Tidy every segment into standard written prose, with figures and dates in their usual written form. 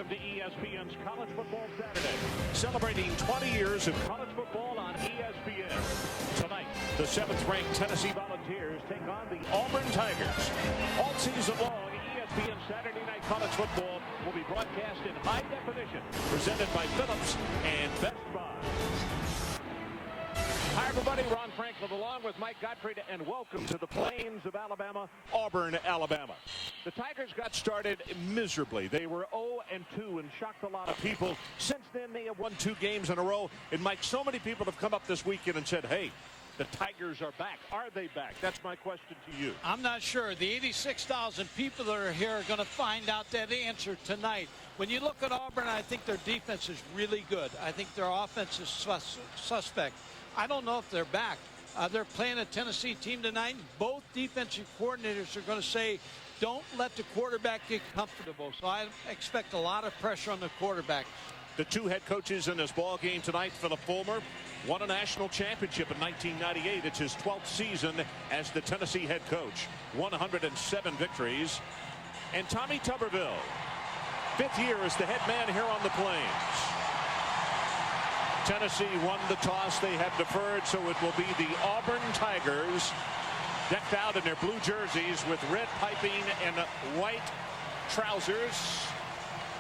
Welcome to ESPN's College Football Saturday, celebrating 20 years of college football on ESPN. Tonight, the 7th-ranked Tennessee Volunteers take on the Auburn Tigers. All season long, ESPN Saturday Night College Football will be broadcast in high definition, presented by Phillips and Best Buy. Hi, everybody. Ron Franklin along with Mike Gottfried, and welcome to the plains of Alabama, Auburn, Alabama. The Tigers got started miserably. They were 0-2 and shocked a lot of people. Since then, they have won 2 games in a row. And, Mike, so many people have come up this weekend and said, hey, the Tigers are back. Are they back? That's my question to you. I'm not sure. The 86,000 people that are here are going to find out that answer tonight. When you look at Auburn, I think their defense is really good. I think their offense is suspect. I don't know if they're back. They're playing a Tennessee team tonight. Both defensive coordinators are going to say, don't let the quarterback get comfortable. So I expect a lot of pressure on the quarterback. The 2 head coaches in this ball game tonight. Philip Fulmer won a national championship in 1998. It's his 12th season as the Tennessee head coach. 107 victories. And Tommy Tuberville, 5th year as the head man here on the Plains. Tennessee won the toss. They have deferred, so it will be the Auburn Tigers, decked out in their blue jerseys with red piping and white trousers,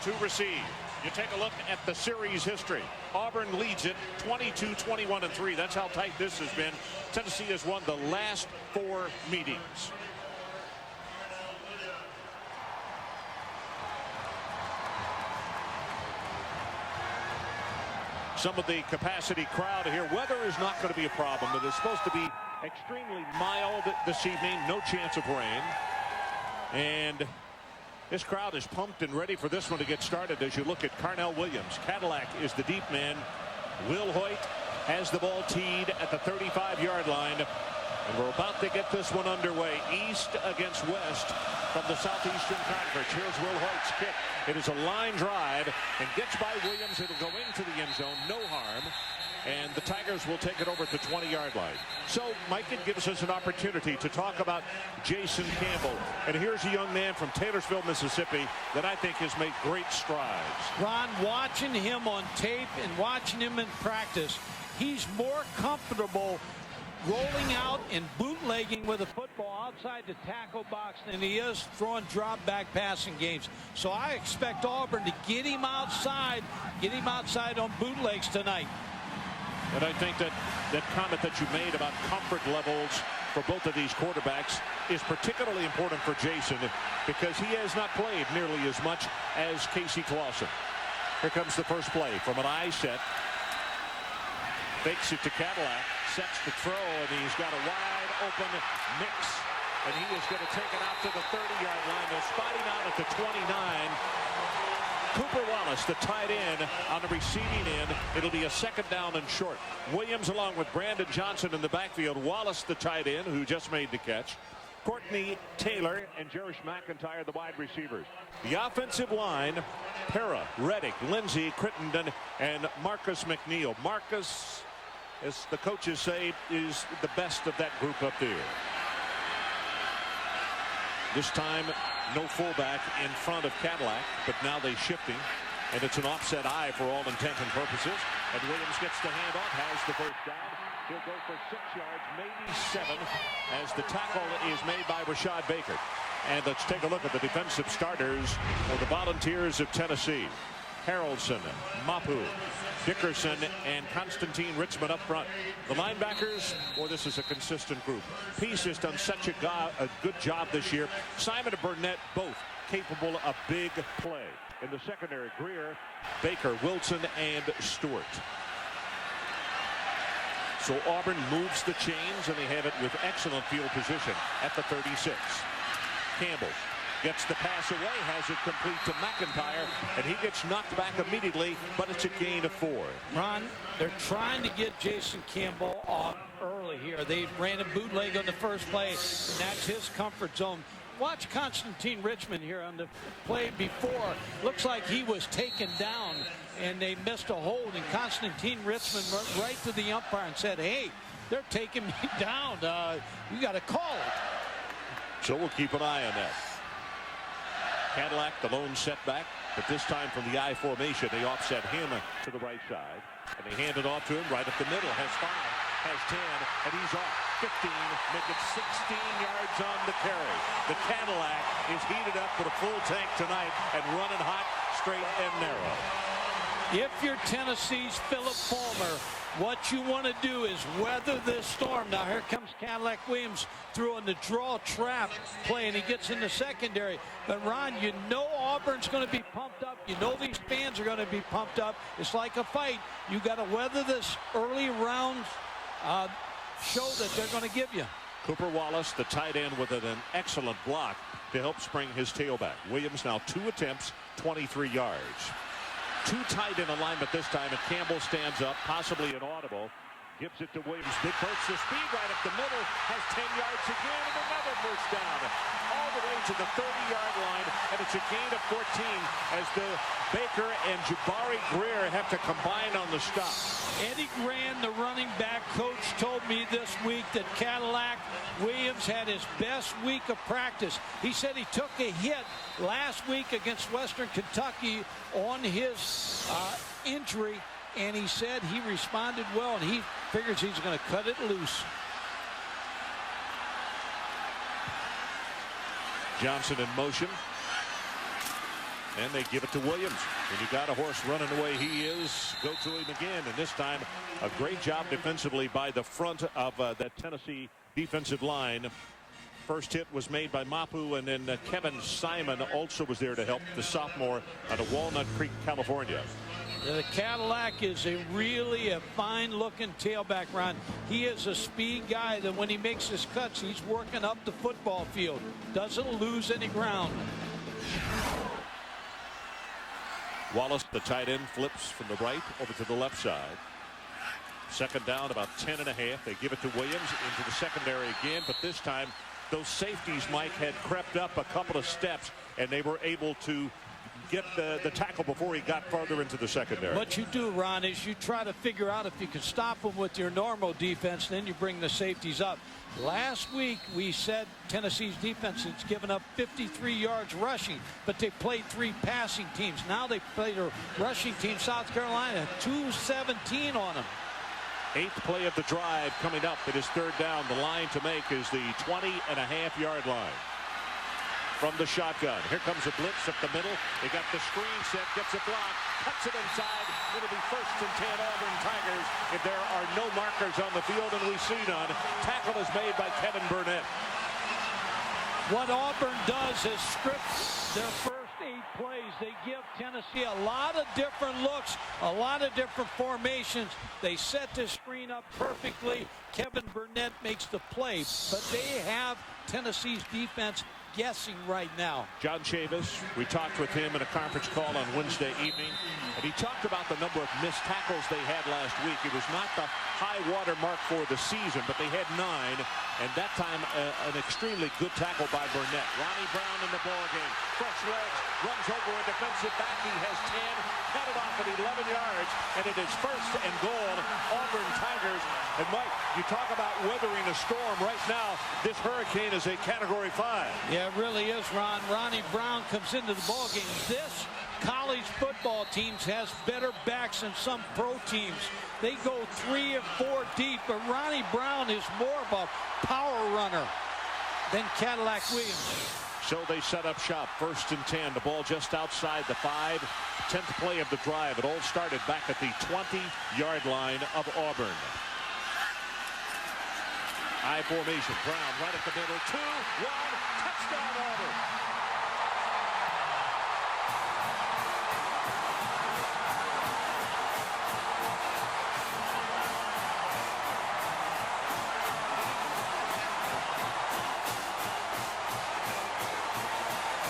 to receive. You take a look at the series history. Auburn leads it 22-21-3. That's how tight this has been. Tennessee has won the last 4 meetings. Some of the capacity crowd here. Weather is not going to be a problem. It is supposed to be extremely mild this evening. No chance of rain. And this crowd is pumped and ready for this one to get started as you look at Carnell Williams. Cadillac is the deep man. Will Hoyt has the ball teed at the 35-yard line. And we're about to get this one underway. East against West from the Southeastern Conference. Here's Will Hoyt's kick. It is a line drive and gets by Williams. It'll go into the end zone. No harm. And the Tigers will take it over at the 20-yard line. So, Mike, it gives us an opportunity to talk about Jason Campbell. And here's a young man from Taylorsville, Mississippi, that I think has made great strides. Ron, watching him on tape and watching him in practice, he's more comfortable rolling out and bootlegging with a football outside the tackle box than he is throwing drop back passing games. So I expect Auburn to get him outside on bootlegs tonight. And I think that comment that you made about comfort levels for both of these quarterbacks is particularly important for Jason, because he has not played nearly as much as Casey Clausen. Here comes the first play from an eye set. Fakes it to Cadillac, sets the throw, and he's got a wide open mix. And he is going to take it out to the 30-yard line. They'll spot him out at the 29. Cooper Wallace, the tight end, on the receiving end. It'll be a 2nd down and short. Williams along with Brandon Johnson in the backfield. Wallace, the tight end, who just made the catch. Courtney Taylor and Jerish McIntyre, the wide receivers. The offensive line, Para, Reddick, Lindsey, Crittenden, and Marcus McNeil. Marcus, as the coaches say, is the best of that group up there. This time, no fullback in front of Cadillac, but now they shifting, and it's an offset eye for all intents and purposes. And Williams gets the handoff, has the first down. He'll go for 6 yards, maybe 7, as the tackle is made by Rashad Baker. And let's take a look at the defensive starters of the Volunteers of Tennessee. Harrelson, Mapu, Dickerson, and Constantine Richmond up front. The linebackers, well, this is a consistent group. Peace has done such a good job this year. Simon and Burnett, both capable of big play. In the secondary, Greer, Baker, Wilson, and Stewart. So Auburn moves the chains, and they have it with excellent field position at the 36. Campbell gets the pass away, has it complete to McIntyre, and he gets knocked back immediately, but it's a gain of 4. Ron, they're trying to get Jason Campbell off early here. They ran a bootleg on the first play, and that's his comfort zone. Watch Constantine Richmond here on the play before. Looks like he was taken down, and they missed a hold, and Constantine Richmond went right to the umpire and said, hey, they're taking me down. You got to call it. So we'll keep an eye on that. Cadillac, the lone setback, but this time from the I formation, they offset him to the right side. And they hand it off to him right up the middle. Has 5, has 10, and he's off. 15, make it 16 yards on the carry. The Cadillac is heated up with a full tank tonight and running hot, straight and narrow. If you're Tennessee's Philip Fulmer, what you want to do is weather this storm. Now here comes Cadillac Williams throwing the draw trap play, and he gets in the secondary. But Ron, you know Auburn's going to be pumped up. You know these fans are going to be pumped up. It's like a fight. You got to weather this early round show that they're going to give you. Cooper Wallace, the tight end, with an excellent block to help spring his tailback. Williams now 2 attempts, 23 yards. 2 tight end alignment this time, and Campbell stands up, possibly an audible. Gives it to Williams. Big burst of speed right up the middle. Has 10 yards again, and another first down. All the way to the 30-yard line, and it's a gain of 14 as the Baker and Jabari Greer have to combine on the stop. Eddie Grand, the running back coach, told me this week that Cadillac Williams had his best week of practice. He said he took a hit last week against Western Kentucky on his injury, and he said he responded well, and he figures he's going to cut it loose. Johnson in motion. And they give it to Williams. When you got a horse running the way he is, go to him again. And this time, a great job defensively by the front of that Tennessee defensive line. First hit was made by Mapu, and then Kevin Simon also was there to help, the sophomore out of Walnut Creek, California. The Cadillac is really a fine-looking tailback, Ron. He is a speed guy that when he makes his cuts, he's working up the football field. Doesn't lose any ground. Wallace, the tight end, flips from the right over to the left side. Second down, about 10 and a half. They give it to Williams into the secondary again, but this time those safeties, Mike, had crept up a couple of steps, and they were able to get the tackle before he got farther into the secondary. What you do, Ron, is you try to figure out if you can stop them with your normal defense, then you bring the safeties up. Last week, we said Tennessee's defense has given up 53 yards rushing, but they played 3 passing teams. Now they played a rushing team, South Carolina, 217 on them. 8th play of the drive coming up. It is third down. The line to make is the 20.5-yard line. From the shotgun. Here comes a blitz up the middle. They got the screen set, gets a block, cuts it inside. It'll be 1st and 10 Auburn Tigers if there are no markers on the field, and we see none. Tackle is made by Kevin Burnett. What Auburn does is script their first 8 plays. They give Tennessee a lot of different looks, a lot of different formations. They set the screen up perfectly. Kevin Burnett makes the play, but they have Tennessee's defense guessing right now. John Chavis, we talked with him in a conference call on Wednesday evening, and he talked about the number of missed tackles they had last week. It was not the high water mark for the season, but they had 9, and that time an extremely good tackle by Burnett. Ronnie Brown in the ballgame. Fresh legs, runs over a defensive back. He has 10, cut it off at 11 yards, and it is 1st and goal, Auburn Tigers. And Mike, you talk about weathering a storm right now. This hurricane is a Category 5. Yeah, it really is, Ron. Ronnie Brown comes into the ballgame. This college football teams has better backs than some pro teams. They go 3 or 4 deep, but Ronnie Brown is more of a power runner than Cadillac Williams. So they set up shop. 1st and 10. The ball just outside the 5. 10th play of the drive. It all started back at the 20-yard line of Auburn. I formation. Brown right at the middle. 2, 1. Touchdown Auburn.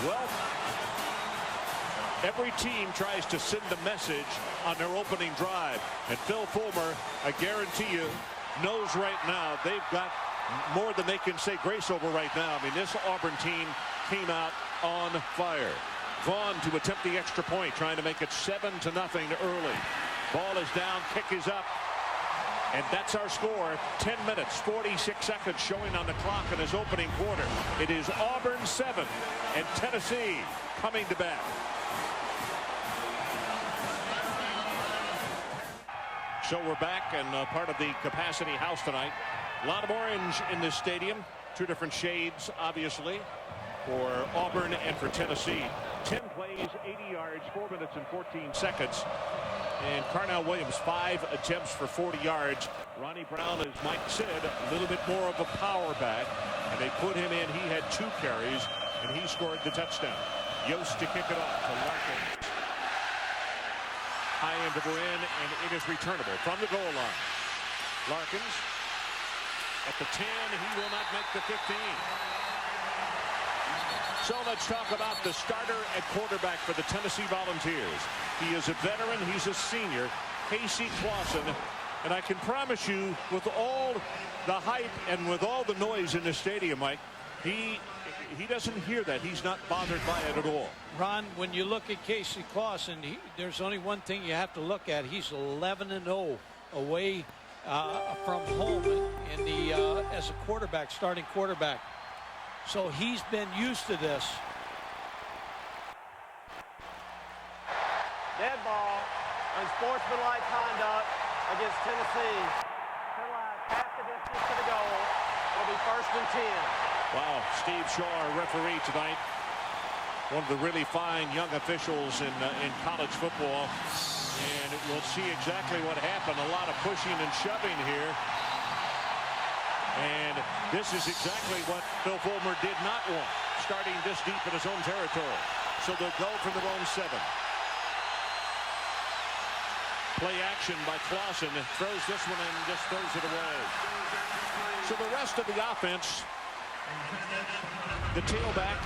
Well, every team tries to send a message on their opening drive, and Phil Fulmer, I guarantee you, knows right now they've got more than they can say grace over right now. I mean, this Auburn team came out on fire. Vaughn to attempt the extra point, trying to make it 7-0 early. Ball is down, kick is up. And that's our score. 10 minutes, 46 seconds showing on the clock in his opening quarter. It is Auburn 7 and Tennessee coming to bat. So we're back and part of the capacity house tonight. A lot of orange in this stadium. Two different shades, obviously, for Auburn and for Tennessee. 10 plays, 80 yards, 4 minutes and 14 seconds. And Carnell Williams, 5 attempts for 40 yards. Ronnie Brown, as Mike said, a little bit more of a power back. And they put him in. He had 2 carries, and he scored the touchdown. Yost to kick it off to Larkins. High end of in, and it is returnable from the goal line. Larkins at the 10. He will not make the 15. So let's talk about the starter at quarterback for the Tennessee Volunteers. He is a veteran. He's a senior, Casey Clausen. And I can promise you, with all the hype and with all the noise in the stadium, Mike, he doesn't hear that. He's not bothered by it at all. Ron, when you look at Casey Clausen, there's only one thing you have to look at. He's 11-0 away from home in the as a quarterback, starting quarterback. So he's been used to this. Dead ball, unsportsmanlike conduct against Tennessee. Penalized half the distance to the goal. It'll be 1st and 10. Wow, Steve Shaw, our referee tonight. One of the really fine young officials in college football. And we'll see exactly what happened. A lot of pushing and shoving here. And this is exactly what Phil Fulmer did not want, starting this deep in his own territory. So they'll go from their own 7. Play action by Clausen. Throws this one and just throws it away. So the rest of the offense, the tailback,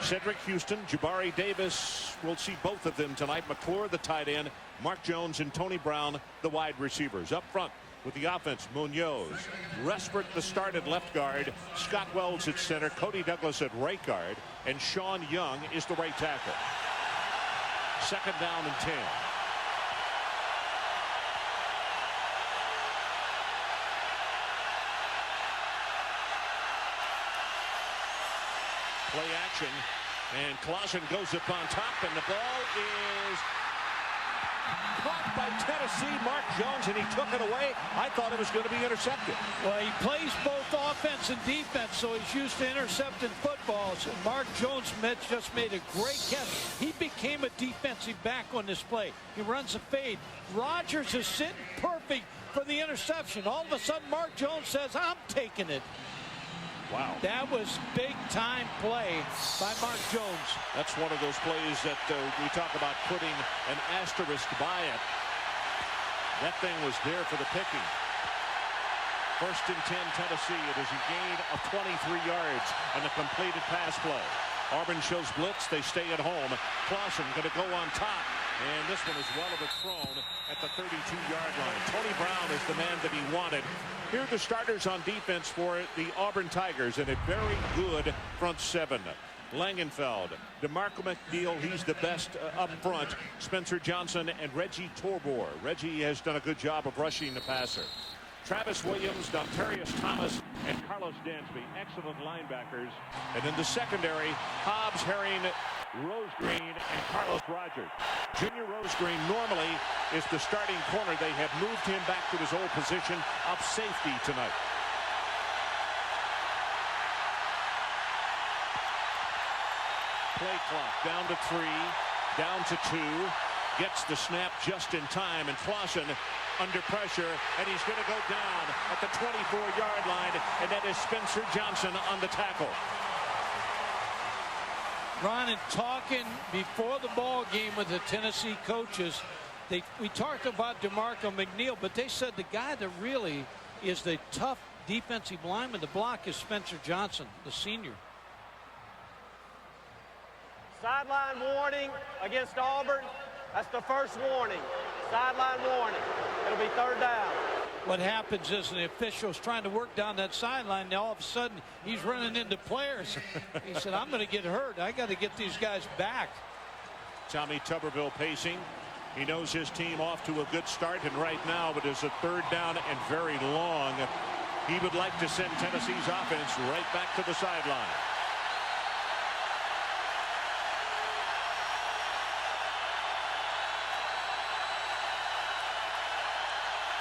Cedric Houston, Jabari Davis, we'll see both of them tonight. McClure, the tight end, Mark Jones and Tony Brown, the wide receivers. Up front with the offense, Munoz, Respert, the start at left guard, Scott Wells at center, Cody Douglas at right guard, and Sean Young is the right tackle. 2nd down and 10. Play action, and Clausen goes up on top, and the ball is caught by Tennessee. Mark Jones, and he took it away. I thought it was going to be intercepted. Well, he plays both offense and defense, so he's used to intercepting footballs. And Mark Jones just made a great catch. He became a defensive back on this play. He runs a fade. Rodgers is sitting perfect for the interception. All of a sudden, Mark Jones says, "I'm taking it." Wow. That was big-time play by Mark Jones. That's one of those plays that we talk about putting an asterisk by it. That thing was there for the picking. 1st and 10, Tennessee. It is a gain of 23 yards and a completed pass play. Auburn shows blitz. They stay at home. Clausen going to go on top. And this one is well overthrown at the 32-yard line. Tony Brown is the man that he wanted. Here are the starters on defense for the Auburn Tigers, and a very good front 7. Langenfeld, DeMarco McNeil, he's the best up front. Spencer Johnson and Reggie Torbor. Reggie has done a good job of rushing the passer. Travis Williams, Dontarius Thomas, and Carlos Dansby, excellent linebackers. And in the secondary, Hobbs, Herring, Rosegreen, and Carlos Rogers. Junior Rosegreen normally is the starting corner. They have moved him back to his old position of safety tonight. Play clock down to 3, down to 2. Gets the snap just in time, and Clausen under pressure, and he's going to go down at the 24-yard line, and that is Spencer Johnson on the tackle. Ron, and talking before the ball game with the Tennessee coaches, we talked about DeMarco McNeil, but they said the guy that really is the tough defensive lineman to block is Spencer Johnson, the senior. Sideline warning against Auburn. That's the first warning. Sideline warning. It'll be 3rd down. What happens is the official's trying to work down that sideline, and all of a sudden he's running into players. He said, "I'm going to get hurt. I got to get these guys back." Tommy Tuberville pacing. He knows his team off to a good start, and right now it is a 3rd down and very long. He would like to send Tennessee's offense right back to the sideline.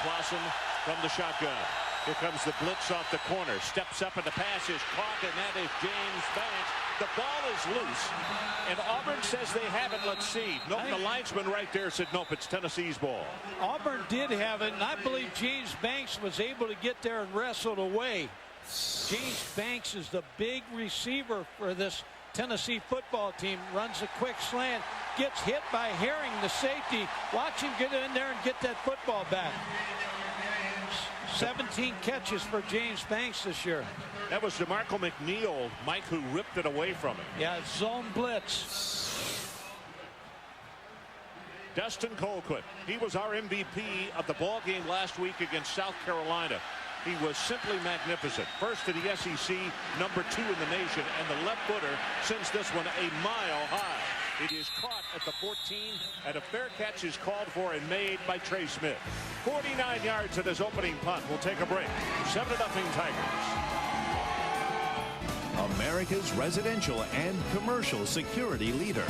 Clausen from the shotgun. Here comes the blitz off the corner. Steps up and the pass is caught, and that is James Banks. The ball is loose, and Auburn says they have it. Let's see. Nope, the linesman right there said nope, it's Tennessee's ball. Auburn did have it, and I believe James Banks was able to get there and wrestle it away. James Banks is the big receiver for this Tennessee football team. Runs a quick slant, gets hit by Herring, the safety. Watch him get in there and get that football back. 17 catches for James Banks this year. That was DeMarco McNeil, Mike, who ripped it away from him. Yeah, zone blitz. Dustin Colquitt, he was our MVP of the ball game last week against South Carolina. He was simply magnificent. First to the SEC, number 2 in the nation, and the left footer sends this one a mile high. It is caught at the 14, and a fair catch is called for and made by Trey Smith. 49 yards at his opening punt. We'll take a break. 7-0 Tigers. America's residential and commercial security leader.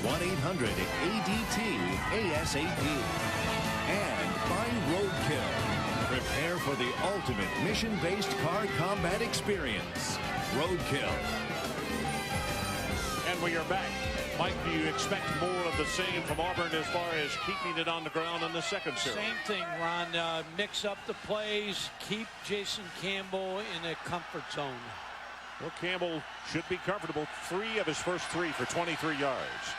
1-800-ADT-ASAP. And by Roadkill. Prepare for the ultimate mission-based car combat experience. Roadkill. And we are back. Mike, do you expect more of the same from Auburn as far as keeping it on the ground in the second series? Same thing, Ron. Mix up the plays, keep Jason Campbell in a comfort zone. Well, Campbell should be comfortable. 3 of his first 3 for 23 yards.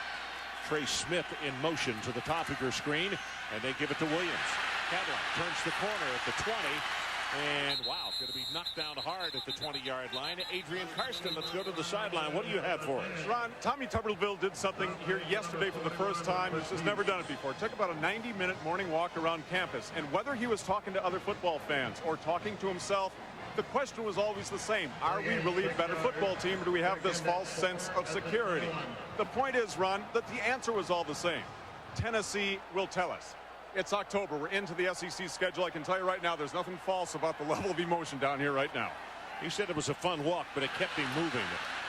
Trey Smith in motion to the top of your screen, and they give it to Williams. Cadillac turns the corner at the 20. And wow, going to be knocked down hard at the 20-yard line. Adrian Karsten, let's go to the sideline. What do you have for us? Ron, Tommy Tuberville did something here yesterday for the first time. He's just never done it before. Took about a 90-minute morning walk around campus. And whether he was talking to other football fans or talking to himself, the question was always the same. Are we really a better football team, or do we have this false sense of security? The point is, Ron, that the answer was all the same. Tennessee will tell us. It's October. We're into the SEC schedule. I can tell you right now, there's nothing false about the level of emotion down here right now. He said it was a fun walk, but it kept him moving.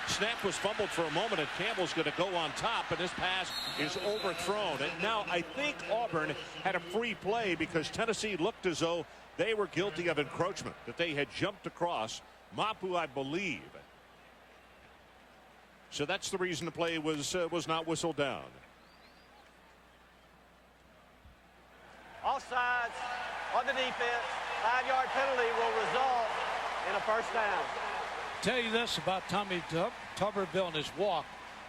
Snap was fumbled for a moment, and Campbell's going to go on top, and this pass is overthrown. And now I think Auburn had a free play because Tennessee looked as though they were guilty of encroachment, that they had jumped across Mapu, I believe. So that's the reason the play was not whistled down. Offsides on the defense. 5-yard penalty will result in a first down. Tell you this about Tommy Tuberville and his walk.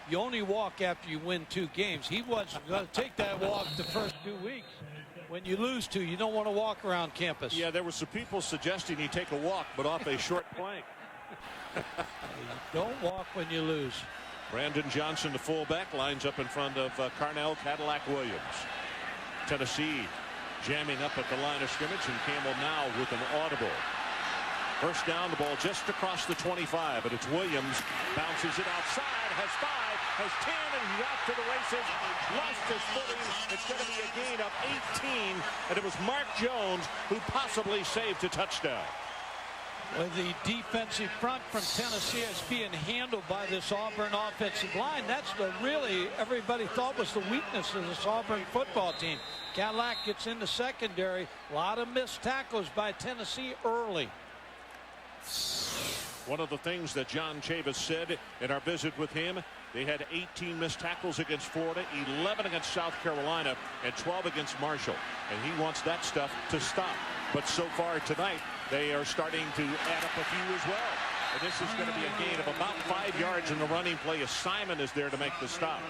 You only walk after you win 2 games. He wasn't going to take that walk the first 2 weeks. When you lose 2, you don't want to walk around campus. Yeah, there were some people suggesting he take a walk, but off a short plank. Don't walk when you lose. Brandon Johnson, the fullback, lines up in front of Carnell Cadillac Williams. Tennessee jamming up at the line of scrimmage, and Campbell now with an audible. First down, the ball just across the 25, and it's Williams. Bounces it outside, has 5, has 10, and he's off to the races. Lost his footing. It's going to be a gain of 18, and it was Mark Jones who possibly saved a touchdown. Well, the defensive front from Tennessee is being handled by this Auburn offensive line. That's the really everybody thought was the weakness of this Auburn football team. Cadillac gets in the secondary. A lot of missed tackles by Tennessee early. One of the things that John Chavis said in our visit with him, they had 18 missed tackles against Florida, 11 against South Carolina, and 12 against Marshall. And he wants that stuff to stop. But so far tonight, they are starting to add up a few as well. And this is going to be a gain of about 5 yards in the running play as Simon is there to make the stop.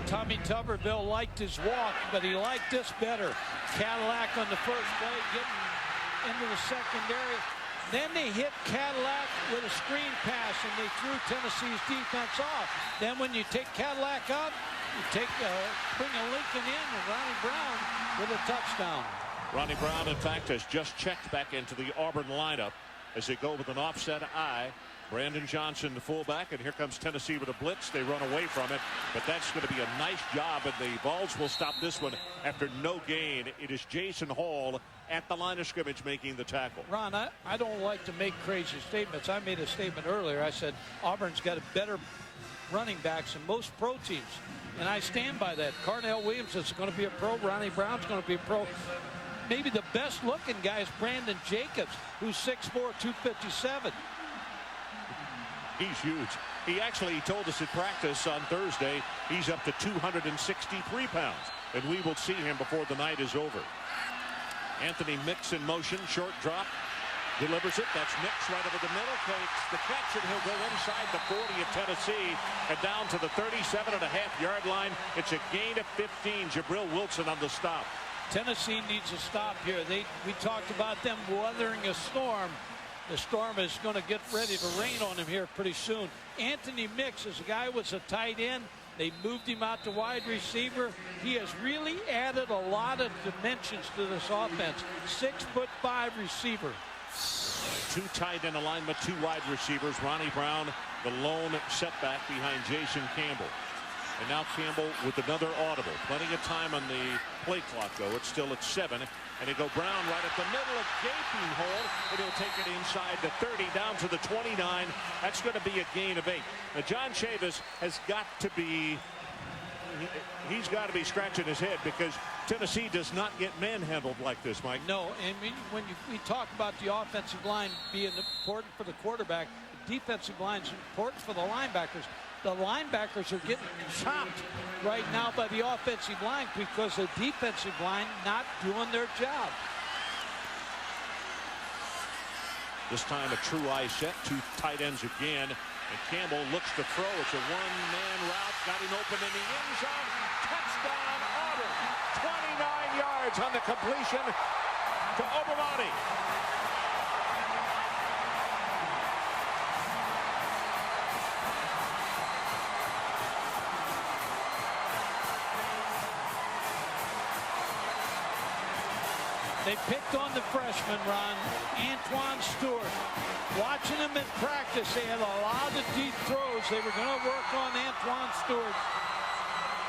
Tommy Tuberville liked his walk, but he liked this better. Cadillac on the first play, getting into the secondary. Then they hit Cadillac with a screen pass, and they threw Tennessee's defense off. Then when you take Cadillac out, you bring a Lincoln in, and Ronnie Brown with a touchdown. Ronnie Brown, in fact, has just checked back into the Auburn lineup. as they go with an offset eye. Brandon Johnson, the fullback, and here comes Tennessee with a blitz. They run away from it, but that's going to be a nice job, and the Vols will stop this one after no gain. It is Jason Hall at the line of scrimmage making the tackle. Ron, I don't like to make crazy statements. I made a statement earlier. I said Auburn's got a better running backs than most pro teams, and I stand by that. Carnell Williams is going to be a pro. Ronnie Brown's going to be a pro. Maybe the best looking guy is Brandon Jacobs, who's 6'4", 257. He's huge. He actually told us at practice on Thursday he's up to 263 pounds, and we will see him before the night is over. Anthony Mix in motion, short drop, delivers it. That's Mix right over the middle, takes the catch, and he'll go inside the 40 of Tennessee and down to the 37.5-yard line. It's a gain of 15. Jabril Wilson on the stop. Tennessee needs a stop here. We talked about them weathering a storm. The storm is going to get ready to rain on him here pretty soon. Anthony Mix is a guy who was a tight end. They moved him out to wide receiver. He has really added a lot of dimensions to this offense. 6'5" receiver. Two tight end alignment, two wide receivers. Ronnie Brown, the lone setback behind Jason Campbell. And now Campbell with another audible. Plenty of time on the play clock, though. It's still at 7. And they go Brown right at the middle, a gaping hole, and he'll take it inside the 30 down to the 29. That's going to be a gain of 8. Now, John Chavis has got to be, he's got to be scratching his head because Tennessee does not get manhandled like this, Mike. No, and when we talk about the offensive line being important for the quarterback, the defensive line is important for the linebackers. The linebackers are getting chopped right now by the offensive line because the defensive line not doing their job. This time a true eye set, two tight ends again, and Campbell looks to throw. It's a one-man route, got him open in the end zone. Touchdown Auburn, 29 yards on the completion to Obamati. They picked on the freshman, Ron, Antoine Stewart. Watching him in practice, they had a lot of deep throws. They were going to work on Antoine Stewart.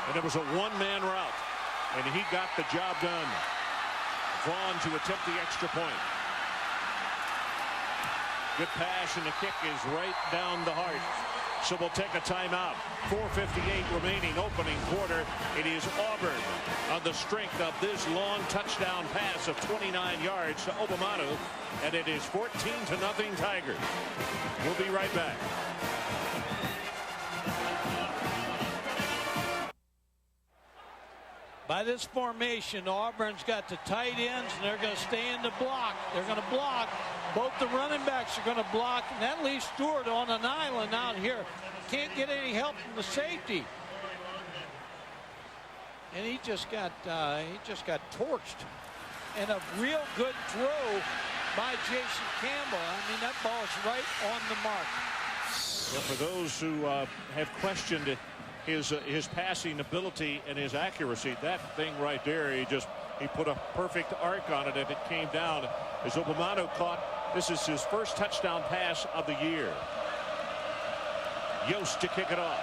And it was a one-man route, and he got the job done. Vaughn to attempt the extra point. Good pass, and the kick is right down the heart. So we'll take a timeout. 4:58 remaining, opening quarter. It is Auburn on the strength of this long touchdown pass of 29 yards to Obamanu, and it is 14-0 Tigers. We'll be right back. By this formation, Auburn's got the tight ends, and they're going to stay in the block. They're going to block. Both the running backs are going to block, and that leaves Stewart on an island out here. Can't get any help from the safety. And he just got torched. And a real good throw by Jason Campbell. I mean, that ball is right on the mark. Yeah, for those who have questioned his passing ability and his accuracy, that thing right there, he put a perfect arc on it, and it came down as Obamanu caught. This is his first touchdown pass of the year. Yost to kick it off.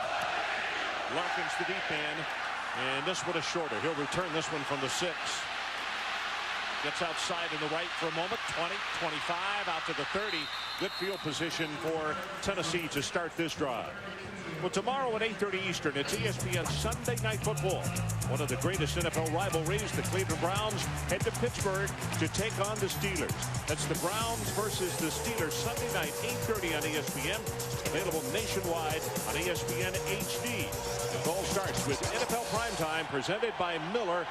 Larkins the deep end, and this one is shorter. He'll return this one from the 6. Gets outside in the right for a moment. 20, 25, out to the 30. Good field position for Tennessee to start this drive. Well, tomorrow at 8:30 Eastern, it's ESPN Sunday Night Football. One of the greatest NFL rivalries, the Cleveland Browns head to Pittsburgh to take on the Steelers. That's the Browns versus the Steelers, Sunday night, 8:30 on ESPN. Available nationwide on ESPN HD. The call starts with NFL Primetime, presented by Miller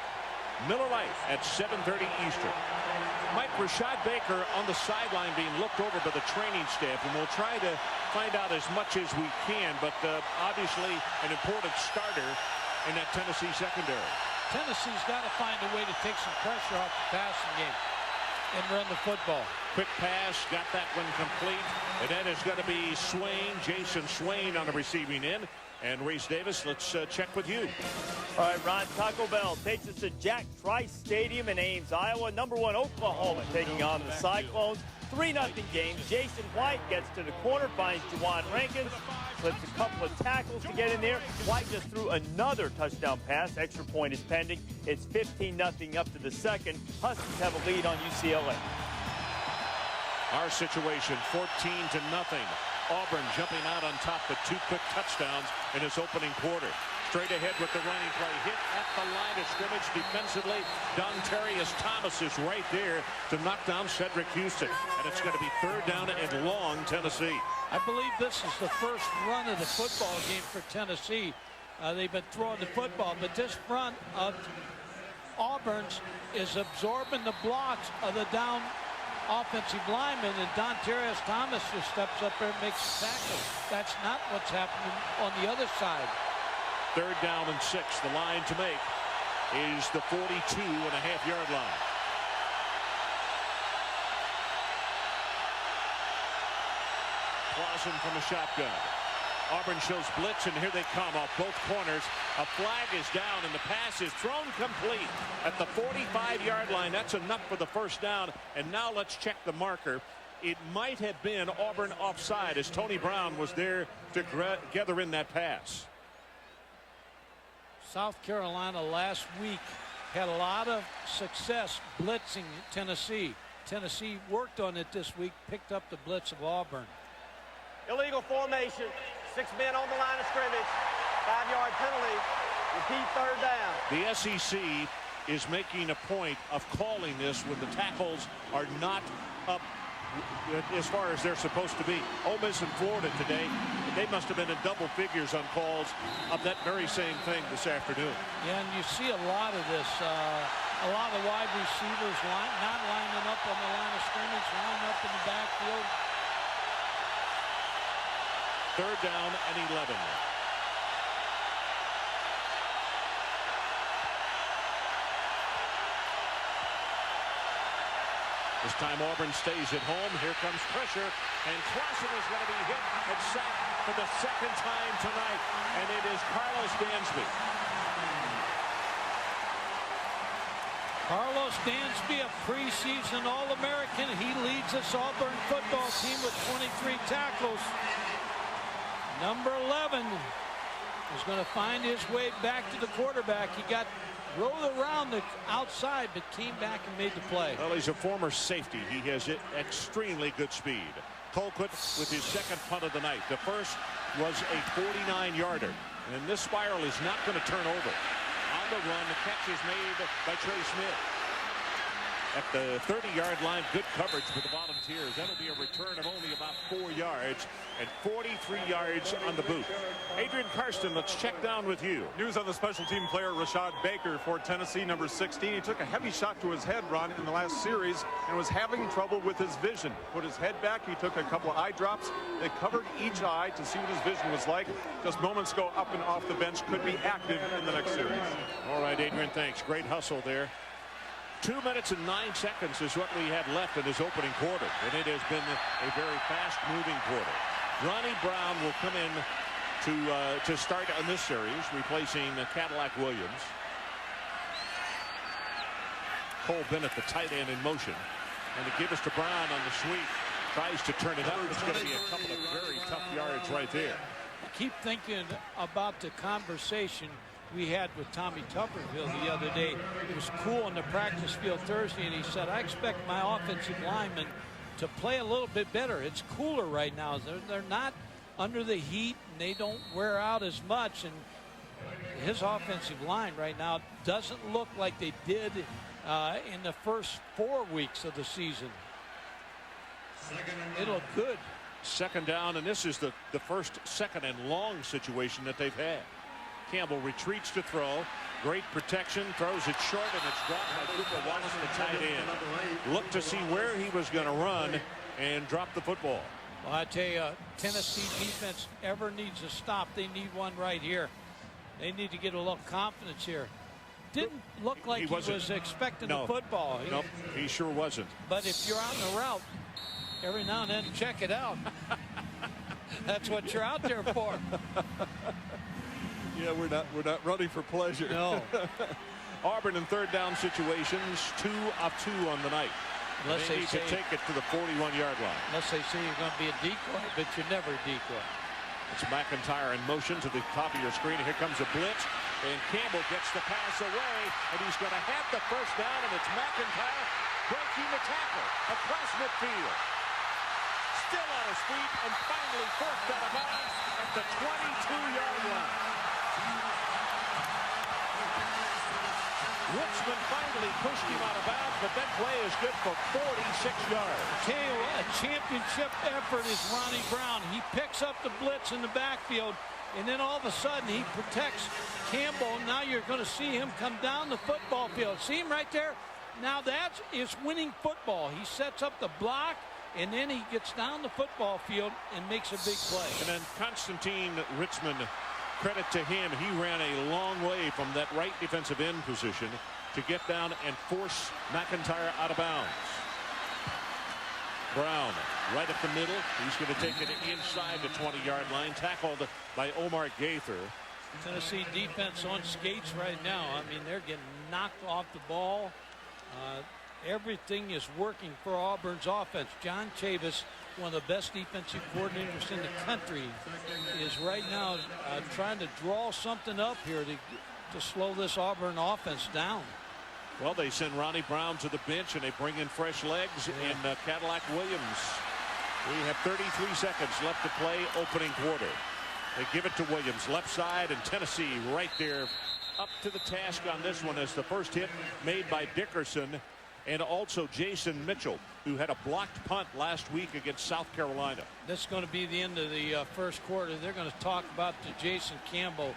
Lite at 7:30 Eastern. Mike, Rashad Baker on the sideline being looked over by the training staff, and we'll try to find out as much as we can, but obviously an important starter in that Tennessee secondary. Tennessee's got to find a way to take some pressure off the passing game and run the football. Quick pass, got that one complete, and then it's going to be Jason Swain on the receiving end. And Reese Davis, let's check with you. All right, Ron, Taco Bell takes us to Jack Trice Stadium in Ames, Iowa. Number 1 Oklahoma taking on the Cyclones. 3-0 game. Jason White gets to the corner, finds Juwan Rankins, slips a couple of tackles to get in there. White just threw another touchdown pass. Extra point is pending. It's 15-0 up to the second. Huskies have a lead on UCLA. Our situation, 14-0. Auburn jumping out on top with 2 quick touchdowns in his opening quarter. Straight ahead with the running play. Hit at the line of scrimmage defensively. Dontarius Thomas is right there to knock down Cedric Houston. And it's going to be 3rd down and long, Tennessee. I believe this is the first run of the football game for Tennessee. They've been throwing the football, but this front of Auburn's is absorbing the blocks of the down offensive lineman, and Dontarius Thomas just steps up there and makes a tackle. That's not what's happening on the other side. 3rd down and 6. The line to make is the 42.5-yard line. Clausen from a shotgun. Auburn shows blitz, and here they come off both corners. A flag is down, and the pass is thrown complete at the 45-yard line. That's enough for the 1st down. And now let's check the marker. It might have been Auburn offside, as Tony Brown was there to gather in that pass. South Carolina last week had a lot of success blitzing Tennessee. Tennessee worked on it this week, picked up the blitz of Auburn. Illegal formation. 6 men on the line of scrimmage. 5-yard penalty. Repeat 3rd down. The SEC is making a point of calling this when the tackles are not up as far as they're supposed to be. Ole Miss and Florida today, they must have been in double figures on calls of that very same thing this afternoon. Yeah, and you see a lot of this. A lot of wide receivers not lining up on the line of scrimmage, lining up in the backfield. 3rd down and 11. This time Auburn stays at home. Here comes pressure, and Clausen is going to be hit and sacked for the 2nd time tonight, and it is Carlos Dansby. Carlos Dansby, a preseason All-American. He leads this Auburn football team with 23 tackles. Number 11 is going to find his way back to the quarterback. He got rolled around the outside, but came back and made the play. Well, he's a former safety. He has extremely good speed. Colquitt with his 2nd punt of the night. The first was a 49-yarder. And this spiral is not going to turn over. On the run, the catch is made by Trey Smith. At the 30-yard line, good coverage for the Volunteers. That'll be a return of only about 4 yards and 43 yards on the boot. Adrian Karsten, let's check down with you. News on the special team player Rashad Baker for Tennessee, number 16. He took a heavy shot to his head, Ron, in the last series and was having trouble with his vision. Put his head back. He took a couple of eye drops. They covered each eye to see what his vision was like. Just moments ago, up and off the bench, could be active in the next series. All right, Adrian, thanks. Great hustle there. 2 minutes and 9 seconds is what we had left in his opening quarter, and it has been a very fast-moving quarter. Ronnie Brown will come in to start on this series, replacing Cadillac Williams. Cole Bennett, the tight end, in motion, and to give us to Brown on the sweep. Tries to turn it up. It's going to be a couple of very tough yards right there. I keep thinking about the conversation we had with Tommy Tuberville the other day. It was cool on the practice field Thursday, and he said, I expect my offensive linemen to play a little bit better. It's cooler right now. They're not under the heat, and they don't wear out as much. And his offensive line right now doesn't look like they did in the first 4 weeks of the season. They look good. 2nd down, and this is the first 2nd and long situation that they've had. Campbell retreats to throw. Great protection. Throws it short, and it's dropped by Cooper Wallace, the tight end. Looked to see where he was going to run and drop the football. Well, I tell you, Tennessee defense ever needs a stop. They need one right here. They need to get a little confidence here. Didn't look like he was expecting the football. Nope, he sure wasn't. But if you're out in the route, every now and then check it out. That's what you're out there for. Yeah, we're not running for pleasure. No. Auburn in third down situations, 2 of 2 on the night. Unless they they need say, to take it to the 41-yard line. unless they say you're going to be a decoy, but you're never a decoy. It's McIntyre in motion to the top of your screen. Here comes a blitz, and Campbell gets the pass away, and he's going to have the first down, and it's McIntyre breaking the tackle across midfield. Still on his feet, and finally forced out of bounds at the 22-yard line. Richmond finally pushed him out of bounds, but that play is good for 46 yards. Tell you what, a championship effort is Ronnie Brown. He picks up the blitz in the backfield, and then all of a sudden he protects Campbell. Now you're going to see him come down the football field. See him right there? Now that is winning football. He sets up the block, and then he gets down the football field and makes a big play. And then Constantine Richmond, credit to him, he ran a long way from that right defensive end position to get down and force McIntyre out of bounds. Brown right up the middle. He's going to take it inside the 20-yard line, tackled by Omar Gaither. Tennessee defense on skates right now. I mean, they're getting knocked off the ball. Everything is working for Auburn's offense. John Chavis, one of the best defensive coordinators in the country, is right now trying to draw something up here to slow this Auburn offense down. Well, they send Ronnie Brown to the bench, and they bring in fresh legs in Cadillac Williams. We have 33 seconds left to play opening quarter. They give it to Williams, left side, and Tennessee right there up to the task on this one as the first hit made by Dickerson and also Jason Mitchell, who had a blocked punt last week against South Carolina. This is going to be the end of the first quarter. They're going to talk about to Jason Campbell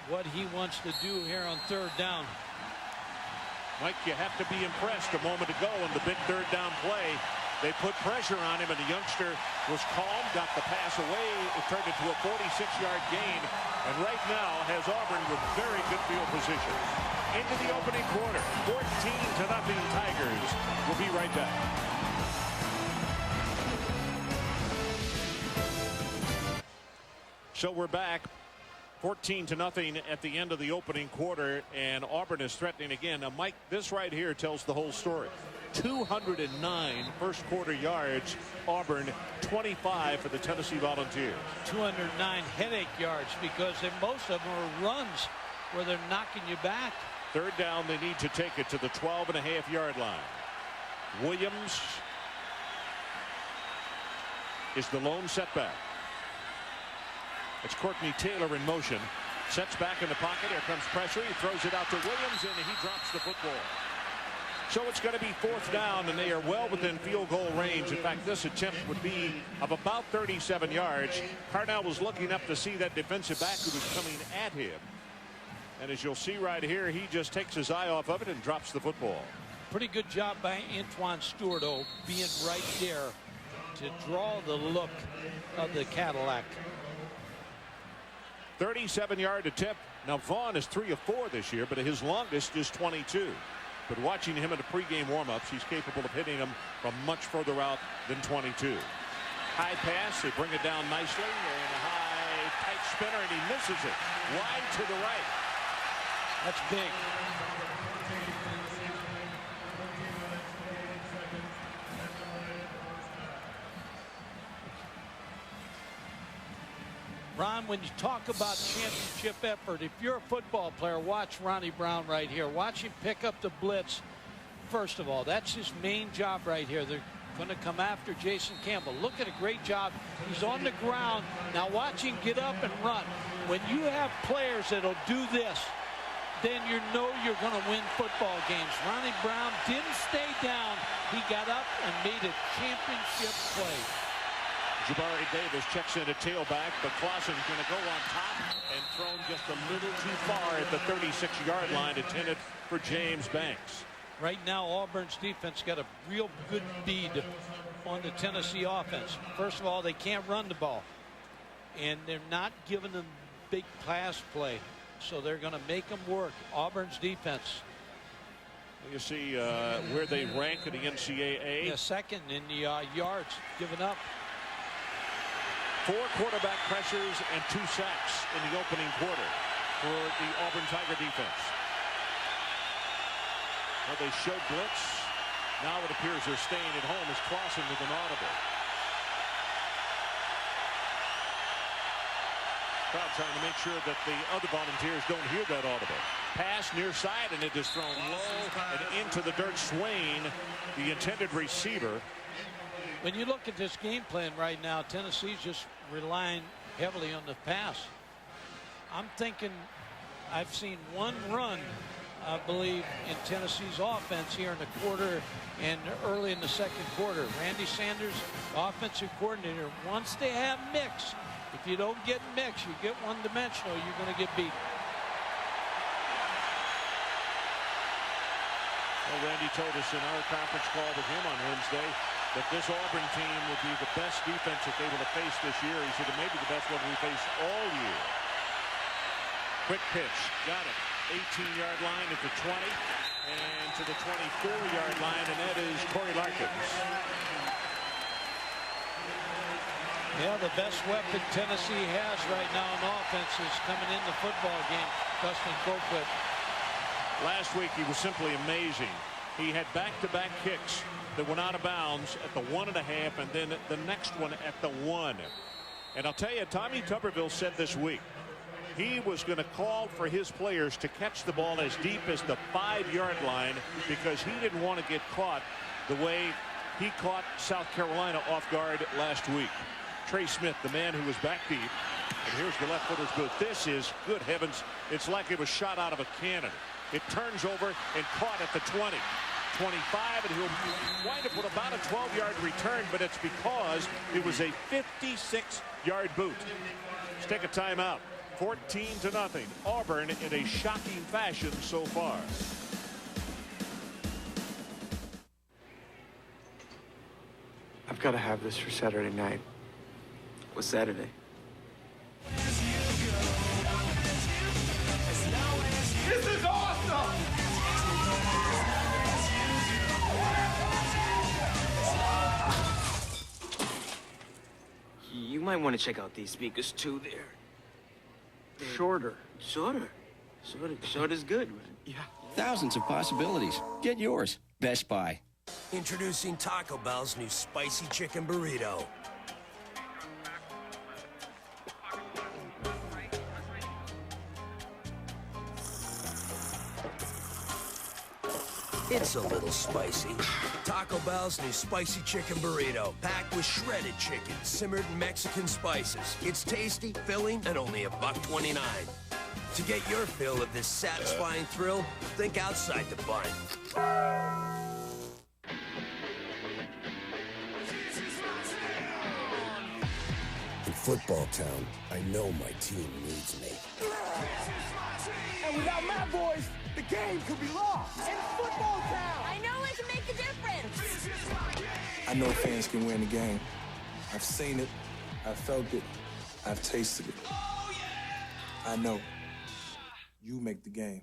what he wants to do here on third down. Mike, you have to be impressed. A moment ago in the big third down play, they put pressure on him, and the youngster was calm, got the pass away. It turned into a 46-yard gain, and right now has Auburn with very good field position. Into the opening quarter, 14-0 Tigers. We'll be right back. So we're back. 14-0 at the end of the opening quarter, and Auburn is threatening again. Now, Mike, this right here tells the whole story. 209 first quarter yards. Auburn 25 for the Tennessee Volunteers. 209 headache yards because most of them are runs where they're knocking you back. Third down, they need to take it to the 12.5-yard line. Williams is the lone setback. It's Courtney Taylor in motion. Sets back in the pocket. Here comes pressure. He throws it out to Williams, and he drops the football. So it's going to be fourth down, and they are well within field goal range. In fact, this attempt would be of about 37 yards. Carnell was looking up to see that defensive back who was coming at him. And as you'll see right here, he just takes his eye off of it and drops the football. Pretty good job by Antoine Stewart, being right there to draw the look of the Cadillac. 37-yard attempt. Now, Vaughn is 3 of 4 this year, but his longest is 22. But watching him in the pregame warmups, he's capable of hitting them from much further out than 22. High pass, they bring it down nicely, and a high, tight spinner, and he misses it. Wide to the right. That's big. Ron, when you talk about championship effort, if you're a football player, watch Ronnie Brown right here. Watch him pick up the blitz. First of all, that's his main job right here. They're going to come after Jason Campbell. Look at a great job. He's on the ground. Now watch him get up and run. When you have players that'll do this, then you know you're going to win football games. Ronnie Brown didn't stay down. He got up and made a championship play. Jabari Davis checks in at tailback, but Clausen's going to go on top and thrown just a little too far at the 36-yard line, intended for James Banks. Right now, Auburn's defense got a real good bead on the Tennessee offense. First of all, they can't run the ball, and they're not giving them big pass play, so they're going to make them work. Auburn's defense. You see where they rank in the NCAA. Yeah, second in the yards given up. 4 quarterback pressures and 2 sacks in the opening quarter for the Auburn Tiger defense. Well, they showed blitz. Now it appears they're staying at home as Clausen with an audible. Crowd trying to make sure that the other volunteers don't hear that audible. Pass near side, and it is thrown low and into the dirt. Swain, the intended receiver. When you look at this game plan right now, Tennessee's just relying heavily on the pass. I'm thinking I've seen 1 run, I believe, in Tennessee's offense here in the quarter and early in the second quarter. Randy Sanders, offensive coordinator, wants to have mix. If you don't get mix, you get one-dimensional, you're going to get beat. Well, Randy told us in our conference call with him on Wednesday that this Auburn team would be the best defense that they would have faced this year. He said it may be the best one we faced all year. Quick pitch, got it. 18-yard line at the 20 and to the 24-yard line, and that is Corey Larkins. Yeah, the best weapon Tennessee has right now on offense is coming in the football game, Dustin Colquitt. Last week he was simply amazing. He had back-to-back kicks that went out of bounds at the 1.5 and then the next one at the 1. And I'll tell you, Tommy Tuberville said this week he was going to call for his players to catch the ball as deep as the 5-yard line because he didn't want to get caught the way he caught South Carolina off guard last week. Trey Smith, the man who was back deep, and here's the left footer's boot. This is, good heavens, it's like it was shot out of a cannon. It turns over and caught at the 20, 25, and he'll wind up with about a 12-yard return, but it's because it was a 56-yard boot. Let's take a timeout. 14-0. Auburn in a shocking fashion so far. I've got to have this for Saturday night. What's Saturday? This is awesome! You might want to check out these speakers too. They're shorter. Shorter's good, right? Yeah. Thousands of possibilities. Get yours. Best Buy. Introducing Taco Bell's new spicy chicken burrito. It's a little spicy. Taco Bell's new spicy chicken burrito, packed with shredded chicken, simmered in Mexican spices. It's tasty, filling, and only $1.29. To get your fill of this satisfying thrill, think outside the bun. In football town, I know my team needs me. And without my boys, the game could be lost. In football town! I know it can make a difference. I know fans can win the game. I've seen it, I've felt it, I've tasted it. Oh, yeah! I know. You make the game.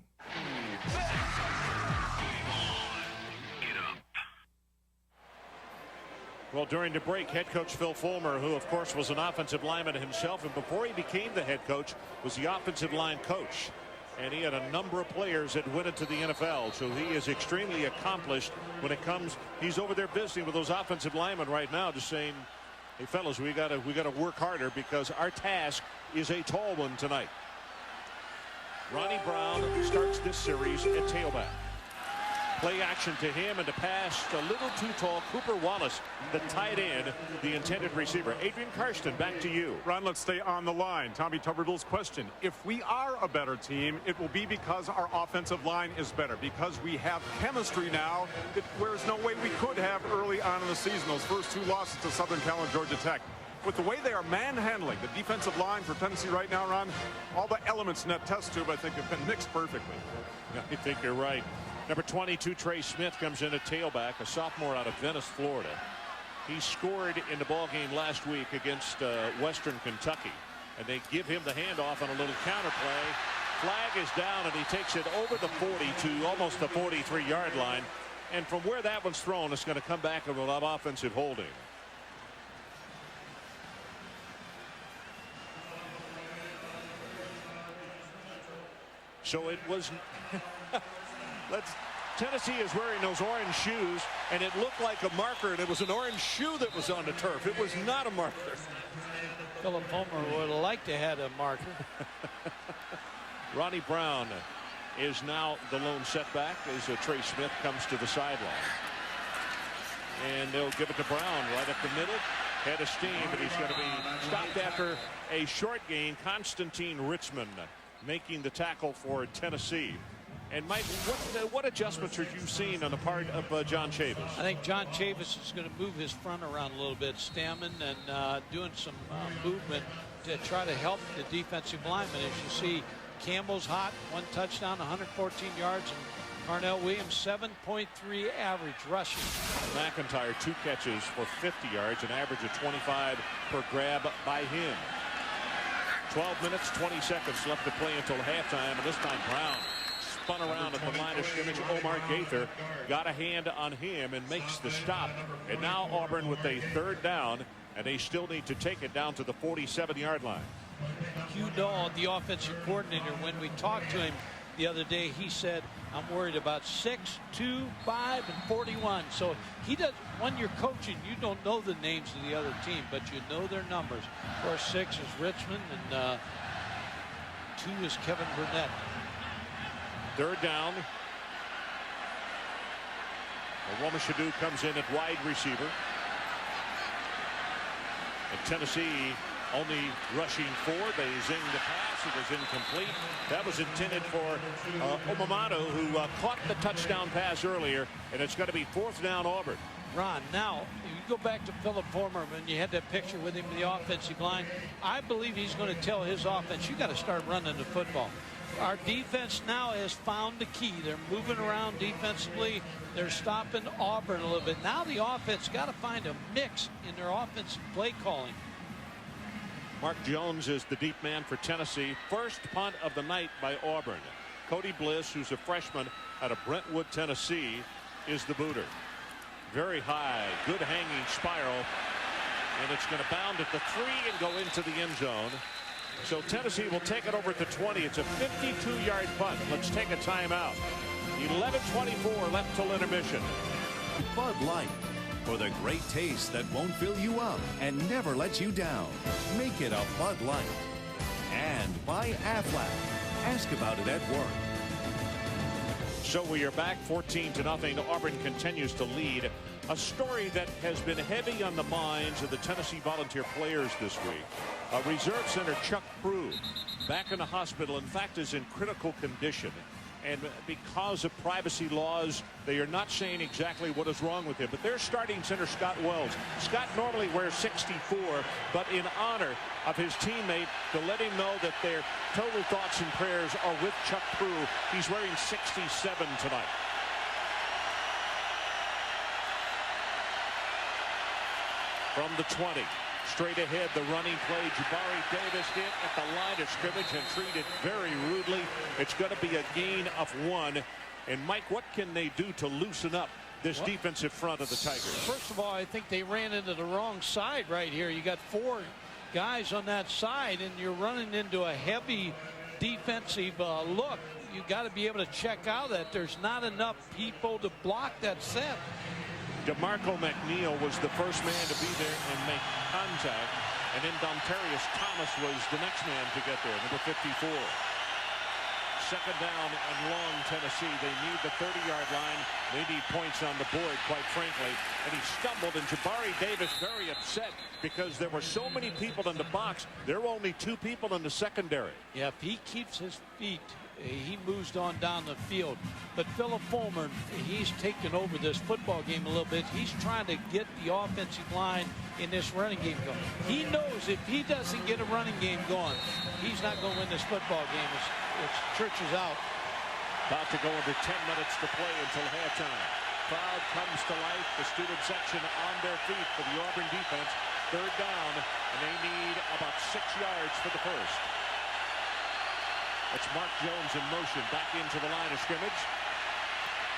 Well, during the break, head coach Phil Fulmer, who of course was an offensive lineman himself, and before he became the head coach, was the offensive line coach. And he had a number of players that went into the NFL, so he is extremely accomplished when it comes. He's over there visiting with those offensive linemen right now, just saying, "Hey, fellas, we gotta work harder because our task is a tall one tonight." Ronnie Brown starts this series at tailback. Play action to him and to pass a little too tall. Cooper Wallace, the tight end, the intended receiver. Adrian Karsten, back to you. Ron, let's stay on the line. Tommy Tuberville's question. If we are a better team, it will be because our offensive line is better, because we have chemistry now that whereas no way we could have early on in the season. Those first 2 losses to Southern Cal and Georgia Tech. With the way they are manhandling the defensive line for Tennessee right now, Ron, all the elements in that test tube, I think, have been mixed perfectly. I think you're right. Number 22, Trey Smith, comes in at tailback, a sophomore out of Venice, Florida. He scored in the ball game last week against Western Kentucky, and they give him the handoff on a little counter play. Flag is down, and he takes it over the 40 to almost the 43-yard line. And from where that one's thrown, it's going to come back with an offensive holding. So it was Tennessee is wearing those orange shoes, and it looked like a marker, and it was an orange shoe that was on the turf. It was not a marker. Philip Fulmer would have liked to have a marker. Ronnie Brown is now the lone setback as Trey Smith comes to the sideline. And they'll give it to Brown right up the middle. Head of steam, but he's going to be stopped after a short gain. Constantine Richmond making the tackle for Tennessee. And Mike, what adjustments are you seeing on the part of John Chavis? I think John Chavis is going to move his front around a little bit, stemming and doing some movement to try to help the defensive linemen. As you see, Campbell's hot, 1 touchdown, 114 yards, and Carnell Williams 7.3 average rushing. McIntyre 2 catches for 50 yards, an average of 25 per grab by him. 12 minutes, 20 seconds left to play until halftime, and this time Brown spun around at the line of scrimmage. Omar Gaither got a hand on him and makes the stop. And now Auburn with a 3rd down, and they still need to take it down to the 47-yard line. Hugh Dahl, the offensive coordinator, when we talked to him the other day, he said, I'm worried about 6, 2, 5, and 41. So he does. When you're coaching, you don't know the names of the other team, but you know their numbers. Of course, 6 is Richmond, and 2 is Kevin Burnett. 3rd down. Womashadu comes in at wide receiver. And Tennessee only rushing 4. They zing the pass. It was incomplete. That was intended for Omamado, who caught the touchdown pass earlier, and it's going to be 4th down Auburn. Ron, now you go back to Philip Fulmer, and you had that picture with him in the offensive line. I believe he's going to tell his offense, you got to start running the football. Our defense now has found the key. They're moving around defensively. They're stopping Auburn a little bit. Now the offense got to find a mix in their offensive play calling. Mark Jones is the deep man for Tennessee. First punt of the night by Auburn. Cody Bliss, who's a freshman out of Brentwood, Tennessee, is the booter. Very high, good hanging spiral, and it's going to bound at the 3 and go into the end zone. So Tennessee will take it over at the 20. It's a 52-yard punt. Let's take a timeout. 11:24 left till intermission. Bud Light, for the great taste that won't fill you up and never lets you down. Make it a Bud Light. And by Aflac. Ask about it at work. So we are back 14-0. Auburn continues to lead. A story that has been heavy on the minds of the Tennessee Volunteer players this week. Reserve center Chuck Prue back in the hospital, in fact, is in critical condition. And because of privacy laws, they are not saying exactly what is wrong with him. But they're starting center Scott Wells. Scott normally wears 64, but in honor of his teammate, to let him know that their total thoughts and prayers are with Chuck Prue, he's wearing 67 tonight. From the 20, straight ahead, the running play. Jabari Davis hit at the line of scrimmage and treated very rudely. It's going to be a gain of 1. And Mike, what can they do to loosen up this defensive front of the Tigers? First of all, I think they ran into the wrong side right here. You got 4 guys on that side, and you're running into a heavy defensive look. You got to be able to check out that there's not enough people to block that set. DeMarco McNeil was the first man to be there and make contact, and then Dontarius Thomas was the next man to get there, number 54. 2nd down and long, Tennessee. They need the 30-yard line. They need points on the board, quite frankly. And he stumbled, and Jabari Davis very upset because there were so many people in the box. There were only 2 people in the secondary. Yeah, if he keeps his feet, he moves on down the field. But Philip Fulmer, he's taken over this football game a little bit. He's trying to get the offensive line in this running game going. He knows if he doesn't get a running game going, he's not going to win this football game. It's churches out. About to go under 10 minutes to play until halftime. Crowd comes to life. The student section on their feet for the Auburn defense. 3rd down, and they need about 6 yards for the first. It's Mark Jones in motion back into the line of scrimmage.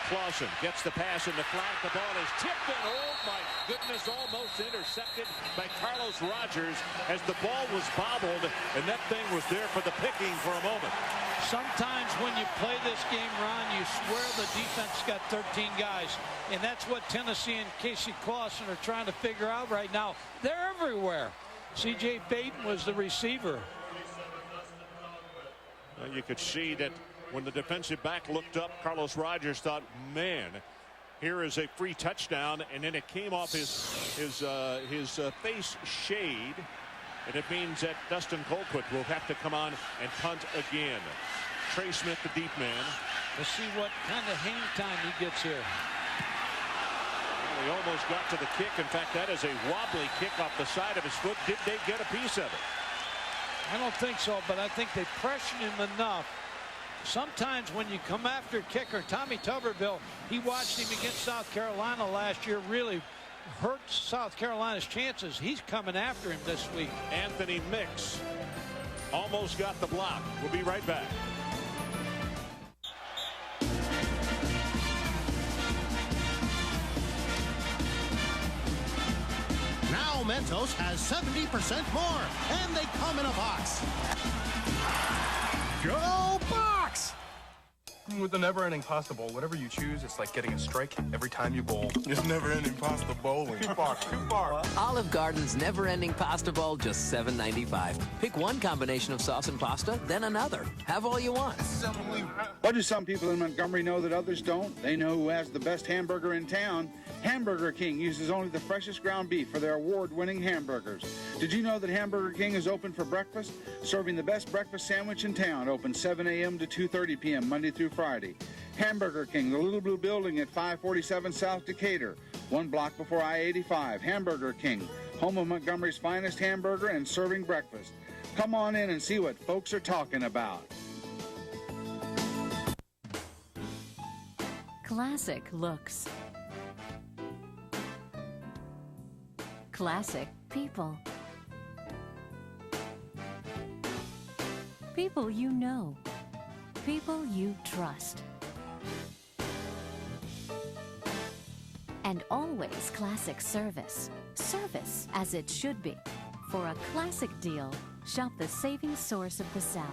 Clausen gets the pass in the flat. The ball is tipped in. Oh, my goodness, almost intercepted by Carlos Rogers as the ball was bobbled, and that thing was there for the picking for a moment. Sometimes when you play this game, Ron, you swear the defense got 13 guys. And that's what Tennessee and Casey Clausen are trying to figure out right now. They're everywhere. C.J. Baden was the receiver. You could see that when the defensive back looked up, Carlos Rogers thought, man, here is a free touchdown, and then it came off his face shade, and it means that Dustin Colquitt will have to come on and punt again. Trey Smith, the deep man. Let's see what kind of hang time he gets here. Well, he almost got to the kick. In fact, that is a wobbly kick off the side of his foot. Did they get a piece of it? I don't think so, but I think they pressured him enough. Sometimes when you come after kicker, Tommy Tuberville, he watched him against South Carolina last year, really hurt South Carolina's chances. He's coming after him this week. Anthony Mix almost got the block. We'll be right back. Now Mentos has 70% more, and they come in a box. Go Box! With the never-ending pasta bowl, whatever you choose, it's like getting a strike every time you bowl. It's never-ending pasta bowling. Too far. Olive Garden's never-ending pasta bowl, just $7.95. Pick one combination of sauce and pasta, then another. Have all you want. What do some people in Montgomery know that others don't? They know who has the best hamburger in town. Hamburger King uses only the freshest ground beef for their award-winning hamburgers. Did you know that Hamburger King is open for breakfast? Serving the best breakfast sandwich in town. Open 7 a.m. to 2:30 p.m. Monday through Friday. Hamburger King, the Little Blue Building at 547 South Decatur, 1 block before I-85. Hamburger King, home of Montgomery's finest hamburger and serving breakfast. Come on in and see what folks are talking about. Classic looks. Classic people. People you know. People you trust. And always classic service. Service as it should be. For a classic deal, shop the saving source of the South.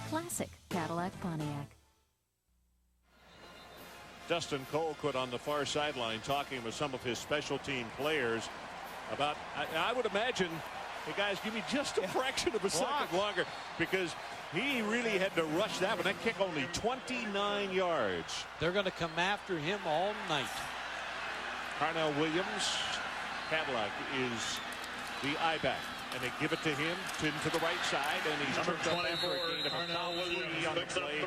Classic Cadillac Pontiac. Dustin Colquitt on the far sideline talking with some of his special team players about, I would imagine, hey guys, give me just a fraction of a second longer, because he really had to rush that one. That kick only 29 yards. They're going to come after him all night. Carnell Williams, Cadillac is the I-back, and they give it to him to the right side, and he's tripped up after a gain of about 3 on the play.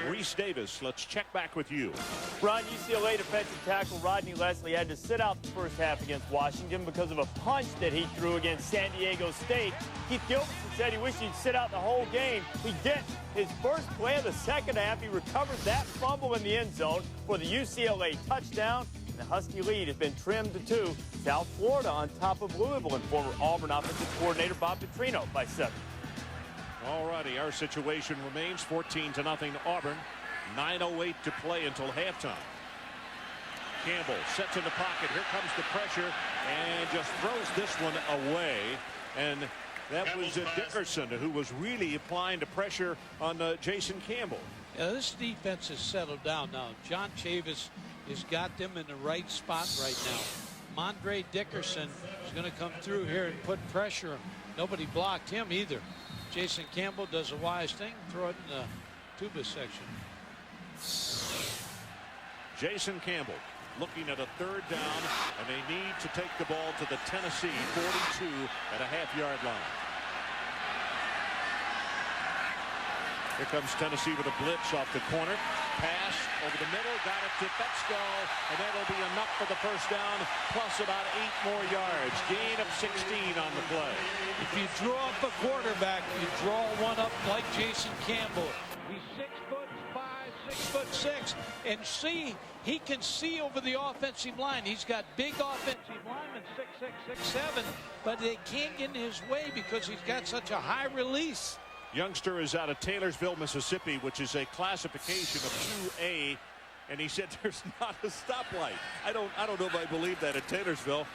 Reese Davis, let's check back with you. Ron, UCLA defensive tackle Rodney Leslie had to sit out the first half against Washington because of a punch that he threw against San Diego State. Keith Gilbertson said he wished he'd sit out the whole game. He did. His first play of the second half, he recovered that fumble in the end zone for the UCLA touchdown. The Husky lead has been trimmed to 2. South Florida on top of Louisville and former Auburn offensive coordinator Bob Petrino by 7. All righty, our situation remains 14-0 Auburn. 9:08 to play until halftime. Campbell sets in the pocket. Here comes the pressure and just throws this one away. And that was Dickerson who was really applying the pressure on Jason Campbell. Yeah, this defense has settled down now. John Chavis has got them in the right spot right now. Mondre Dickerson is going to come through here and put pressure. Nobody blocked him either. Jason Campbell does a wise thing, throw it in the tuba section. Jason Campbell looking at a 3rd down, and they need to take the ball to the Tennessee 42.5-yard line. Here comes Tennessee with a blitz off the corner. Pass over the middle, got it to Betzko, and that'll be enough for the first down, plus about 8 more yards. Gain of 16 on the play. If you draw up a quarterback, you draw one up like Jason Campbell. He's 6'5", 6'6", and see, he can see over the offensive line. He's got big offensive linemen, 6'6", 6'7", but they can't get in his way because he's got such a high release. Youngster is out of Taylorsville, Mississippi, which is a classification of 2A And he said there's not a stoplight. I don't know if I believe that at Taylorsville.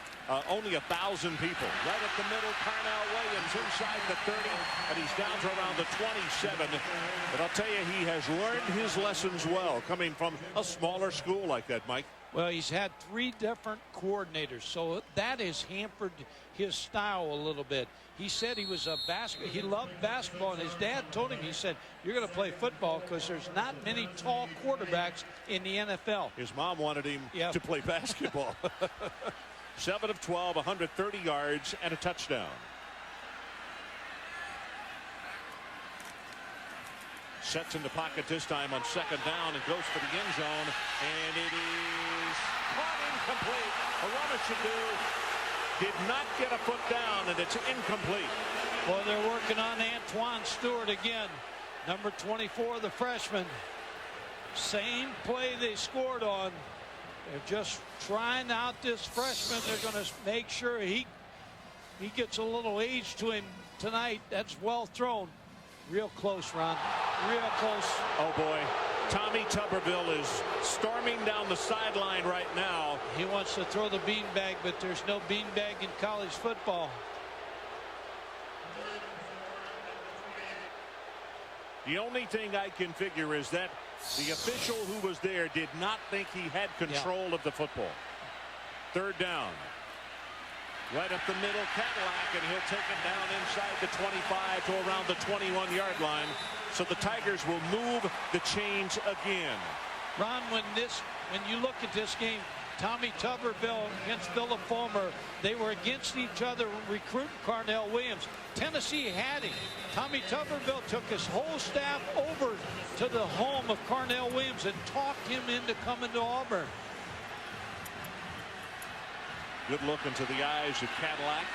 Only 1,000 people. Right at the middle, Carnell Williams inside the 30, and he's down to around the 27. But I'll tell you, he has learned his lessons well, coming from a smaller school like that, Mike. Well, he's had 3 different coordinators, so that has hampered his style a little bit. He said he was he loved basketball, and his dad told him, he said, you're going to play football because there's not many tall quarterbacks in the NFL. His mom wanted him to play basketball. 7 of 12, 130 yards, and a touchdown. Sets in the pocket this time on 2nd down and goes for the end zone, and it is caught incomplete. Aroma did not get a foot down, and it's incomplete. Well, they're working on Antoine Stewart again. Number 24, the freshman. Same play they scored on. They're just trying out this freshman. They're going to make sure he gets a little age to him tonight. That's well thrown. Real close, Ron. Real close. Oh, boy. Tommy Tuberville is storming down the sideline right now. He wants to throw the beanbag, but there's no beanbag in college football. The only thing I can figure is that the official who was there did not think he had control of the football. 3rd down. Right up the middle, Cadillac, and he'll take it down inside the 25 to around the 21-yard line. So the Tigers will move the chains again. Ron, when you look at this game, Tommy Tuberville against Philip Fulmer, they were against each other recruiting Carnell Williams. Tennessee had him. Tommy Tuberville took his whole staff over to the home of Carnell Williams and talked him into coming to Auburn. Good look into the eyes of Cadillac.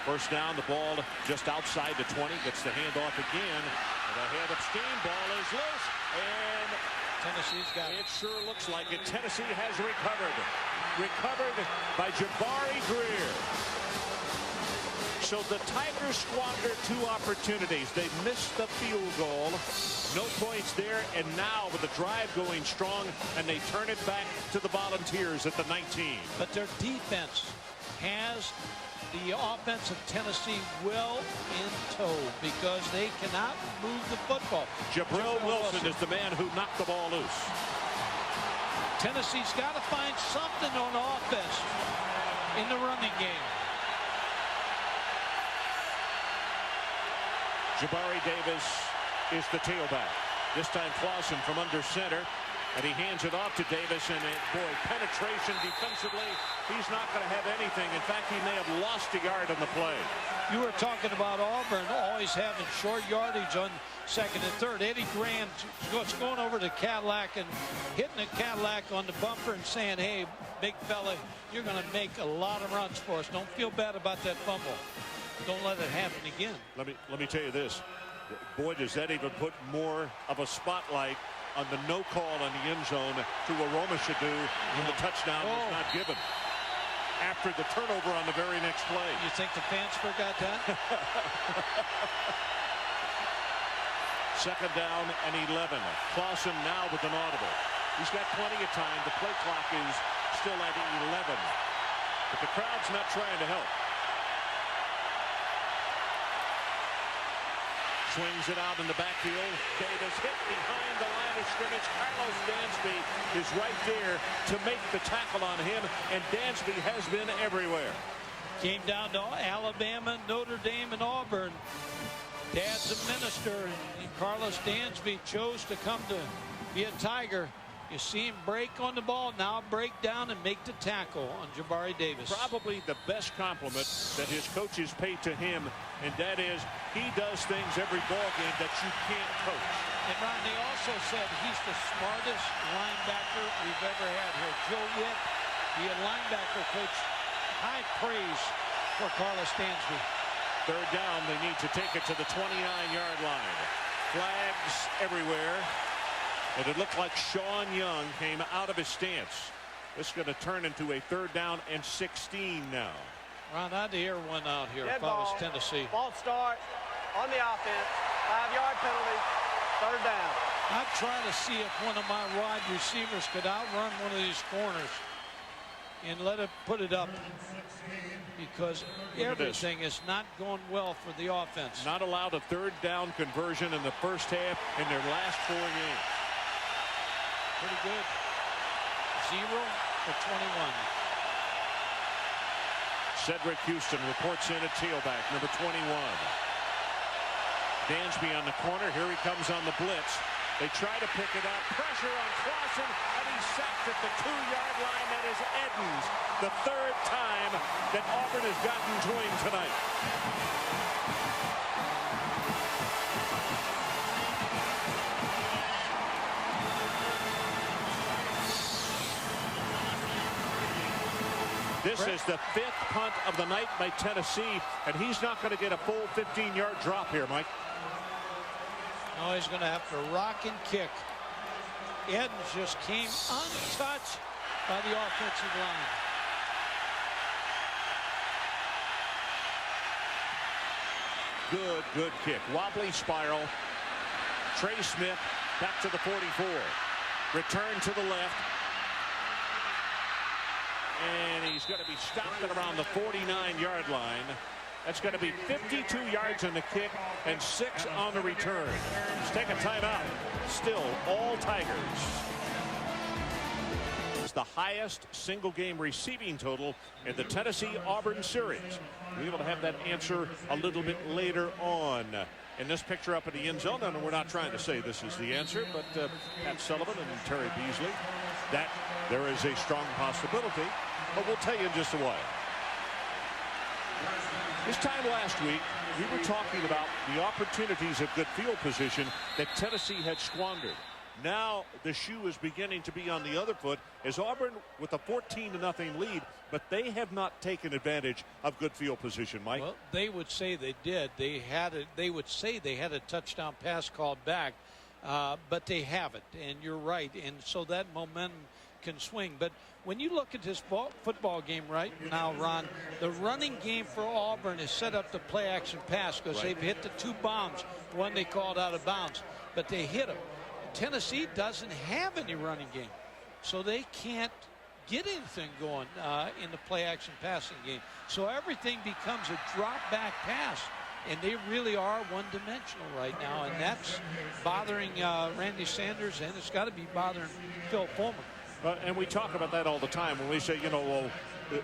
1st down, the ball just outside the 20. Gets the handoff again. And the head of steam, ball is loose. And Tennessee's got it. It sure looks like it. Tennessee has recovered. Recovered by Jabari Greer. So the Tigers squandered 2 opportunities. They missed the field goal. No points there. And now with the drive going strong, and they turn it back to the Volunteers at the 19. But their defense has the offense of Tennessee well in tow because they cannot move the football. Jabril Wilson is the man who knocked the ball loose. Tennessee's got to find something on offense in the running game. Jabari Davis is the tailback. This time Clausen from under center. And he hands it off to Davis, and boy, penetration defensively, he's not going to have anything. In fact, he may have lost a yard on the play. You were talking about Auburn always having short yardage on 2nd and 3rd. Eddie Graham going over to Cadillac and hitting a Cadillac on the bumper and saying, hey, big fella, you're going to make a lot of runs for us. Don't feel bad about that fumble. Don't let it happen again. Let me tell you this. Boy, does that even put more of a spotlight on the no call on the end zone to Aroma when the touchdown was not given after the turnover on the very next play. You think the fans forgot that? 2nd down and 11. Clausen now with an audible. He's got plenty of time. The play clock is still at 11. But the crowd's not trying to help. Swings it out in the backfield. Davis hit behind the line of scrimmage. Carlos Dansby is right there to make the tackle on him, and Dansby has been everywhere. Came down to Alabama, Notre Dame, and Auburn. Dad's a minister, and Carlos Dansby chose to come to be a Tiger. You see him break on the ball, now break down and make the tackle on Jabari Davis. Probably the best compliment that his coaches pay to him, and that is he does things every ball game that you can't coach. And Ron, they also said he's the smartest linebacker we've ever had here. Joe Witt, the linebacker coach, high praise for Carlos Dansby. 3rd down, they need to take it to the 29-yard line. Flags everywhere. And it looked like Sean Young came out of his stance. This is going to turn into a 3rd down and 16 now. Ron, I'd hear one out here if I was Tennessee. False start on the offense. 5-yard penalty. 3rd down. I'm trying to see if one of my wide receivers could outrun one of these corners and let it put it up, because everything is not going well for the offense. Not allowed a third down conversion in the first half in their last 4 games. Pretty good. 0 for 21. Cedric Houston reports in at tailback, number 21. Dansby on the corner. Here he comes on the blitz. They try to pick it up. Pressure on Clausen, and he's sacked at the 2-yard line. That is Edens, the third time that Auburn has gotten to him tonight. This is the 5th punt of the night by Tennessee, and he's not going to get a full 15-yard drop here, Mike. No, he's going to have to rock and kick. Edens just came untouched by the offensive line. Good kick. Wobbly spiral. Trey Smith back to the 44. Return to the left. And he's going to be stopped at around the 49-yard line. That's going to be 52 yards on the kick and 6 on the return. Let's take a timeout. Still all Tigers. It's the highest single game receiving total in the Tennessee-Auburn series. We'll be able to have that answer a little bit later on. In this picture up in the end zone, and we're not trying to say this is the answer, but Pat Sullivan and Terry Beasley, that there is a strong possibility, but we'll tell you in just a while. This time last week, we were talking about the opportunities of good field position that Tennessee had squandered. Now the shoe is beginning to be on the other foot as Auburn with a 14-0 lead, but they have not taken advantage of good field position, Mike. Well, they would say they did. They would say they had a touchdown pass called back, but they haven't. And you're right. And so that momentum can swing. But when you look at this football game right now, Ron, the running game for Auburn is set up to play action pass because they've hit the 2 bombs, one they called out of bounds, but they hit them. Tennessee doesn't have any running game, so they can't get anything going in the play action passing game. So everything becomes a drop back pass, and they really are one-dimensional right now, and that's bothering Randy Sanders, and it's got to be bothering Phil Fulmer. And we talk about that all the time when we say, you know, well,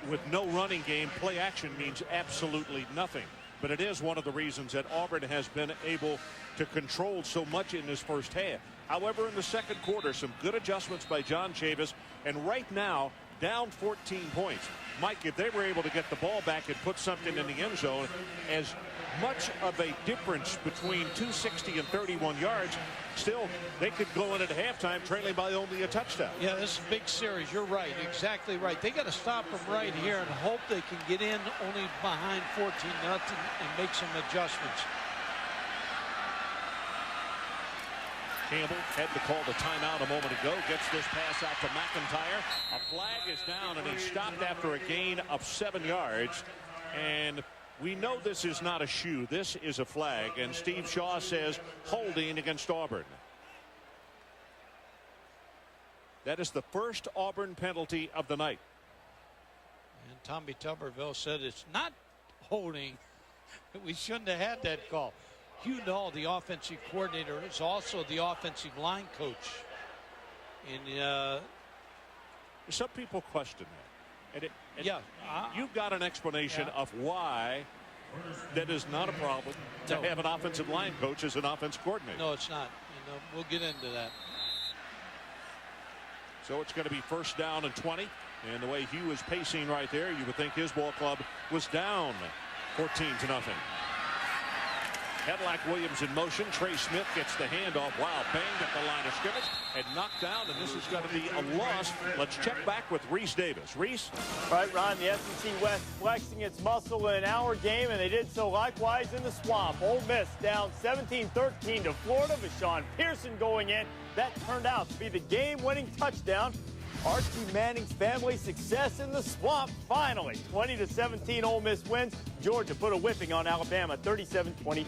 with no running game, play action means absolutely nothing. But it is one of the reasons that Auburn has been able to control so much in this first half. However, in the second quarter, some good adjustments by John Chavis, and right now, down 14 points. Mike, if they were able to get the ball back and put something in the end zone, as much of a difference between 260 and 31 yards, still, they could go in at halftime trailing by only a touchdown. Yeah, this is a big series. You're right. Exactly right. They got to stop them right here and hope they can get in only behind 14-0 and make some adjustments. Campbell had to call the timeout a moment ago. Gets this pass out to McIntyre. A flag is down, and he stopped after a gain of 7 yards. And we know this is not a shoe. This is a flag. And Steve Shaw says holding against Auburn. That is the first Auburn penalty of the night. And Tommy Tuberville said it's not holding. We shouldn't have had that call. Hugh Null, the offensive coordinator, is also the offensive line coach. And some people question that. And you've got an explanation of why that is not a problem to have an offensive line coach as an offensive coordinator. No, it's not. You know, we'll get into that. So it's going to be 1st down and 20. And the way Hugh is pacing right there, you would think his ball club was down 14-0. Cadillac Williams in motion. Trey Smith gets the handoff. Wow, banged at the line of scrimmage and knocked down, and this is going to be a loss. Let's check back with Reese Davis. Reese? All right, Ron, the SEC West flexing its muscle in our game, and they did so likewise in the Swamp. Ole Miss down 17-13 to Florida, but Sean Pearson going in. That turned out to be the game-winning touchdown. Archie Manning's family success in the Swamp finally. 20-17 Ole Miss wins. Georgia put a whipping on Alabama, 37-23.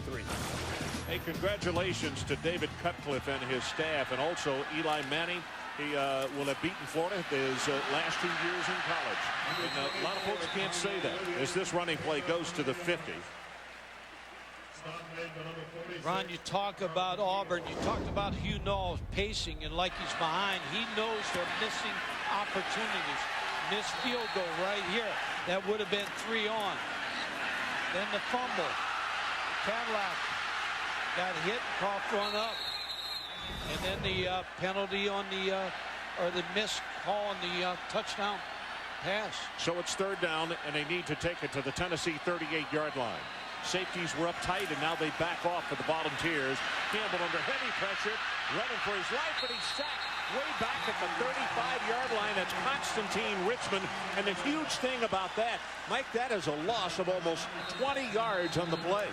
Hey, congratulations to David Cutcliffe and his staff, and also Eli Manning. He will have beaten Florida his last 2 years in college. And a lot of folks can't say that as this running play goes to the 50. Ron, you talk about Auburn. You talked about Hugh Knowles pacing, and like he's behind, he knows they're missing opportunities. Missed field goal right here. That would have been 3 on. Then the fumble. Cadillac got hit, coughed one up. And then the penalty on the, or the missed call on the touchdown pass. So it's 3rd down, and they need to take it to the Tennessee 38-yard line. Safeties were up tight, and now they back off for the Volunteers. Campbell under heavy pressure, running for his life, but he's sacked way back at the 35-yard line. That's Constantine Richmond. And the huge thing about that, Mike, that is a loss of almost 20 yards on the play.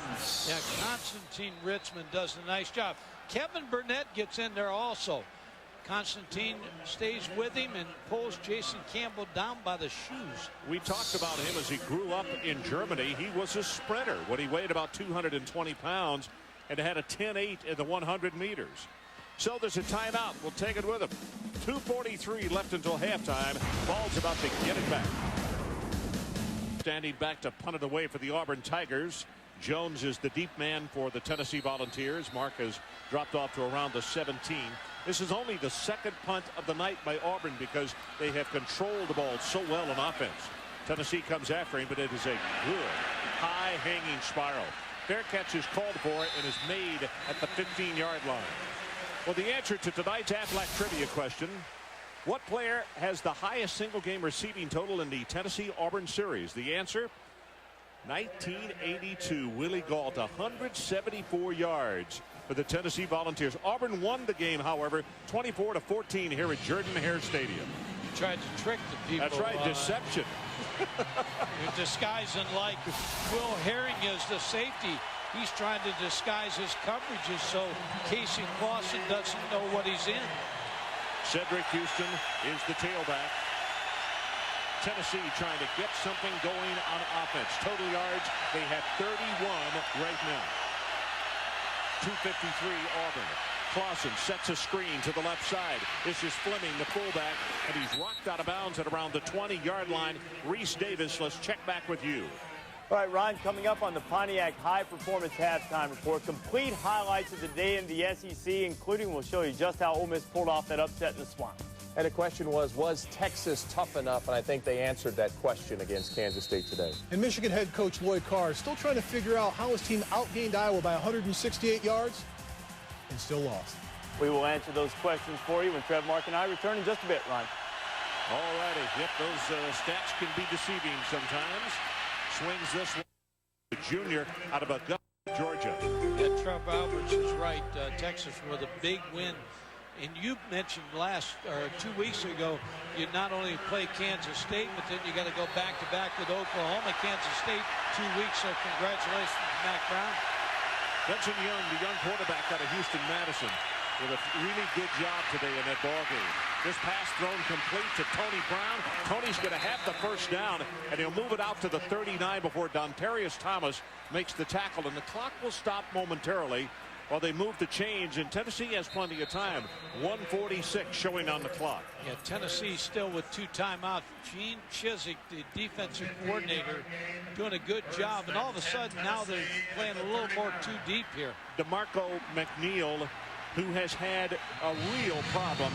Yeah, Constantine Richmond does a nice job. Kevin Burnett gets in there also. Constantine stays with him and pulls Jason Campbell down by the shoes. We talked about him as he grew up in Germany. He was a sprinter when he weighed about 220 pounds and had a 10.8 in the 100 meters. So there's a timeout. We'll take it with him. 2:43 left until halftime. Ball's about to get it back. Standing back to punt it away for the Auburn Tigers. Jones is the deep man for the Tennessee Volunteers. Mark has dropped off to around the 17. This is only the 2nd punt of the night by Auburn because they have controlled the ball so well on offense. Tennessee comes after him, but it is a good high-hanging spiral. Fair catch is called for and is made at the 15-yard line. Well, the answer to tonight's Aflac trivia question: what player has the highest single-game receiving total in the Tennessee-Auburn series? The answer: 1982, Willie Gault, 174 yards for the Tennessee Volunteers. Auburn won the game, however, 24-14 here at Jordan-Hare Stadium. He tried to trick the people. That's right, deception. You're disguising like Will Herring is the safety. He's trying to disguise his coverages so Casey Clausen doesn't know what he's in. Cedric Houston is the tailback. Tennessee trying to get something going on offense. Total yards, they have 31 right now. 2:53 Auburn. Clausen sets a screen to the left side. This is Fleming, the fullback, and he's rocked out of bounds at around the 20-yard line. Reese Davis, let's check back with you. All right, Ron, coming up on the Pontiac High Performance Halftime Report, complete highlights of the day in the SEC, including we'll show you just how Ole Miss pulled off that upset in the Swamp. And the question was Texas tough enough? And I think they answered that question against Kansas State today. And Michigan head coach Lloyd Carr is still trying to figure out how his team outgained Iowa by 168 yards and still lost. We will answer those questions for you when Trev, Mark, and I return in just a bit, Ron. All righty. Yep, those stats can be deceiving sometimes. Swings this one. The junior out of Augusta, Georgia. Yeah, Trev Alberts is right. Texas with a big win. And you mentioned 2 weeks ago, you not only play Kansas State, but then you got to go back-to-back with Oklahoma, Kansas State, 2 weeks. So congratulations, Mac Brown. Benson Young, the young quarterback out of Houston-Madison, with a really good job today in that ball game. This pass thrown complete to Tony Brown. Tony's going to have the first down, and he'll move it out to the 39 before Dontarius Thomas makes the tackle, and the clock will stop momentarily while they move the chains, and Tennessee has plenty of time. 1:46 showing on the clock. Yeah, Tennessee still with 2 timeouts. Gene Chizik, the defensive coordinator, doing a good job, and all of a sudden now they're playing a little more too deep here. DeMarco McNeil, who has had a real problem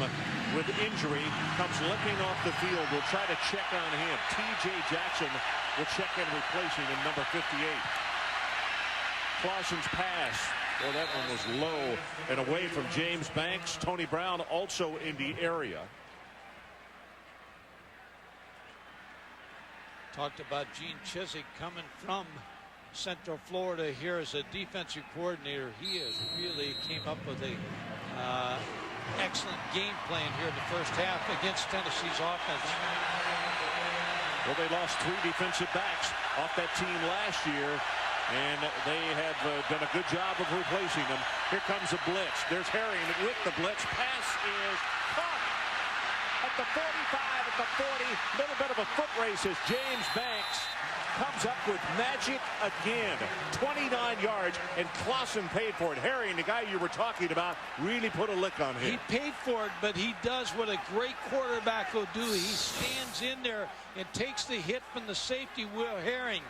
with injury, comes limping off the field. We'll try to check on him. T.J. Jackson will check in, replacing him, number 58. Clausen's pass. Well, that one was low and away from James Banks. Tony Brown also in the area. Talked about Gene Chizik coming from Central Florida here as a defensive coordinator. He has really came up with a excellent game plan here in the first half against Tennessee's offense. Well, they lost 3 defensive backs off that team last year, and they have done a good job of replacing them. Here comes a blitz. There's Herring with the blitz. Pass is caught at the 45, at the 40. Little bit of a foot race as James Banks comes up with magic again. 29 yards, and Clausen paid for it. Herring, the guy you were talking about, really put a lick on him. He paid for it, but he does what a great quarterback will do. He stands in there and takes the hit from the safety, Will Herring.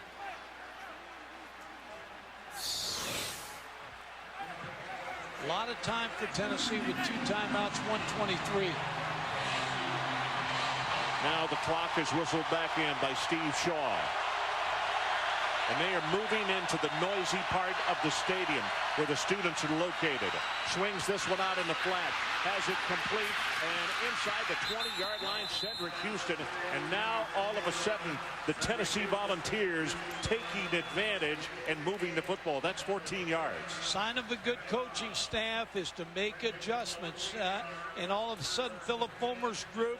A lot of time for Tennessee with 2 timeouts, 1:23. Now the clock is whistled back in by Steve Shaw. And they are moving into the noisy part of the stadium where the students are located. Swings this one out in the flat. Has it complete. And inside the 20-yard line, Cedric Houston. And now, all of a sudden, the Tennessee Volunteers taking advantage and moving the football. That's 14 yards. Sign of a good coaching staff is to make adjustments. And all of a sudden, Philip Fulmer's group,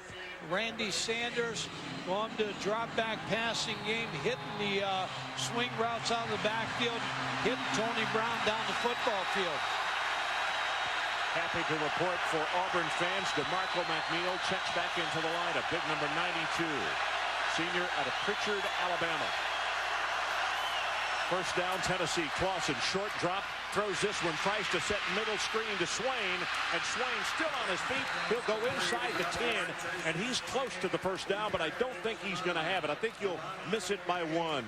Randy Sanders, going to drop back passing game, hitting the swing routes out of the backfield, hitting Tony Brown down the football field. Happy to report for Auburn fans, DeMarco McNeil checks back into the lineup. Big number 92, senior out of Pritchard, Alabama. First down, Tennessee. Clausen, short drop, throws this one, tries to set middle screen to Swain, and Swain still on his feet. He'll go inside the 10, and he's close to the first down, but I don't think he's going to have it. I think you'll miss it by 1.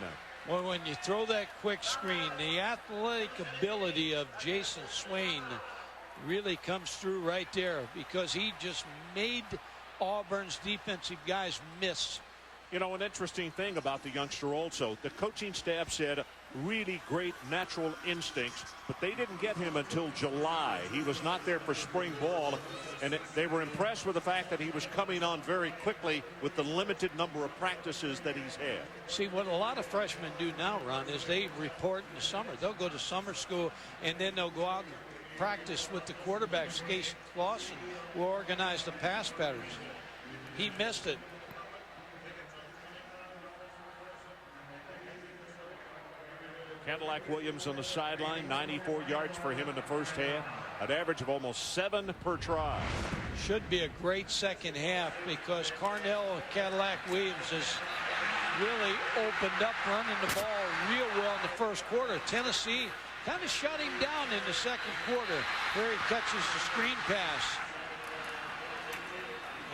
Well, when you throw that quick screen, the athletic ability of Jason Swain really comes through right there, because he just made Auburn's defensive guys miss. You know, an interesting thing about the youngster also, the coaching staff said really great natural instincts, but they didn't get him until July. He was not there for spring ball, and they were impressed with the fact that he was coming on very quickly with the limited number of practices that he's had. See, what a lot of freshmen do now, Ron, is they report in the summer. They'll go to summer school, and then they'll go out and practice with the quarterbacks. Casey Clausen will organize the pass patterns. He missed it. Cadillac Williams on the sideline, 94 yards for him in the first half, an average of almost 7 per try. Should be a great second half, because Carnell Cadillac Williams has really opened up running the ball real well in the first quarter. Tennessee kind of shut him down in the second quarter, where he catches the screen pass.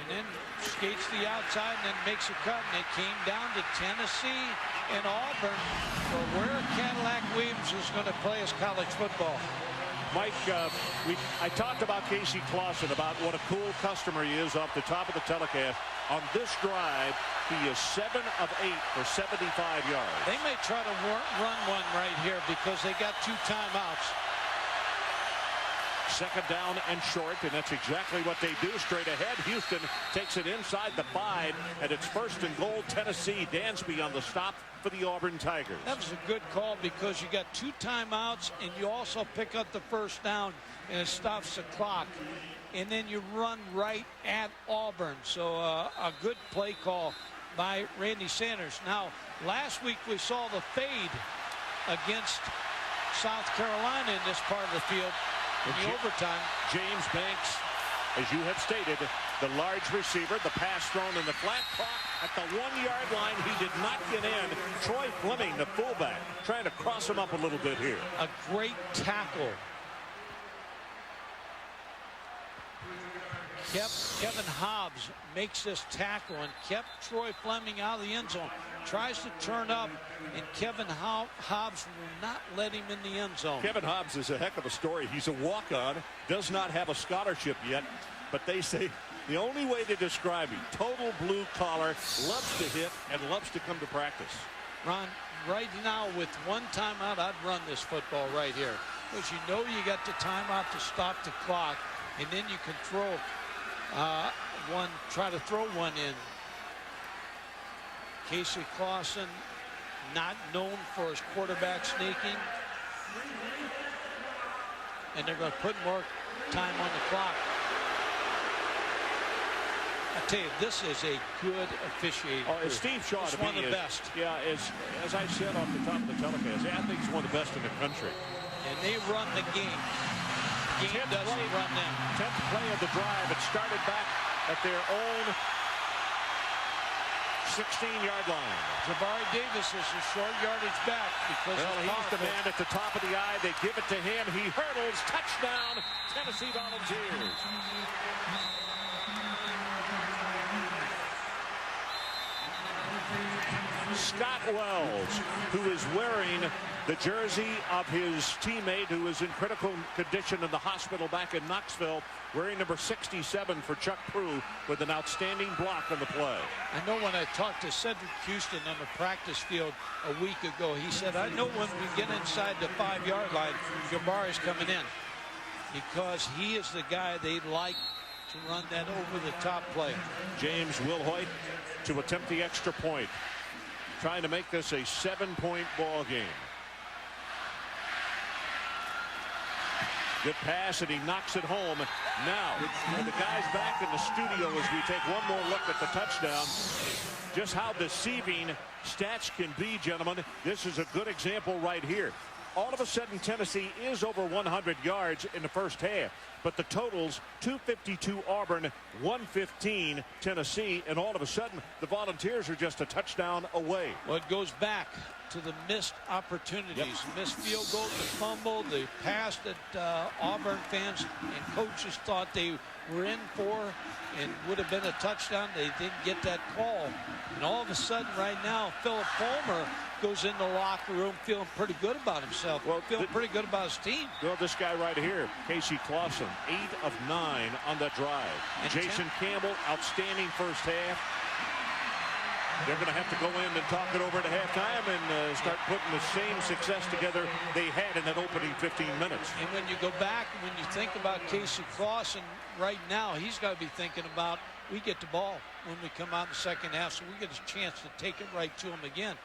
And then skates the outside and then makes a cut, and it came down to Tennessee and Auburn for where Cadillac Williams is going to play his college football. Mike, I talked about Casey Clausen, about what a cool customer he is off the top of the telecast. On this drive, he is 7 of 8 for 75 yards. They may try to run one right here, because they got 2 timeouts. Second down and short, and that's exactly what they do. Straight ahead, Houston takes it inside the 5, and it's 1st and goal, Tennessee. Dansby on the stop for the Auburn Tigers. That was a good call, because you got 2 timeouts, and you also pick up the first down, and it stops the clock. And then you run right at Auburn. So a good play call by Randy Sanders. Now, last week we saw the fade against South Carolina in this part of the field. In the overtime, James Banks, as you have stated, the large receiver, the pass thrown in the flat, caught at the 1-yard line. He did not get in. Troy Fleming, the fullback, trying to cross him up a little bit here. A great tackle. Kevin Hobbs makes this tackle and kept Troy Fleming out of the end zone. Tries to turn up, and Kevin Hobbs will not let him in the end zone. Kevin Hobbs is a heck of a story. He's a walk-on, does not have a scholarship yet, but they say the only way to describe him, total blue collar, loves to hit and loves to come to practice. Ron, right now with 1 timeout, I'd run this football right here, because you know you got the timeout to stop the clock, and then you can throw try to throw one in. Casey Clausen, not known for his quarterback sneaking. And they're going to put more time on the clock. I tell you, this is a good officiating. Oh, Steve Shaw, is one of the best. Yeah, as I said off the top of the telecast, I think he's one of the best in the country. And they run the game. The game doesn't run them. 10th play of the drive. It started back at their own 16-yard line. Jabari Davis is a short yardage back because he's the man at the top of the eye. They give it to him. He hurdles. Touchdown, Tennessee Volunteers. Scott Wells, who is wearing the jersey of his teammate who is in critical condition in the hospital back in Knoxville, wearing number 67 for Chuck Prue, with an outstanding block on the play. I know when I talked to Cedric Houston on the practice field a week ago, he said, I know when we get inside the 5-yard line, Jabari's coming in, because he is the guy they like to run that over-the-top play. James Wilhoit to attempt the extra point, trying to make this a 7-point ball game. Good pass, and he knocks it home. Now, the guys back in the studio as we take one more look at the touchdown. Just how deceiving stats can be, gentlemen. This is a good example right here. All of a sudden, Tennessee is over 100 yards in the first half. But the totals, 252 Auburn, 115 Tennessee. And all of a sudden, the Volunteers are just a touchdown away. Well, it goes back to the missed opportunities. Missed field goal, the fumble, the pass that Auburn fans and coaches thought they were in for and would have been a touchdown. They didn't get that call. And all of a sudden right now, Philip Fulmer goes in the locker room feeling pretty good about himself. Well, feeling pretty good about his team. Well, this guy right here, Casey Clausen, 8 of 9 on that drive. And Jason Campbell, outstanding first half. They're going to have to go in and talk it over at halftime and start putting the same success together they had in that opening 15 minutes. And when you go back, when you think about Casey Clausen right now, he's got to be thinking about, we get the ball when we come out in the second half, so we get a chance to take it right to him again.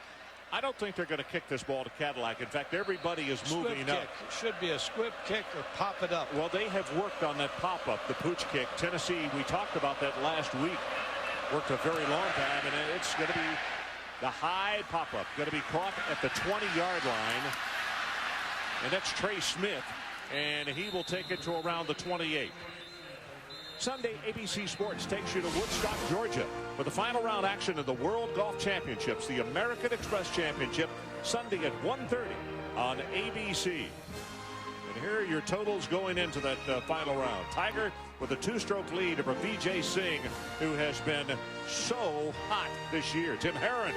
I don't think they're going to kick this ball to Cadillac. In fact, everybody is moving up. It should be a squib kick or pop it up. Well, they have worked on that pop-up, the pooch kick. Tennessee, we talked about that last week. Worked a very long time, and it's going to be the high pop-up. Going to be caught at the 20-yard line. And that's Trey Smith, and he will take it to around the 28. Sunday, ABC Sports takes you to Woodstock, Georgia for the final round action of the World Golf Championships, the American Express Championship, Sunday at 1:30 on ABC. And here are your totals going into that final round. Tiger with a 2-stroke lead over Vijay Singh, who has been so hot this year. Tim Herron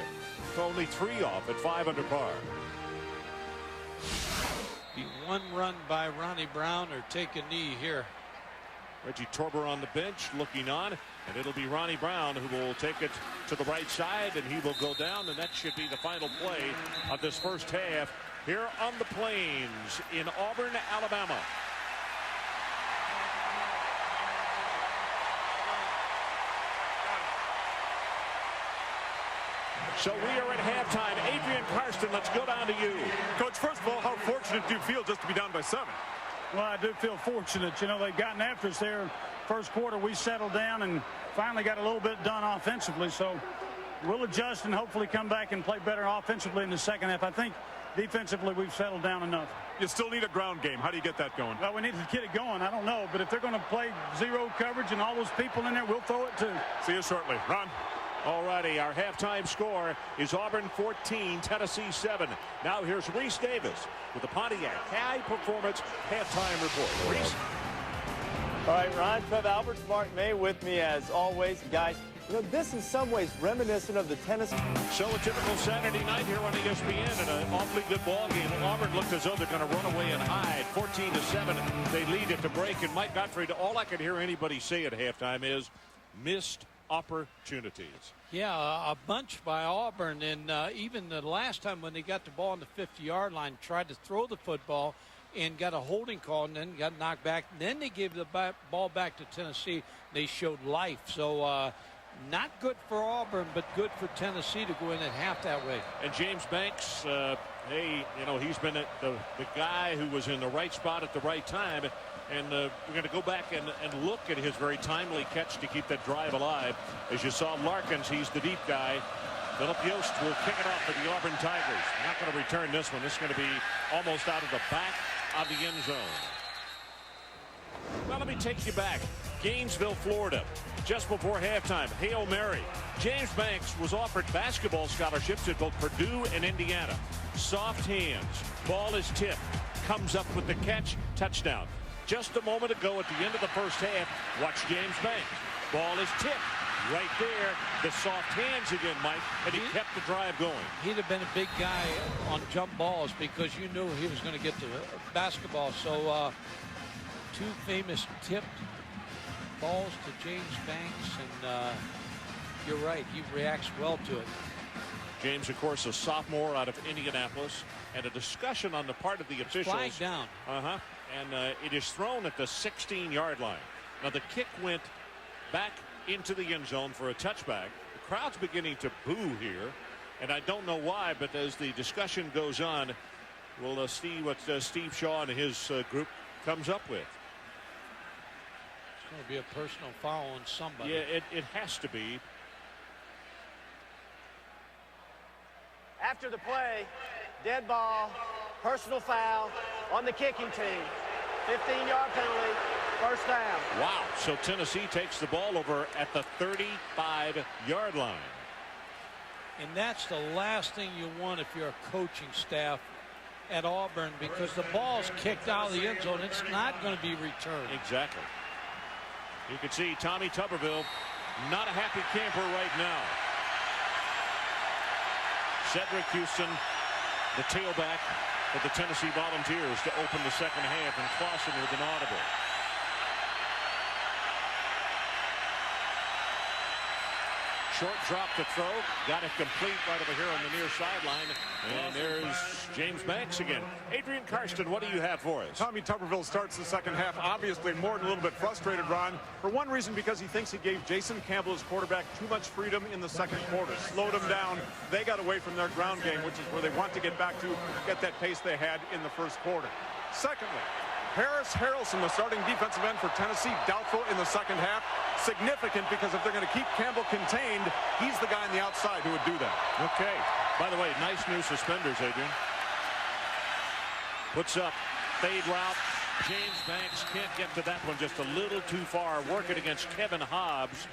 only 3 off at 5 under par. Be one run by Ronnie Brown or take a knee here. Reggie Torber on the bench looking on, and it'll be Ronnie Brown who will take it to the right side, and he will go down, and that should be the final play of this first half here on the Plains in Auburn, Alabama. So we are at halftime. Adrian Karsten, let's go down to you. Coach, first of all, how fortunate do you feel just to be down by 7? Well, I do feel fortunate. You know, they've gotten after us there. First quarter, we settled down and finally got a little bit done offensively. So we'll adjust and hopefully come back and play better offensively in the second half. I think defensively we've settled down enough. You still need a ground game. How do you get that going? Well, we need to get it going. I don't know. But if they're going to play zero coverage and all those people in there, we'll throw it too. See you shortly. Ron. All righty, our halftime score is Auburn 14, Tennessee 7. Now here's Reese Davis with the Pontiac High Performance halftime report. Reese. All right, Ron, Trev Alberts, Mark May with me as always. Guys, you know, this in some ways reminiscent of the Tennessee. So a typical Saturday night here on ESPN, and an awfully good ball game. Auburn looked as though they're going to run away and hide. 14-7, they lead at the break. And Mike Gottfried, all I could hear anybody say at halftime is missed opportunities. Yeah, a bunch by Auburn, and even the last time when they got the ball on the 50-yard line, tried to throw the football and got a holding call and then got knocked back. And then they gave the ball back to Tennessee. They showed life. So not good for Auburn, but good for Tennessee to go in at half that way. And James Banks, hey, you know, he's been the guy who was in the right spot at the right time. And we're going to go back and look at his very timely catch to keep that drive alive. As you saw Larkins, he's the deep guy. Philip Yost will kick it off for the Auburn Tigers. Not going to return this one. This is going to be almost out of the back of the end zone. Well, let me take you back. Gainesville, Florida. Just before halftime, Hail Mary. James Banks was offered basketball scholarships at both Purdue and Indiana. Soft hands. Ball is tipped. Comes up with the catch. Touchdown. Just a moment ago at the end of the first half, watch James Banks. Ball is tipped. Right there, the soft hands again, Mike, and he kept the drive going. He'd have been a big guy on jump balls because you knew he was going to get to basketball. So two famous tipped balls to James Banks, and you're right, he reacts well to it. James, of course, a sophomore out of Indianapolis, and a discussion on the part of the officials. Flag down. And it is thrown at the 16-yard line. Now the kick went back into the end zone for a touchback. The crowd's beginning to boo here, and I don't know why, but as the discussion goes on, we'll see what Steve Shaw and his group comes up with. It's going to be a personal foul on somebody. Yeah, it has to be. After the play, dead ball, personal foul on the kicking team. 15-yard penalty, first down. Wow. So Tennessee takes the ball over at the 35-yard line. And that's the last thing you want if you're a coaching staff at Auburn, because the ball's kicked out of the end zone. It's not going to be returned. Exactly. You can see Tommy Tuberville, not a happy camper right now. Cedric Houston, the tailback of the Tennessee Volunteers, to open the second half, and Clausen with an audible. Short drop to throw, got it complete right over here on the near sideline, and there's James Banks again. Adrian Karsten, what do you have for us? Tommy Tuberville starts the second half, obviously more than a little bit frustrated, Ron, for one reason, because he thinks he gave Jason Campbell, his quarterback, too much freedom in the second quarter. Slowed him down. They got away from their ground game, which is where they want to get back to, get that pace they had in the first quarter. Secondly, Harris Harrelson, the starting defensive end for Tennessee, doubtful in the second half. Significant, because if they're going to keep Campbell contained, he's the guy on the outside who would do that. Okay. By the way, nice new suspenders, Adrian. Puts up fade route. James Banks can't get to that one, just a little too far. Working against Kevin Hobbs,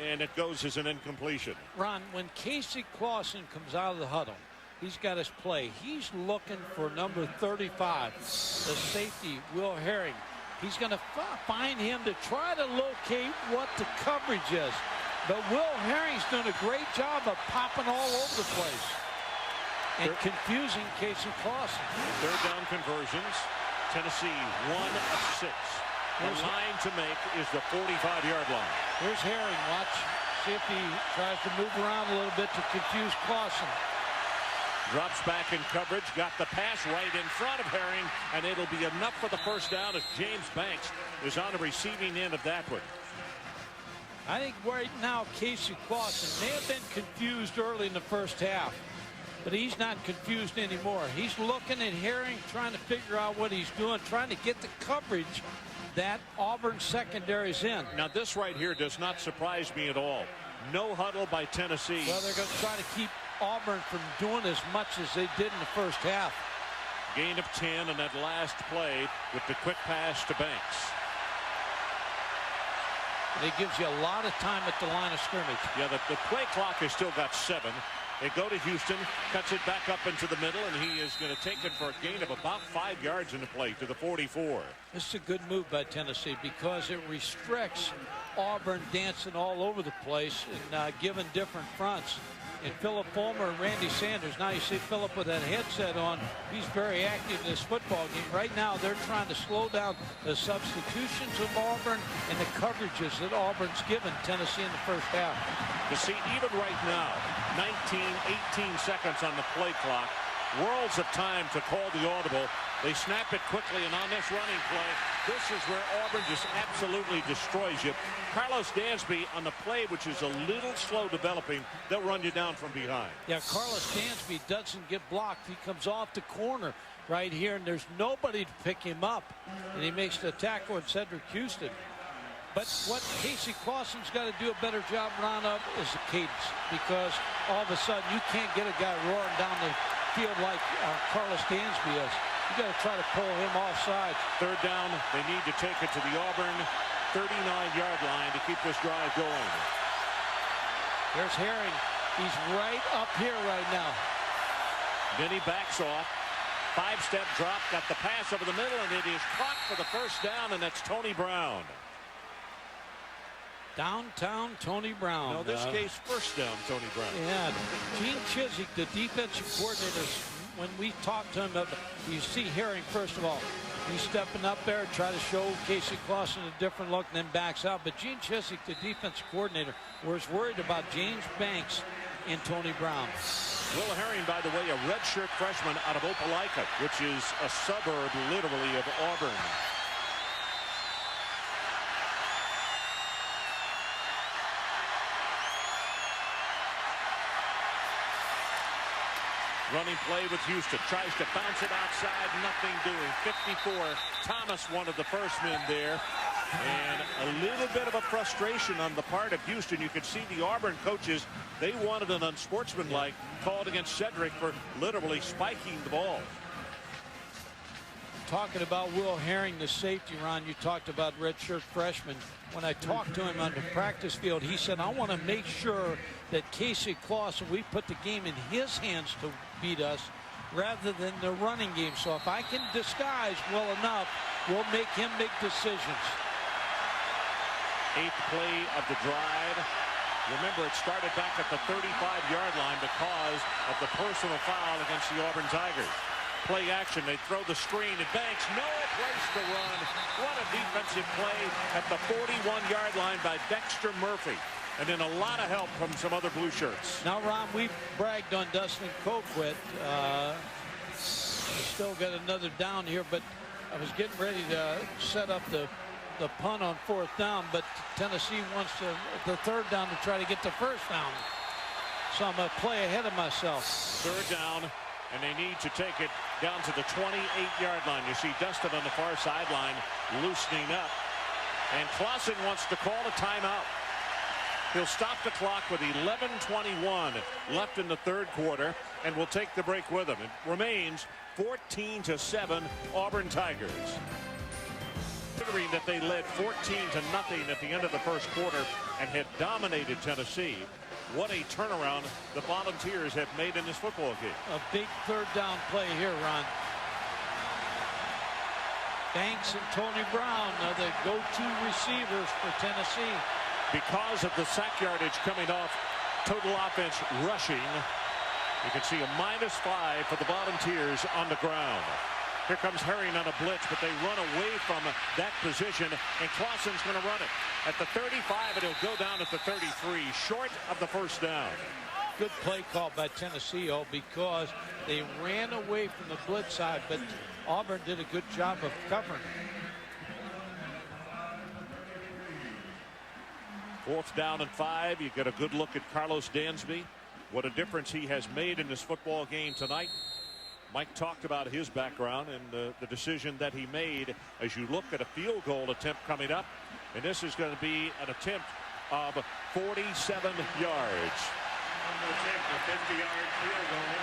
and it goes as an incompletion. Ron, when Casey Clausen comes out of the huddle, he's got his play. He's looking for number 35, the safety, Will Herring. He's going to find him to try to locate what the coverage is. But Will Herring's done a great job of popping all over the place and confusing Casey Clausen. Third down conversions. Tennessee 1 of 6. The line to make is the 45-yard line. Here's Herring. Watch. See if he tries to move around a little bit to confuse Clausen. Drops back in coverage, got the pass right in front of Herring, and it'll be enough for the first down as James Banks is on the receiving end of that one. I think right now Casey Clausen may have been confused early in the first half, but he's not confused anymore. He's looking at Herring, trying to figure out what he's doing, trying to get the coverage that Auburn secondary's in. Now this right here does not surprise me at all. No huddle by Tennessee. Well, they're going to try to keep Auburn from doing as much as they did in the first half. Gain of 10 on that last play with the quick pass to Banks. And it gives you a lot of time at the line of scrimmage. Yeah, the play clock has still got 7. They go to Houston, cuts it back up into the middle, and he is going to take it for a gain of about 5 yards in the play to the 44. This is a good move by Tennessee because it restricts Auburn dancing all over the place and giving different fronts. And Philip Fulmer and Randy Sanders. Now you see Philip with that headset on. He's very active in this football game. Right now they're trying to slow down the substitutions of Auburn and the coverages that Auburn's given Tennessee in the first half. You see, even right now, 19, 18 seconds on the play clock. Worlds of time to call the audible. They snap it quickly, and on this running play, this is where Auburn just absolutely destroys you. Carlos Dansby on the play, which is a little slow developing, they'll run you down from behind. Yeah, Carlos Dansby doesn't get blocked. He comes off the corner right here, and there's nobody to pick him up. And he makes the tackle on Cedric Houston. But what Casey Clausen's got to do a better job, Ron, of is the cadence. Because all of a sudden, you can't get a guy roaring down the field like Carlos Dansby is. You got to try to pull him off sides. Third down, they need to take it to the Auburn 39-yard line to keep this drive going. There's Herring. He's right up here right now. Then he backs off. 5-step drop, got the pass over the middle, and it is caught for the first down, and that's Tony Brown. Downtown Tony Brown. No, this case, first down, Tony Brown. Yeah, Gene Chiswick, the defensive coordinator, when we talked to him, you see Herring, first of all, he's stepping up there, try to show Casey Clausen a different look, and then backs out. But Gene Chiswick, the defensive coordinator, was worried about James Banks and Tony Brown. Will Herring, by the way, a redshirt freshman out of Opelika, which is a suburb, literally, of Auburn. Running play with Houston. Tries to bounce it outside. Nothing doing. 54. Thomas, one of the first men there. And a little bit of a frustration on the part of Houston. You could see the Auburn coaches, they wanted an unsportsmanlike called against Cedric for literally spiking the ball. Talking about Will Herring, the safety, Ron, you talked about redshirt freshman. When I talked to him on the practice field, he said, I want to make sure that Casey Clausen, we put the game in his hands to beat us rather than the running game. So if I can disguise well enough, we'll make him make decisions. 8th play of the drive. Remember, it started back at the 35-yard line because of the personal foul against the Auburn Tigers. Play action, they throw the screen, and Banks, no place to run. What a defensive play at the 41-yard line by Dexter Murphy. And then a lot of help from some other blue shirts. Now, Ron, we've bragged on Dustin Colquitt. Still got another down here, but I was getting ready to set up the punt on 4th down, but Tennessee wants the 3rd down to try to get the 1st down. So I'm going to play ahead of myself. 3rd down, and they need to take it down to the 28-yard line. You see Dustin on the far sideline loosening up, and Clausen wants to call a timeout. He'll stop the clock with 11:21 left in the 3rd quarter, and will take the break with him. It remains 14-7 Auburn Tigers. Considering that they led 14-0 at the end of the 1st quarter and had dominated Tennessee, what a turnaround the Volunteers have made in this football game. A big 3rd down play here, Ron. Banks and Tony Brown are the go-to receivers for Tennessee. Because of the sack yardage coming off total offense rushing, you can see a -5 for the Volunteers on the ground. Here comes Herring on a blitz, but they run away from that position, and Clausen's going to run it at the 35, and he'll go down at the 33, short of the 1st down. Good play call by Tennessee, because they ran away from the blitz side, but Auburn did a good job of covering. 4th down and 5. You get a good look at Carlos Dansby. What a difference he has made in this football game tonight. Mike talked about his background and the decision that he made as you look at a field goal attempt coming up. And this is going to be an attempt of 47 yards. A 50-yard field goal.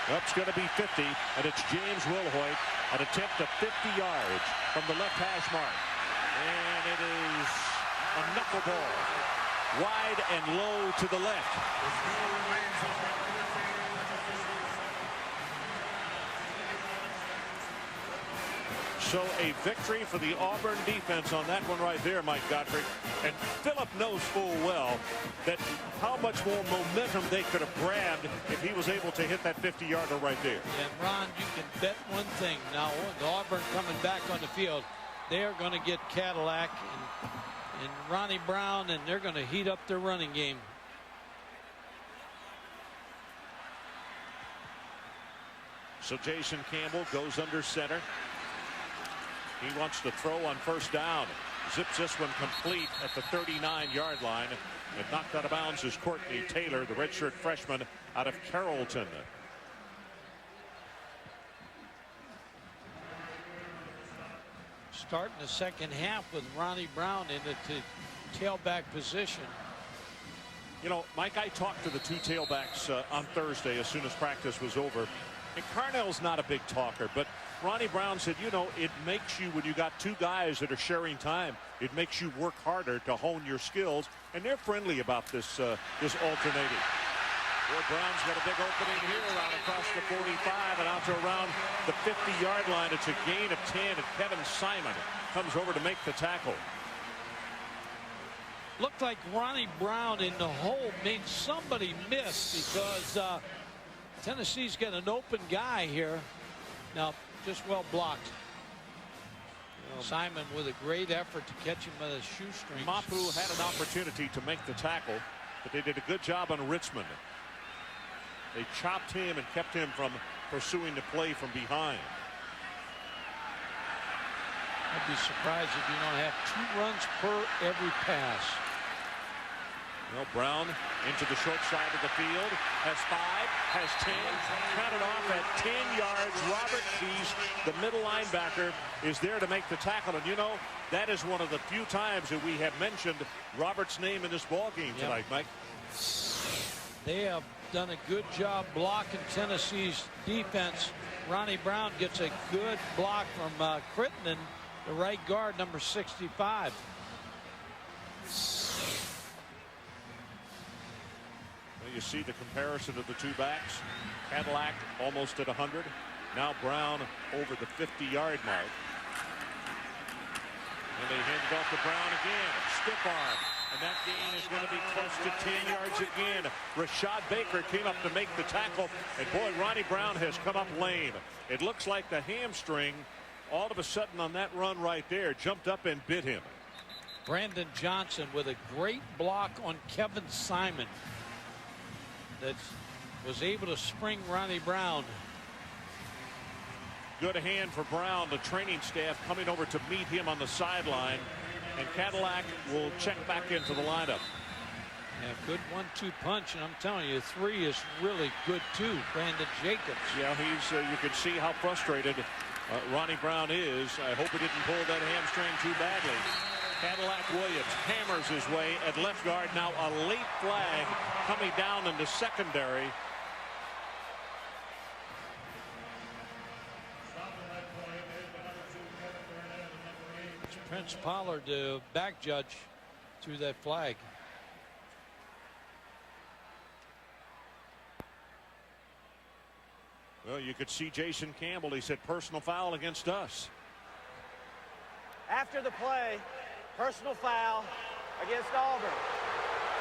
That's going to be 50, and it's James Wilhoit, an attempt of 50 yards from the left hash mark. And it is a knuckleball, wide and low to the left. So a victory for the Auburn defense on that one right there, Mike Gottfried. And Phillip knows full well that how much more momentum they could have grabbed if he was able to hit that 50-yarder right there. And Ron, you can bet one thing. Now, with Auburn coming back on the field, they are going to get Cadillac and Ronnie Brown, and they're going to heat up their running game. So Jason Campbell goes under center. He wants to throw on 1st down. Zips this one complete at the 39-yard line. And knocked out of bounds is Courtney Taylor, the redshirt freshman out of Carrollton. Starting the 2nd half with Ronnie Brown in the tailback position. You know, Mike, I talked to the 2 tailbacks on Thursday as soon as practice was over. And Carnell's not a big talker, but Ronnie Brown said, you know, it makes you, when you got two guys that are sharing time, it makes you work harder to hone your skills, and they're friendly about this this alternating. Boy, Brown's got a big opening here out across the 45 and out to around the 50-yard line. It's a gain of 10, and Kevin Simon comes over to make the tackle. Looked like Ronnie Brown in the hole made somebody miss because Tennessee's got an open guy here. Now, just well blocked. Simon with a great effort to catch him with his shoestrings. Mapu had an opportunity to make the tackle, but they did a good job on Richmond. They chopped him and kept him from pursuing the play from behind. I'd be surprised if you don't have 2 runs per every pass. Well, Brown into the short side of the field, has 5, has 10, counted off at 10 yards. Robert Keys, the middle linebacker, is there to make the tackle. And you know, that is one of the few times that we have mentioned Robert's name in this ball game tonight, Mike. They have done a good job blocking Tennessee's defense. Ronnie Brown gets a good block from Crittenden, the right guard, number 65. You see the comparison of the two backs. Cadillac almost at 100. Now Brown over the 50-yard mark. And they hand it off to Brown again. Stiff arm. And that gain is going to be close to 10 yards again. Rashad Baker came up to make the tackle. And boy, Ronnie Brown has come up lame. It looks like the hamstring all of a sudden on that run right there jumped up and bit him. Brandon Johnson with a great block on Kevin Simon that was able to spring Ronnie Brown. Good hand for Brown. The training staff coming over to meet him on the sideline, and Cadillac will check back into the lineup. Yeah, good 1-2 punch, and I'm telling you, 3 is really good too. Brandon Jacobs. Yeah, he's you can see how frustrated Ronnie Brown is. I hope he didn't pull that hamstring too badly. Cadillac Williams hammers his way at left guard. Now a late flag coming down in the secondary. It's Prince Pollard, the back judge, threw that flag. Well, you could see Jason Campbell. He said personal foul against us. After the play, personal foul against Auburn.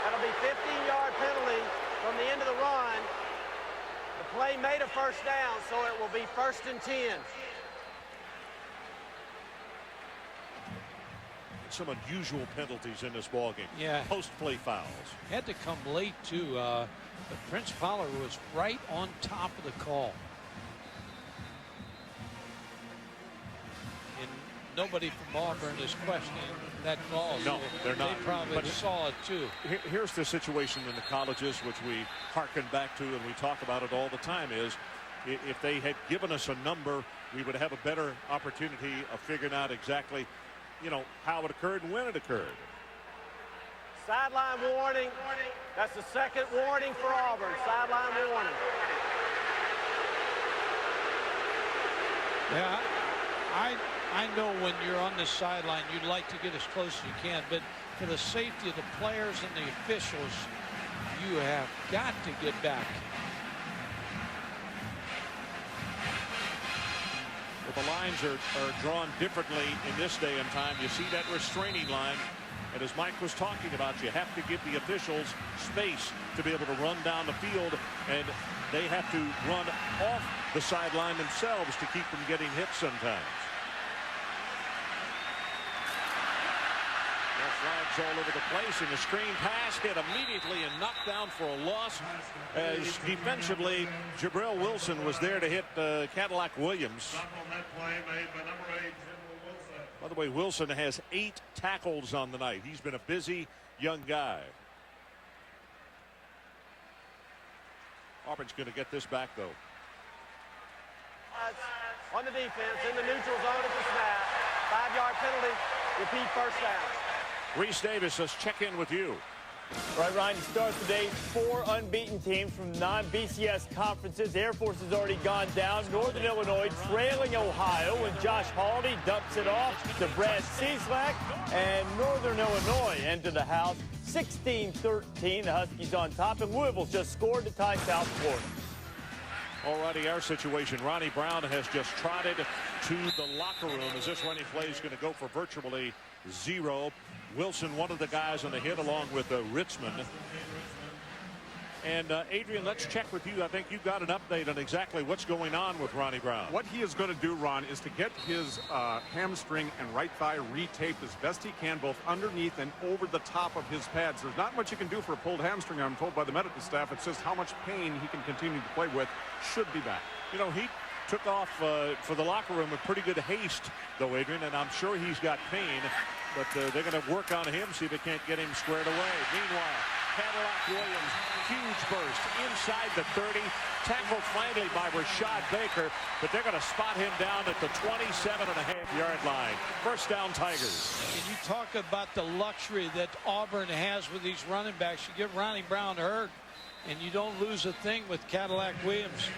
That'll be 15-yard penalty from the end of the run. The play made a first down, so it will be 1st and 10. Some unusual penalties in this ball game. Yeah. Post-play fouls. Had to come late too. But Prince Pollard was right on top of the call. And nobody from Auburn is questioning that call. No, so they're not. They probably saw it too. Here's the situation in the colleges, which we hearken back to and we talk about it all the time, is if they had given us a number, we would have a better opportunity of figuring out exactly, you know, how it occurred and when it occurred. Sideline warning. That's the second warning for Auburn. Sideline warning. Yeah, I know when you're on the sideline, you'd like to get as close as you can, but for the safety of the players and the officials, you have got to get back. Well, the lines are drawn differently in this day and time. You see that restraining line, and as Mike was talking about, you have to give the officials space to be able to run down the field, and they have to run off the sideline themselves to keep them getting hit sometimes. Flags all over the place, and the screen pass hit immediately and knocked down for a loss as defensively Jabril Wilson was there to hit Cadillac Williams. By the way, Wilson has 8 tackles on the night. He's been a busy young guy. Auburn's going to get this back, though. On the defense, in the neutral zone at the snap. 5-yard penalty. Repeat first down. Reese Davis, let's check in with you. All right, Ryan, to start the day, 4 unbeaten teams from non-BCS conferences. Air Force has already gone down. Northern Illinois trailing Ohio when Josh Holiday dumps it off to Brad Cieslak. And Northern Illinois into the house, 16-13. The Huskies on top, and Louisville's just scored to tie South Florida. Already our situation. Ronnie Brown has just trotted to the locker room as this running play is going to go for virtually 0. Wilson, one of the guys on the hit, along with Ritzman. And Adrian, let's check with you. I think you've got an update on exactly what's going on with Ronnie Brown. What he is going to do, Ron, is to get his hamstring and right thigh retaped as best he can, both underneath and over the top of his pads. There's not much you can do for a pulled hamstring, I'm told by the medical staff. It's just how much pain he can continue to play with. Should be back. You know, he took off for the locker room with pretty good haste, though, Adrian, and I'm sure he's got pain, but they're going to work on him, see if they can't get him squared away. Meanwhile, Cadillac Williams, huge burst inside the 30, tackled finally by Rashad Baker, but they're going to spot him down at the 27.5-yard line. First down, Tigers. And you talk about the luxury that Auburn has with these running backs. You get Ronnie Brown hurt, and you don't lose a thing with Cadillac Williams.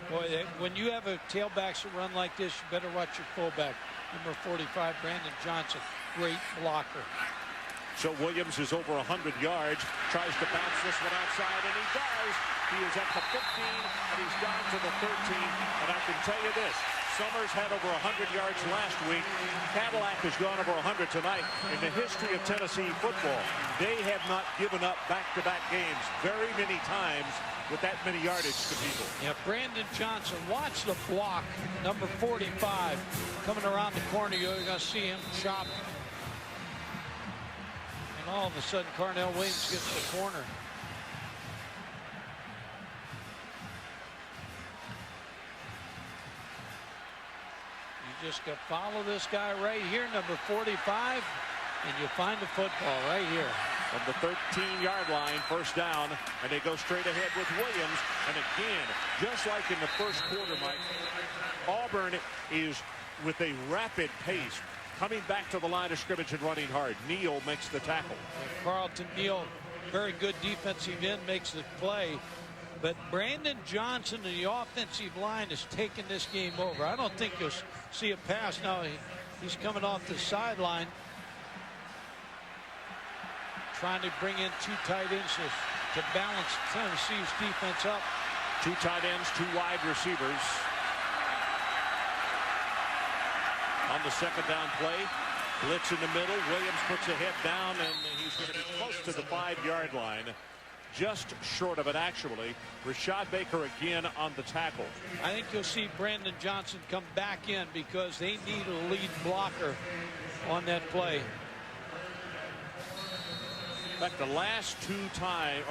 Boy, when you have a tailbacks that run like this, you better watch your fullback. Number 45, Brandon Johnson, great blocker. So Williams is over 100 yards, tries to bounce this one outside, and he does. He is at the 15, and he's down to the 13. And I can tell you this, Summers had over 100 yards last week. Cadillac has gone over 100 tonight. In the history of Tennessee football, they have not given up back-to-back games very many times with that many yardage to people. Yeah, Brandon Johnson, watch the block, number 45, coming around the corner. You're going to see him chop. And all of a sudden, Carnell Williams gets the corner. You just got to follow this guy right here, number 45, and you find the football right here. From the 13-yard line, first down, and they go straight ahead with Williams. And again, just like in the first quarter, Mike, Auburn is with a rapid pace coming back to the line of scrimmage and running hard. Neal makes the tackle. And Carlton Neal, very good defensive end, makes the play. But Brandon Johnson and the offensive line is taking this game over. I don't think you'll see a pass. Now he's coming off the sideline, trying to bring in 2 tight ends to balance Tennessee's defense up. 2 tight ends, 2 wide receivers. On the second down play, blitz in the middle. Williams puts a head down, and he's going to be close to the 5-yard line. Just short of it, actually. Rashad Baker again on the tackle. I think you'll see Brandon Johnson come back in because they need a lead blocker on that play. In fact, the last time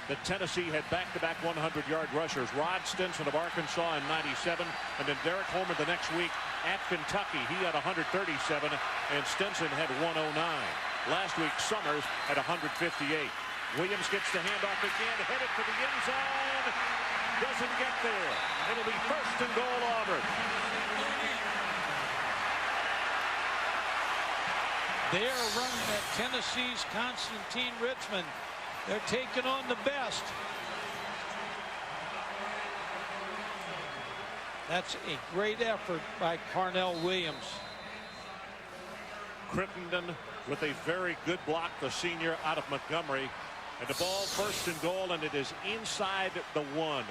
that Tennessee had back-to-back 100-yard rushers, Rod Stinson of Arkansas in 97, and then Derek Holman the next week at Kentucky. He had 137, and Stinson had 109. Last week, Summers had 158. Williams gets the handoff again, headed for the end zone. Doesn't get there. It'll be first and goal, Auburn. They are running at Tennessee's Constantine Richmond. They're taking on the best. That's a great effort by Carnell Williams. Crittenden with a very good block, the senior out of Montgomery. And the ball first and goal, and it is inside the 1.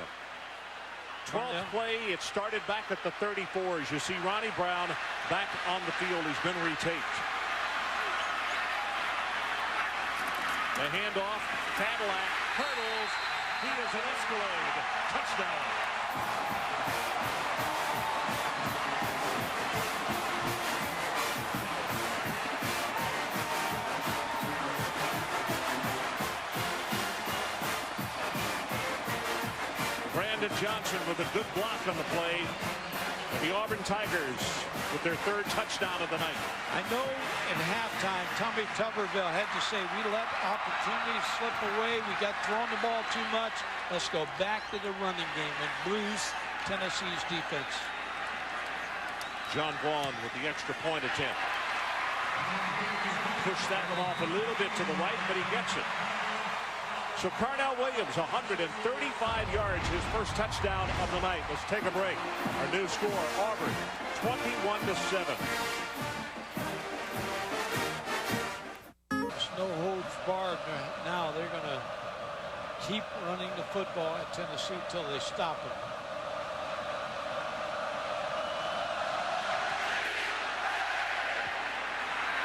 12th play, it started back at the 34. As you see Ronnie Brown back on the field. He's been retaped. The handoff, Cadillac hurdles. He is an Escalade. Touchdown. Brandon Johnson with a good block on the play. The Auburn Tigers with their 3rd touchdown of the night. I know at halftime, Tommy Tuberville had to say, we let opportunities slip away. We got thrown the ball too much. Let's go back to the running game and bruise Tennessee's defense. John Vaughn with the extra point attempt. Push that one off a little bit to the right, but he gets it. So Carnell Williams, 135 yards, his first touchdown of the night. Let's take a break. Our new score, Auburn, 21-7. There's no holds barred now. They're going to keep running the football at Tennessee till they stop it.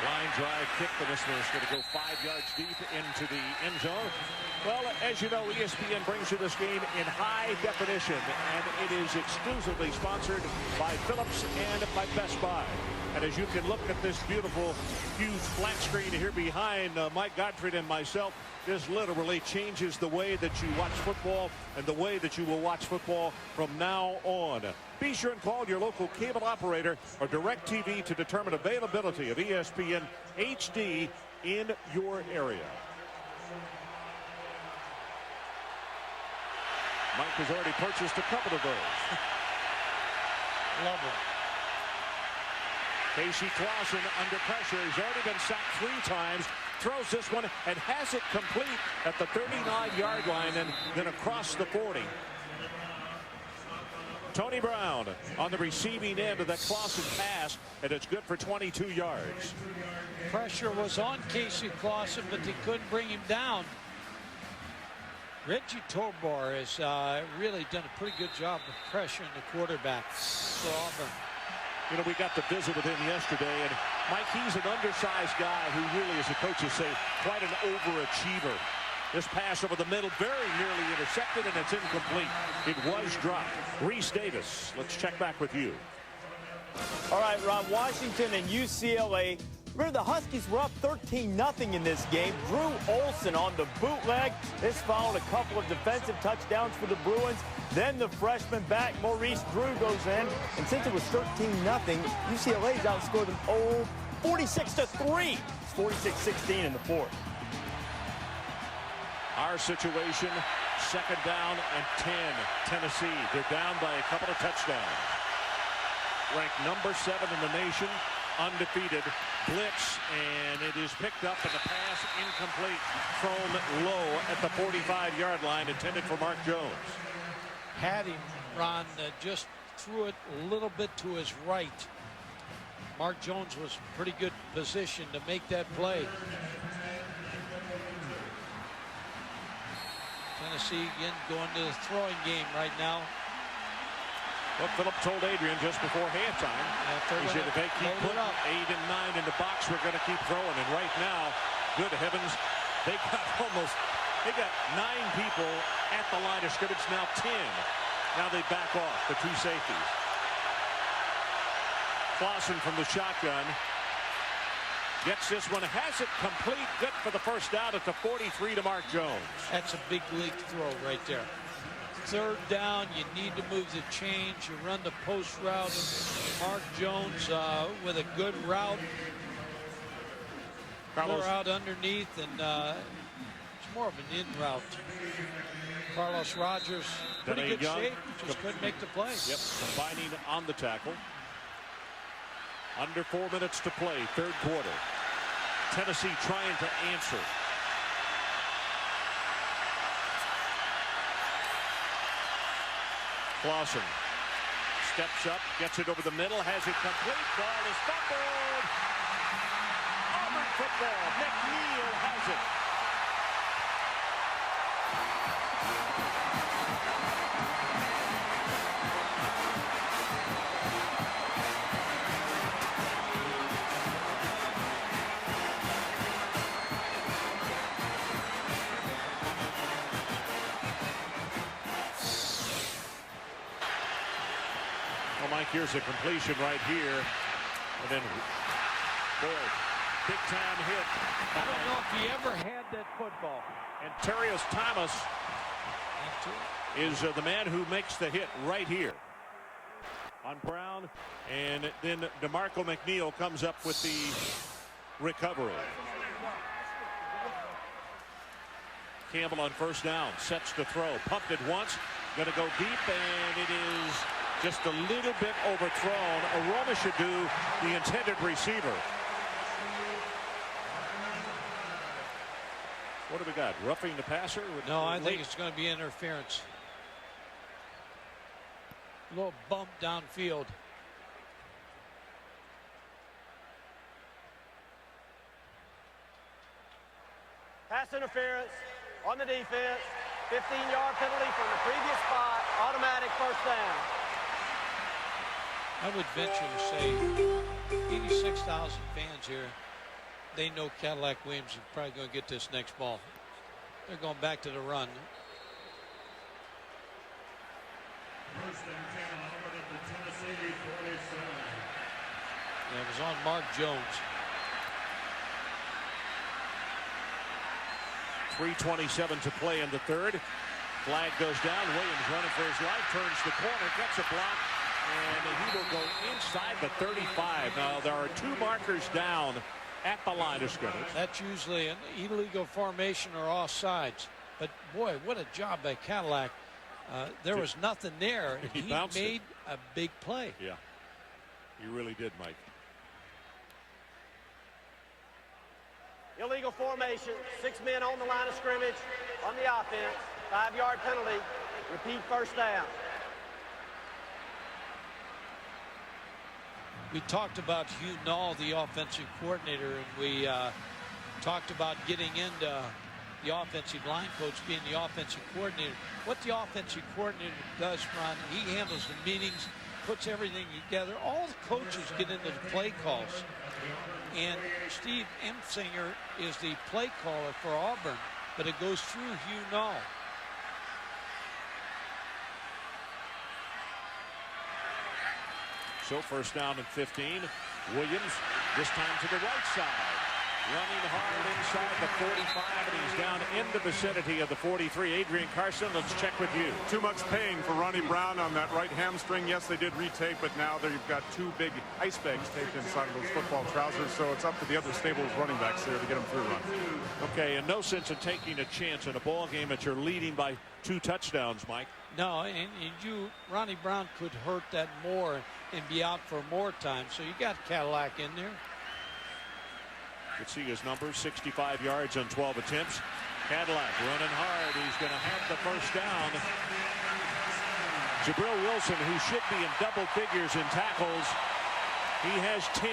Line drive kick, and this one is going to go 5 yards deep into the end zone. Well, as you know, ESPN brings you this game in high definition, and it is exclusively sponsored by Phillips and by Best Buy. And as you can look at this beautiful, huge flat screen here behind Mike Gottfried and myself, this literally changes the way that you watch football and the way that you will watch football from now on. Be sure and call your local cable operator or DirecTV to determine availability of ESPN HD in your area. Mike has already purchased a couple of those. Love it. Casey Clausen under pressure. He's already been sacked 3 times. Throws this one and has it complete at the 39-yard line and then across the 40. Tony Brown on the receiving end of that Clausen pass, and it's good for 22 yards. Pressure was on Casey Clausen, but they couldn't bring him down. Reggie Tobar has really done a pretty good job of pressuring the quarterback for Auburn. You know, we got to visit with him yesterday, and Mike, he's an undersized guy who really, as the coaches say, quite an overachiever. This pass over the middle, very nearly intercepted, and it's incomplete. It was dropped. Reese Davis, let's check back with you. All right, Ron, Washington and UCLA. Remember, the Huskies were up 13-0 in this game. Drew Olson on the bootleg. This followed a couple of defensive touchdowns for the Bruins. Then the freshman back, Maurice Drew, goes in. And since it was 13-0, UCLA's outscored them 46-3. It's 46-16 in the fourth. Our situation, second down and 10, Tennessee. They're down by a couple of touchdowns. Ranked number 7 in the nation, undefeated. Blitz, and it is picked up, and the pass incomplete, thrown low at the 45-yard line, intended for Mark Jones. Had him, Ron, just threw it a little bit to his right. Mark Jones was in pretty good position to make that play. Tennessee again going to the throwing game right now. What Phillip told Adrian just before halftime, he said if they keep putting 8 and 9 in the box, we're going to keep throwing. And right now, good heavens, they got 9 people at the line of scrimmage, now 10. Now they back off, the 2 safeties. Clausen from the shotgun gets this one, has it complete, good for the first down at the 43 to Mark Jones. That's a big league throw right there. Third down, you need to move the chains. You run the post route. Mark Jones with a good route. Carlos out underneath, and it's more of an in route. Carlos Rogers, pretty good shape, just couldn't make the play. Yep, combining on the tackle. Under 4 minutes to play, third quarter. Tennessee trying to answer. Clausen steps up, gets it over the middle, has it complete. Ball is fumbled. Auburn football. McNeil has it. Mike, here's a completion right here. And then, boy, big time hit. I don't know if he ever had that football. And Terrius Thomas is the man who makes the hit right here on Brown. And then DeMarco McNeil comes up with the recovery. Campbell on first down, sets to throw, pumped it once, going to go deep, and it is just a little bit overthrown. Aroma should do the intended receiver. What do we got? Roughing the passer? No, I think it's going to be interference. A little bump downfield. Pass interference on the defense. 15-yard penalty from the previous spot. Automatic first down. I would venture to say 86,000 fans here. They know Cadillac Williams is probably going to get this next ball. They're going back to the run. Yeah, it was on Mark Jones. 3:27 to play in the third. Flag goes down. Williams running for his life, turns the corner, gets a block, and he will go inside the 35. Now there are 2 markers down at the line of scrimmage. That's usually an illegal formation or offsides. But boy, what a job by Cadillac. There was nothing there. He made a big play. Yeah, he really did, Mike. Illegal formation. 6 men on the line of scrimmage on the offense. 5-yard penalty. Repeat first down. We talked about Hugh Null, the offensive coordinator, and we talked about getting into the offensive line coach being the offensive coordinator. What the offensive coordinator does, Ron, he handles the meetings, puts everything together. All the coaches get into the play calls. And Steve Emsinger is the play caller for Auburn, but it goes through Hugh Null. So first down and 15. Williams this time to the right side. Running hard inside the 45, and he's down in the vicinity of the 43. Adrian Carson, let's check with you. Too much pain for Ronnie Brown on that right hamstring. Yes, they did retake, but now they've got 2 big ice bags taped inside of those football trousers, so it's up to the other stable's running backs here to get him through run. Okay, and no sense in taking a chance in a ball game that you're leading by 2 touchdowns, Mike. No, and Ronnie Brown could hurt that more and be out for more time, so you got Cadillac in there. You can see his numbers, 65 yards on 12 attempts. Cadillac running hard. He's going to have the first down. Jabril Wilson, who should be in double figures in tackles, he has 10,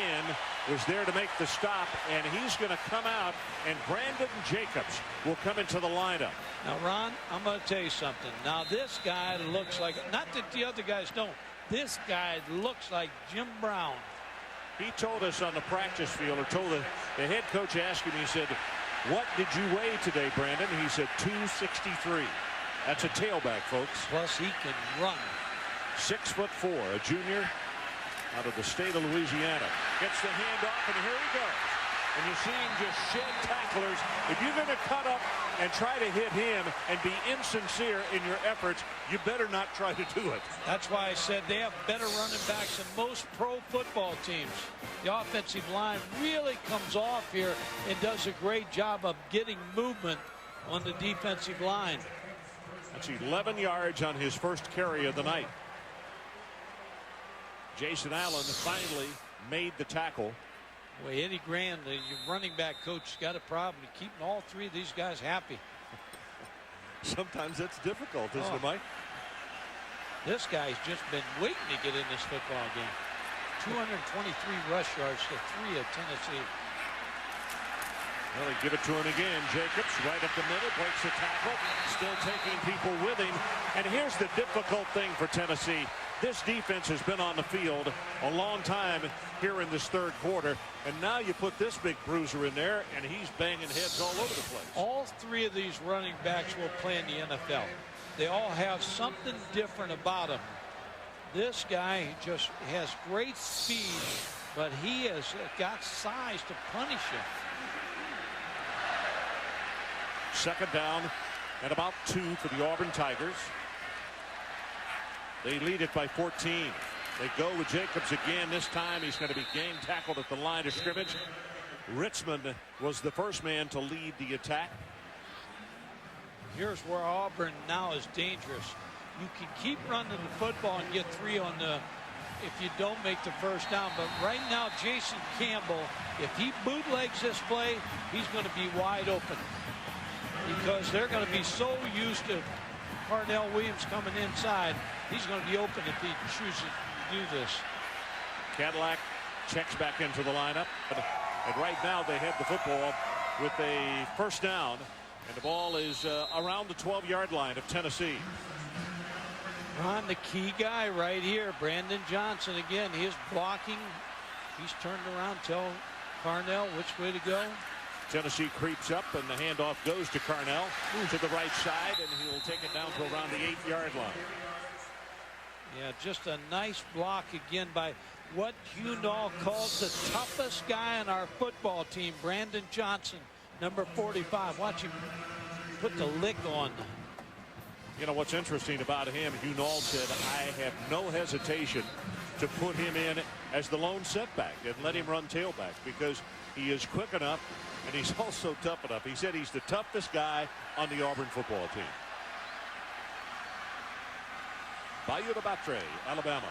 was there to make the stop, and he's going to come out, and Brandon Jacobs will come into the lineup. Now, Ron, I'm going to tell you something. Now, this guy looks like, not that the other guys don't, this guy looks like Jim Brown. He told us on the practice field, or told the head coach, asked him, he said, what did you weigh today, Brandon? He said 263. That's a tailback, folks. Plus he can run. 6'4", a junior out of the state of Louisiana. Gets the handoff, and here he goes. And you see him just shed tacklers. If you're going to cut up and try to hit him and be insincere in your efforts, you better not try to do it. That's why I said they have better running backs than most pro football teams. The offensive line really comes off here and does a great job of getting movement on the defensive line. That's 11 yards on his first carry of the night. Jason Allen finally made the tackle. Well, Eddie Grand, the running back coach, got a problem keeping all 3 of these guys happy. Sometimes that's difficult, isn't it, Mike? This guy's just been waiting to get in this football game. 223 rush yards to 3 of Tennessee. Well, they give it to him again. Jacobs right up the middle, breaks the tackle, still taking people with him. And here's the difficult thing for Tennessee. This defense has been on the field a long time here in this third quarter, and now you put this big bruiser in there, and he's banging heads all over the place. All 3 of these running backs will play in the NFL. They all have something different about them. This guy just has great speed, but he has got size to punish him. Second down and about 2 for the Auburn Tigers. They lead it by 14. They go with Jacobs again. This time he's going to be game tackled at the line of scrimmage. Ritzman was the first man to lead the attack. Here's where Auburn now is dangerous. You can keep running the football and get 3 on the, if you don't make the first down. But right now, Jason Campbell, if he bootlegs this play, he's going to be wide open. because they're going to be so used to Cardell Williams coming inside. He's going to be open if he chooses to do this. Cadillac checks back into the lineup. And right now they have the football with a first down. And the ball is around the 12-yard line of Tennessee. Ron, the key guy right here, Brandon Johnson. Again, he is blocking. He's turned around. Tell Carnell which way to go. Tennessee creeps up, and the handoff goes to Carnell to the right side, and he will take it down to around the 8-yard line. Yeah, just a nice block again by what Hunall calls the toughest guy on our football team, Brandon Johnson, number 45. Watch him put the lick on. You know what's interesting about him, Hunall said, I have no hesitation to put him in as the lone setback and let him run tailback because he is quick enough and he's also tough enough. He said he's the toughest guy on the Auburn football team. Bayou de Batre, Alabama.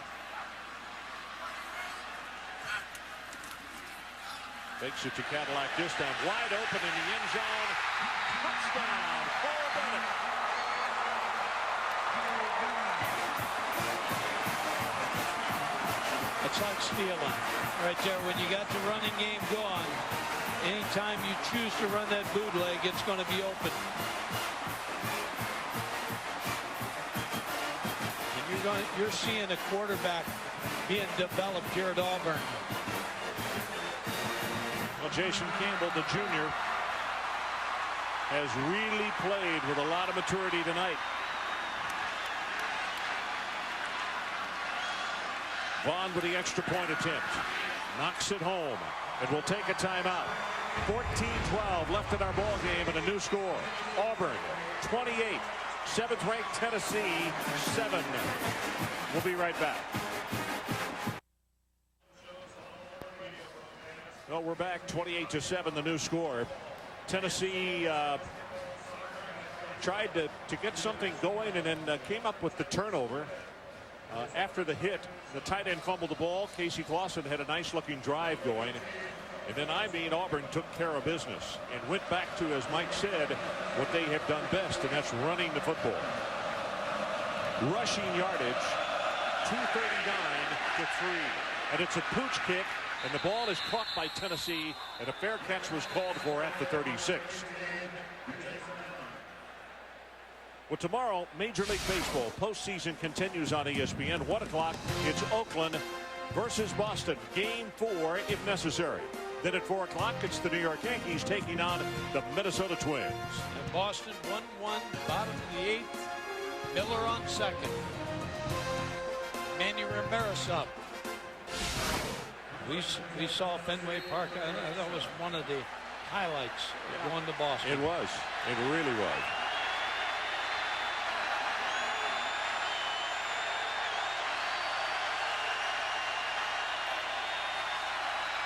Takes it to Cadillac this time. Wide open in the end zone. Touchdown, Cole Bennett. It's like stealing right there. When you got the running game going, anytime you choose to run that bootleg, it's going to be open. And you're seeing a quarterback being developed here at Auburn. Well, Jason Campbell, the junior, has really played with a lot of maturity tonight. Vaughn with the extra point attempt. Knocks it home and will take a timeout. 14-12 left in our ball game and a new score. Auburn 28. 7th ranked Tennessee 7. We'll be right back. Well, we're back 28-7, the new score. Tennessee tried to get something going and then came up with the turnover. After the hit, the tight end fumbled the ball. Casey Clausen had a nice looking drive going. And then Auburn took care of business and went back to, as Mike said, what they have done best, and that's running the football. Rushing yardage, 239 to 3. And it's a pooch kick, and the ball is caught by Tennessee, and a fair catch was called for at the 36. Well, tomorrow, Major League Baseball postseason continues on ESPN. 1 o'clock, it's Oakland versus Boston. Game 4, if necessary. Then at 4 o'clock, it's the New York Yankees taking on the Minnesota Twins. And Boston 1-1, bottom of the 8th. Miller on second. Manny Ramirez up. We saw Fenway Park. That was one of the highlights going to Boston. It was. It really was.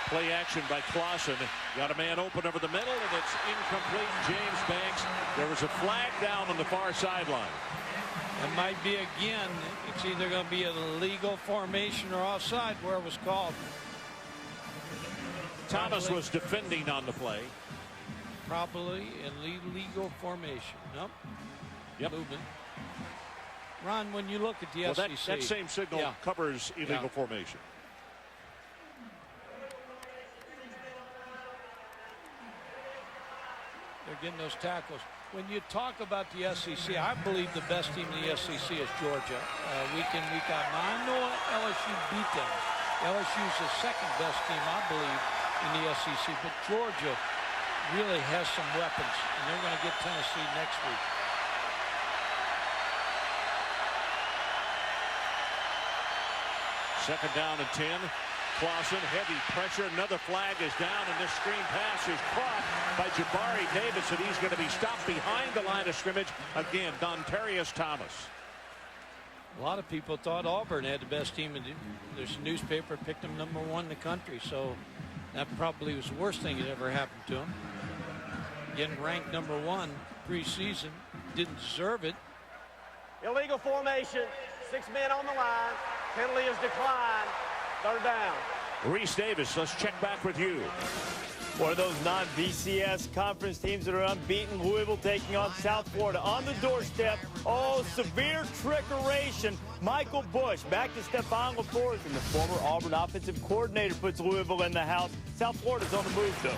Play action by Clausen. Got a man open over the middle, and it's incomplete. James Banks. There was a flag down on the far sideline. It might be again. It's either going to be a legal formation or offside where it was called. Thomas was defending on the play. Probably in legal formation. Nope. Yep. Movement. Ron, when you look at the SEC. That same signal covers illegal formation. They're getting those tackles. When you talk about the SEC, I believe the best team in the SEC is Georgia. Week in, week out. Now, I know LSU beat them. LSU is the second best team, I believe, in the SEC. But Georgia really has some weapons, and they're going to get Tennessee next week. Second down and 10. Clausen, heavy pressure. Another flag is down, and this screen pass is caught by Jabari Davis, and he's going to be stopped behind the line of scrimmage. Again, Dontarius Thomas. A lot of people thought Auburn had the best team. There's a newspaper picked them #1 in the country, so that probably was the worst thing that ever happened to them. Getting ranked #1 preseason, didn't deserve it. Illegal formation, 6 men on the line. Penalty is declined. 3rd down. Reese Davis, let's check back with you. One of those non-BCS conference teams that are unbeaten. Louisville taking on South Florida on the doorstep. Oh, severe trickeration. Michael Bush back to Stephon LaForge, and the former Auburn offensive coordinator puts Louisville in the house. South Florida's on the move, though.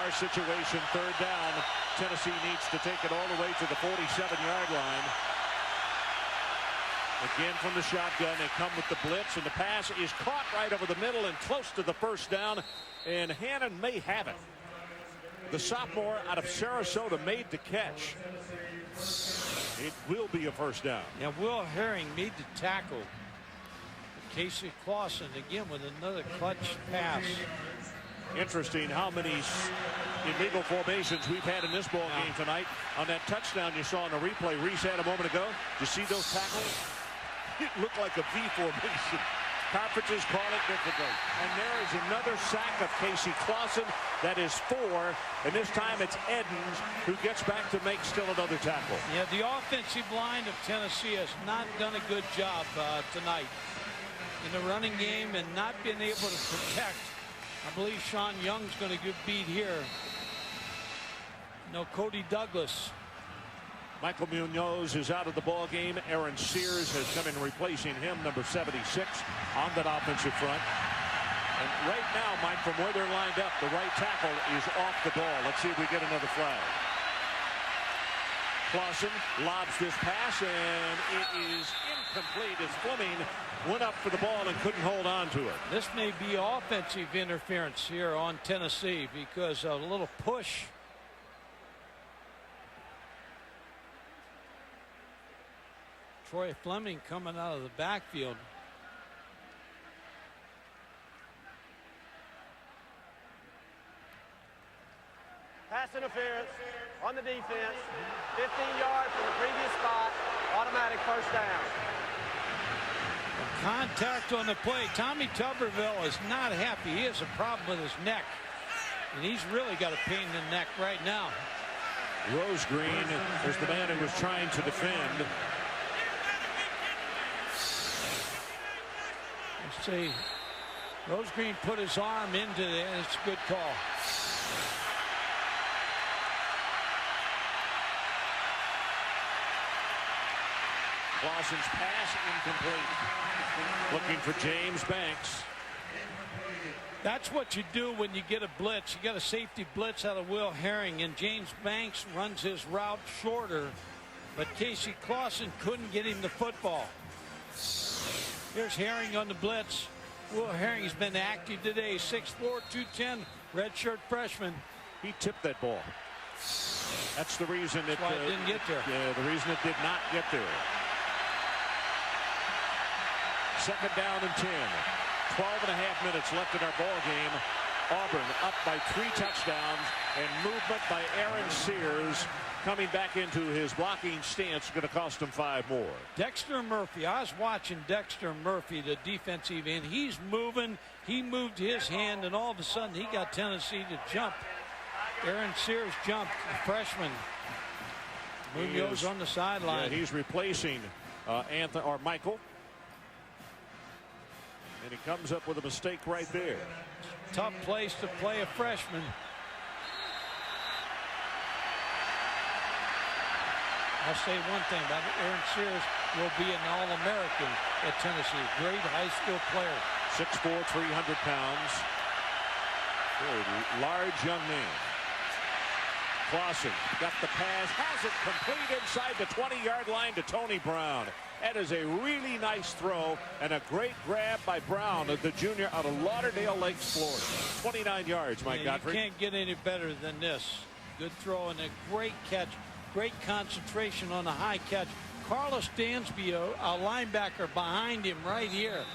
Our situation, third down. Tennessee needs to take it all the way to the 47-yard line. Again from the shotgun, they come with the blitz, and the pass is caught right over the middle and close to the first down, and Hannon may have it. The sophomore out of Sarasota made the catch. It will be a first down. Yeah, Will Herring made the tackle. Casey Clausen again with another clutch pass. Interesting how many illegal formations we've had in this ball game tonight. On that touchdown you saw in the replay Reese had a moment ago, did you see those tackles? It looked like a V formation. Conferences call it differently. And there is another sack of Casey Clausen. That is 4, and this time it's Edens who gets back to make still another tackle. Yeah, the offensive line of Tennessee has not done a good job tonight in the running game and not been able to protect. I believe Sean Young's going to get beat here. No, Cody Douglas. Michael Munoz is out of the ball game. Aaron Sears has come in replacing him, number 76, on that offensive front. And right now, Mike, from where they're lined up, the right tackle is off the ball. Let's see if we get another flag. Clausen lobs this pass, and it is incomplete as Fleming went up for the ball and couldn't hold on to it. This may be offensive interference here on Tennessee because a little push. Troy Fleming coming out of the backfield. Pass interference on the defense. 15 yards from the previous spot. Automatic first down. Contact on the play. Tommy Tuberville is not happy. He has a problem with his neck. And he's really got a pain in the neck right now. Rose Green is the man who was trying to defend. Let's see. Rose Green put his arm into it, and it's a good call. Clausen's pass incomplete. Looking for James Banks. That's what you do when you get a blitz. You got a safety blitz out of Will Herring, and James Banks runs his route shorter, but Casey Clausen couldn't get him the football. Here's Herring on the blitz. Will Herring's been active today. 6'4", 210, redshirt freshman. He tipped that ball. That's the reason it didn't get there. Yeah, the reason it did not get there. Second down and 10. 12.5 minutes left in our ball game. Auburn up by 3 touchdowns, and movement by Aaron Sears coming back into his blocking stance going to cost him 5 more. Dexter Murphy. I was watching Dexter Murphy, the defensive end. He's moving. He moved his hand, and all of a sudden he got Tennessee to jump. Aaron Sears jumped, the freshman. Munoz on the sideline. Yeah, he's replacing Michael. And he comes up with a mistake right there. Tough place to play a freshman. I'll say one thing about it. Aaron Sears will be an All-American at Tennessee. Great high school player. 6'4", 300 pounds. Very large young man. Clausen got the pass, has it complete inside the 20-yard line to Tony Brown. That is a really nice throw and a great grab by Brown, the junior out of Lauderdale Lakes, Florida. 29 yards, Mike Godfrey. You can't get any better than this. Good throw and a great catch. Great concentration on the high catch. Carlos Dansby, a linebacker behind him right here.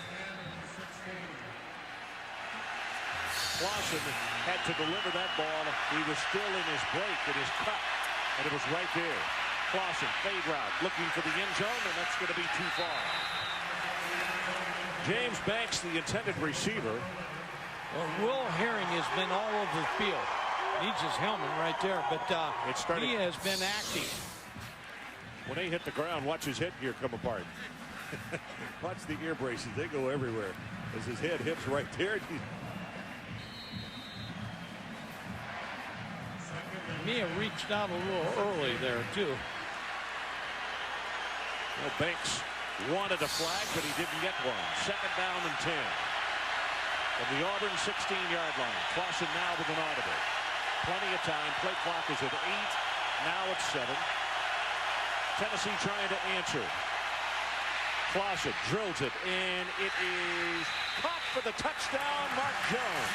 Clausen had to deliver that ball. He was still in his break, in his cut, and it was right there. Clausen, fade route, looking for the end zone, and that's going to be too far. James Banks, the intended receiver. Well, Will Herring has been all over the field. Needs his helmet right there, but he has been active. When they hit the ground, watch his headgear come apart. Watch the ear braces. They go everywhere as his head hits right there. Mia reached out a little early there, too. Well, Banks wanted a flag, but he didn't get one. Second down and 10. From the Auburn 16-yard line. Clausen now with an audible. Plenty of time. Play clock is at 8. Now it's 7. Tennessee trying to answer. Clausen drills it, and it is caught for the touchdown, Mark Jones.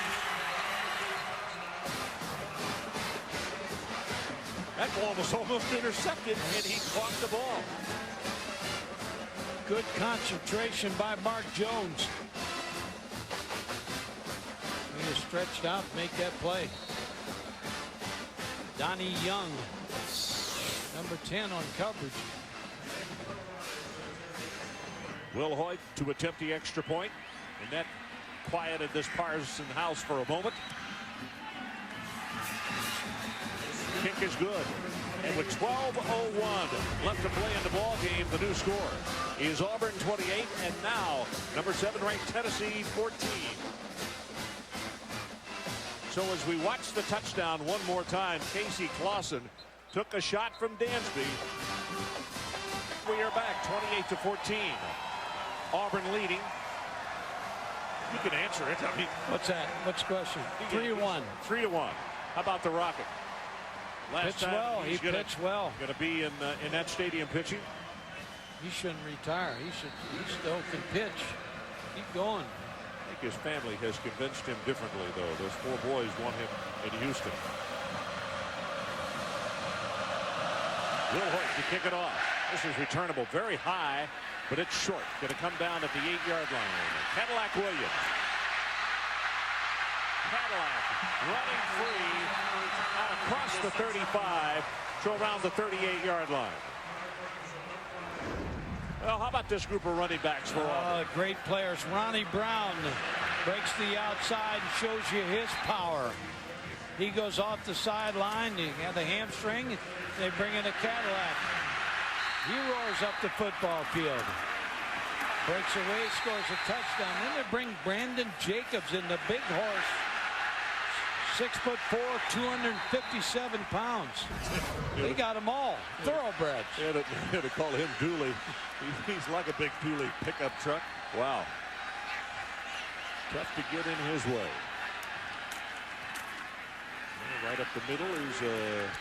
That ball was almost intercepted, and he caught the ball. Good concentration by Mark Jones. He is stretched out to make that play. Donnie Young, number 10 on coverage. Will Hoyt to attempt the extra point, and that quieted this Parson house for a moment. Kick is good. And with 12:01 left to play in the ball game, the new score is Auburn 28, and now number 7 ranked Tennessee 14. So as we watch the touchdown one more time, Casey Clausen took a shot from Dansby. We are back 28-14. Auburn leading. You can answer it. I mean, what's that? What's the question? 3-1. 3-1. How about the Rocket? Last pitched well. He pitched well. Going to be in that stadium pitching. He shouldn't retire. He still can pitch. Keep going. I think his family has convinced him differently, though. Those 4 boys want him in Houston. Will Hoyt to kick it off. This is returnable very high, but it's short. Going to come down at the 8-yard line. Cadillac Williams. Cadillac running free out across the 35 to around the 38-yard line. Well, how about this group of running backs for Auburn? Great players. Ronnie Brown breaks the outside and shows you his power. He goes off the sideline. He had a hamstring. They bring in a Cadillac. He roars up the football field. Breaks away, scores a touchdown. Then they bring Brandon Jacobs in, the big horse. 6'4", 257 pounds. They got them all. Thoroughbreds. They had to call him Dooley. He's like a big Dooley pickup truck. Wow. Tough to get in his way. Right up the middle is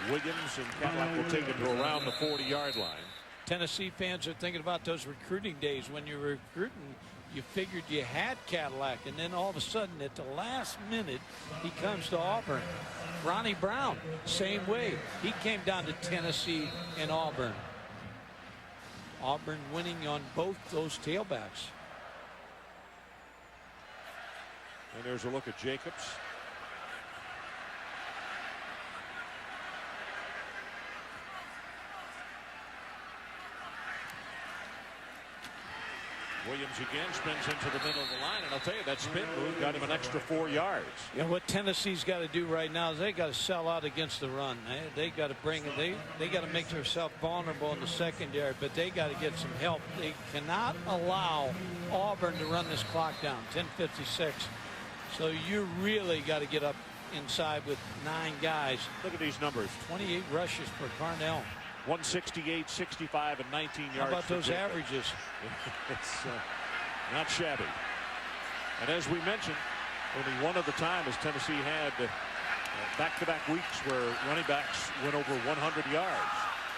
Williams, and Cadillac will take it to around the 40-yard line. Tennessee fans are thinking about those recruiting days when you were recruiting. You figured you had Cadillac, and then all of a sudden at the last minute he comes to Auburn. Ronnie Brown, same way. He came down to Tennessee and Auburn. Auburn winning on both those tailbacks. And there's a look at Jacobs. Williams again spins into the middle of the line, and I'll tell you, that spin move got him an extra 4 yards. You know what Tennessee's got to do right now is they got to sell out against the run. They got to bring it. They got to make themselves vulnerable in the secondary, but they got to get some help. They cannot allow Auburn to run this clock down. 10:56. So you really got to get up inside with 9 guys. Look at these numbers. 28 rushes for Carnell. 168, 65, and 19 yards. How about those averages? It's not shabby. And as we mentioned, only one other time as Tennessee had back-to-back weeks where running backs went over 100 yards.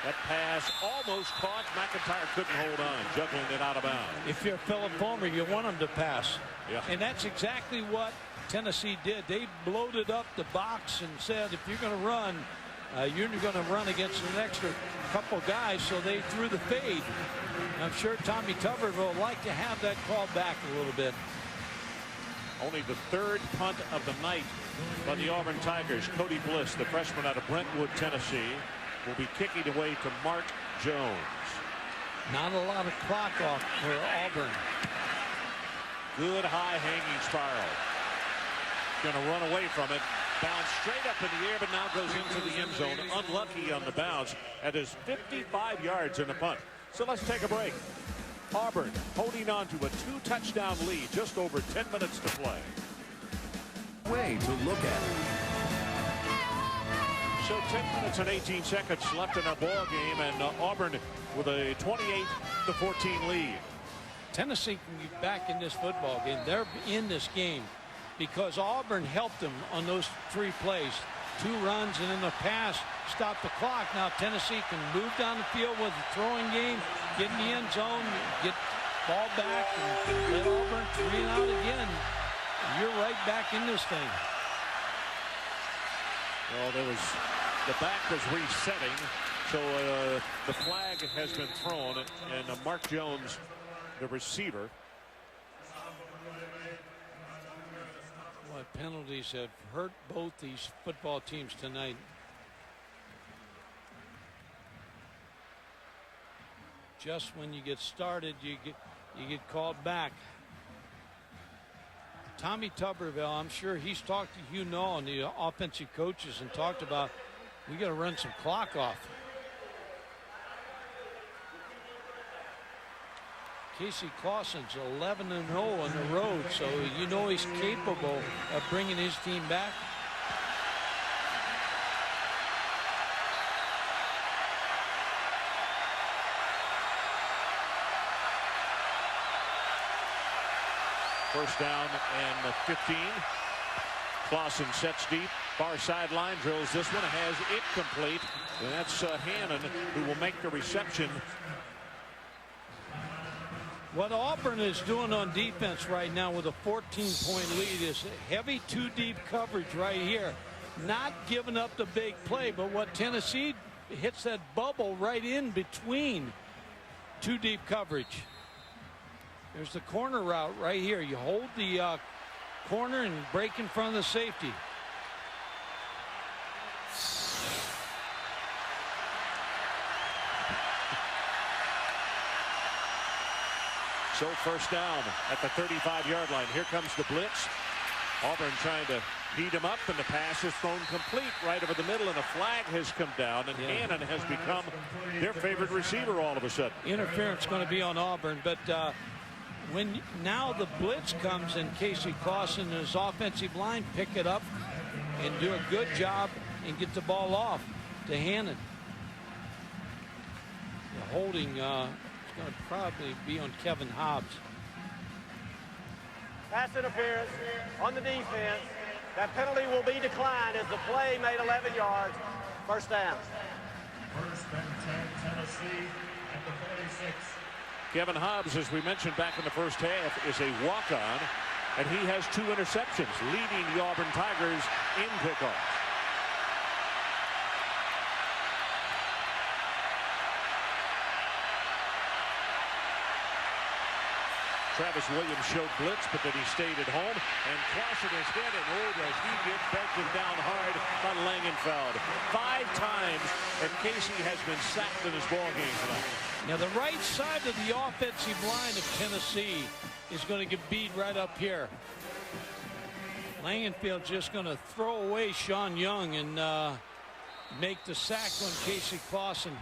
That pass almost caught. McIntyre couldn't hold on, juggling it out of bounds. If you're Philip Fulmer, you want him to pass. Yeah. And that's exactly what Tennessee did. They bloated up the box and said, if you're going to run, you're going to run against an extra couple guys, so they threw the fade. I'm sure Tommy Tuberville would like to have that call back a little bit. Only the 3rd punt of the night by the Auburn Tigers. Cody Bliss, the freshman out of Brentwood, Tennessee, will be kicking away to Mark Jones. Not a lot of clock off for Auburn. Good high hanging spiral. Going to run away from it. Bounce straight up in the air, but now goes into the end zone. Unlucky on the bounce. That is 55 yards in the punt. So let's take a break. Auburn holding on to a 2-touchdown lead, just over 10 minutes to play. Way to look at it. So 10 minutes and 18 seconds left in our ball game, and Auburn with a 28-14 lead. Tennessee can get back in this football game. They're in this game because Auburn helped them on those 3 plays. 2 runs and then the pass stopped the clock. Now Tennessee can move down the field with a throwing game, get in the end zone, get ball back, and let Auburn 3 and out again. And you're right back in this thing. Well, the back was resetting, so the flag has been thrown, and Mark Jones, the receiver. What penalties have hurt both these football teams tonight. Just when you get started, you get called back. Tommy Tuberville, I'm sure he's talked to Hugh Null and the offensive coaches and talked about, we got to run some clock off. Casey Clausen's 11-0 on the road, so you know he's capable of bringing his team back. First down and 15. Clausen sets deep, far sideline, drills this one, has it complete, and that's Hannon who will make the reception. What Auburn is doing on defense right now with a 14-point lead is heavy 2-deep coverage right here. Not giving up the big play, but what Tennessee hits that bubble right in between 2-deep coverage. There's the corner route right here. You hold the corner and break in front of the safety. So first down at the 35-yard line. Here comes the blitz. Auburn trying to beat him up, and the pass is thrown complete right over the middle, and a flag has come down, and Hannon has become their favorite receiver all of a sudden. Interference going to be on Auburn, but when now the blitz comes and Casey Clausen and his offensive line pick it up and do a good job and get the ball off to Hannon. The holding is going to probably be on Kevin Hobbs. Pass interference on the defense. That penalty will be declined as the play made 11 yards. First down. First and 10, Tennessee at the 46. Kevin Hobbs, as we mentioned back in the first half, is a walk-on, and he has 2 interceptions, leading the Auburn Tigers in kickoffs. Travis Williams showed blitz, but then he stayed at home, and Clausen is hit, and oh, does he get belted down hard by Langenfeld. 5 times, and Casey has been sacked in his ball game tonight. Now the right side of the offensive line of Tennessee is going to get beat right up here. Langenfeld just going to throw away Sean Young and make the sack on Casey Clausen.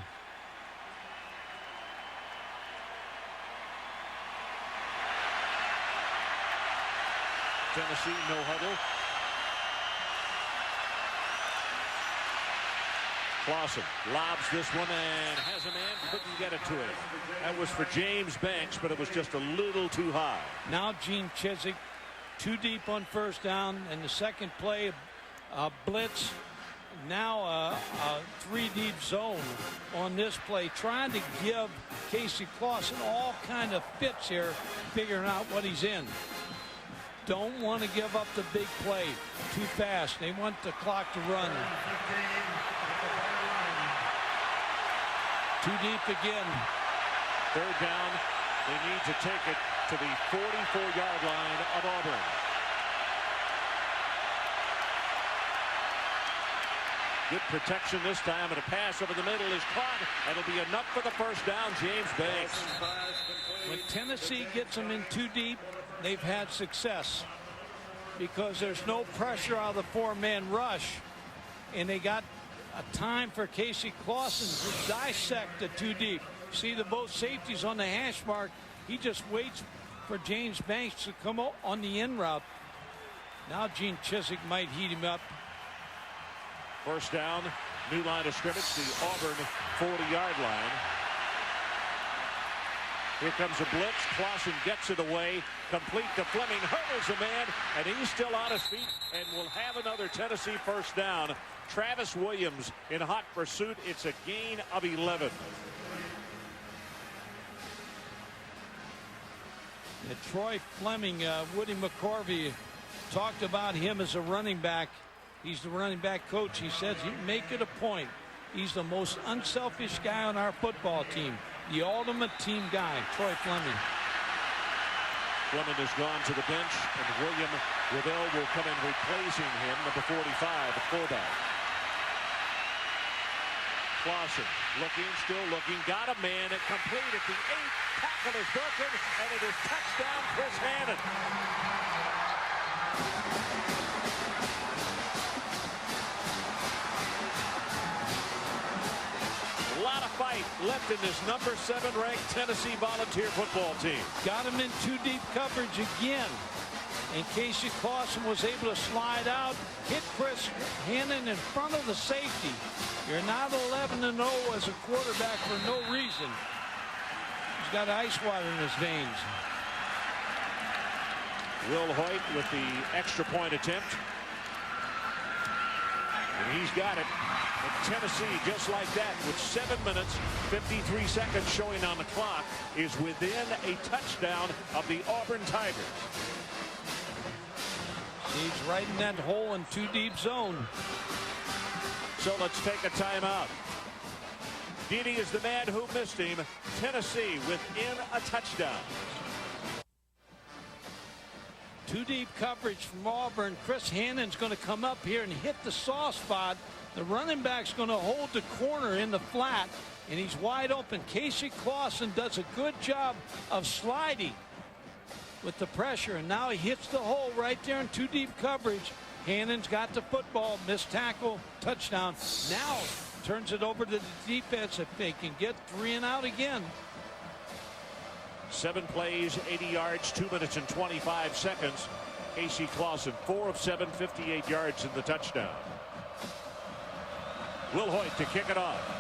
Tennessee, no huddle. Clausen lobs this one and has a man, couldn't get it to him. That was for James Banks, but it was just a little too high. Now Gene Chizik 2 deep on first down, and the second play, blitz. Now a 3-deep zone on this play, trying to give Casey Clausen all kind of fits here, figuring out what he's in. Don't want to give up the big play too fast. They want the clock to run. 2 deep again. Third down. They need to take it to the 44-yard line of Auburn. Good protection this time, and a pass over the middle is caught. That'll be enough for the first down. James Banks. When Tennessee gets them in 2 deep, they've had success because there's no pressure out of the 4-man rush, and they got a time for Casey Clausen to dissect the 2 deep. See the both safeties on the hash mark He just waits for James Banks to come on the in route. Now Gene Chizik might heat him up. First down, new line of scrimmage, the Auburn 40-yard line. Here comes a blitz. Clausen gets it away. Complete to Fleming. Hurdles a man, and he's still on his feet and will have another Tennessee first down. Travis Williams in hot pursuit. It's a gain of 11. And Troy Fleming, Woody McCorvey talked about him as a running back. He's the running back coach. He says he make it a point. He's the most unselfish guy on our football team. The ultimate team guy, Troy Fleming. Fleming has gone to the bench, and William Revell will come in replacing him, number 45, the fullback. Clausen looking, still looking, got a man at complete at the 8. Tackle is broken, and it is touchdown, Chris Hannon. A lot of fight left in this number 7 ranked Tennessee Volunteer football team. Got him in too deep coverage again. And Casey Clausen was able to slide out, hit Chris Hannon in front of the safety. You're not 11-0 as a quarterback for no reason. He's got ice water in his veins. Will Hoyt with the extra point attempt. And he's got it. And Tennessee, just like that, with 7 minutes, 53 seconds showing on the clock, is within a touchdown of the Auburn Tigers. He's right in that hole in too deep zone. So let's take a timeout. Dede is the man who missed him. Tennessee within a touchdown. Too deep coverage from Auburn. Chris Hannon's going to come up here and hit the soft spot. The running back's going to hold the corner in the flat, and he's wide open. Casey Clausen does a good job of sliding with the pressure, and now he hits the hole right there in too deep coverage. Hannon's got the football, missed tackle, touchdown. Now turns it over to the defense if they can get 3 and out again. 7 plays, 80 yards, 2 minutes and 25 seconds. Casey Clausen, 4 of 7, 58 yards in the touchdown. Will Hoyt to kick it off.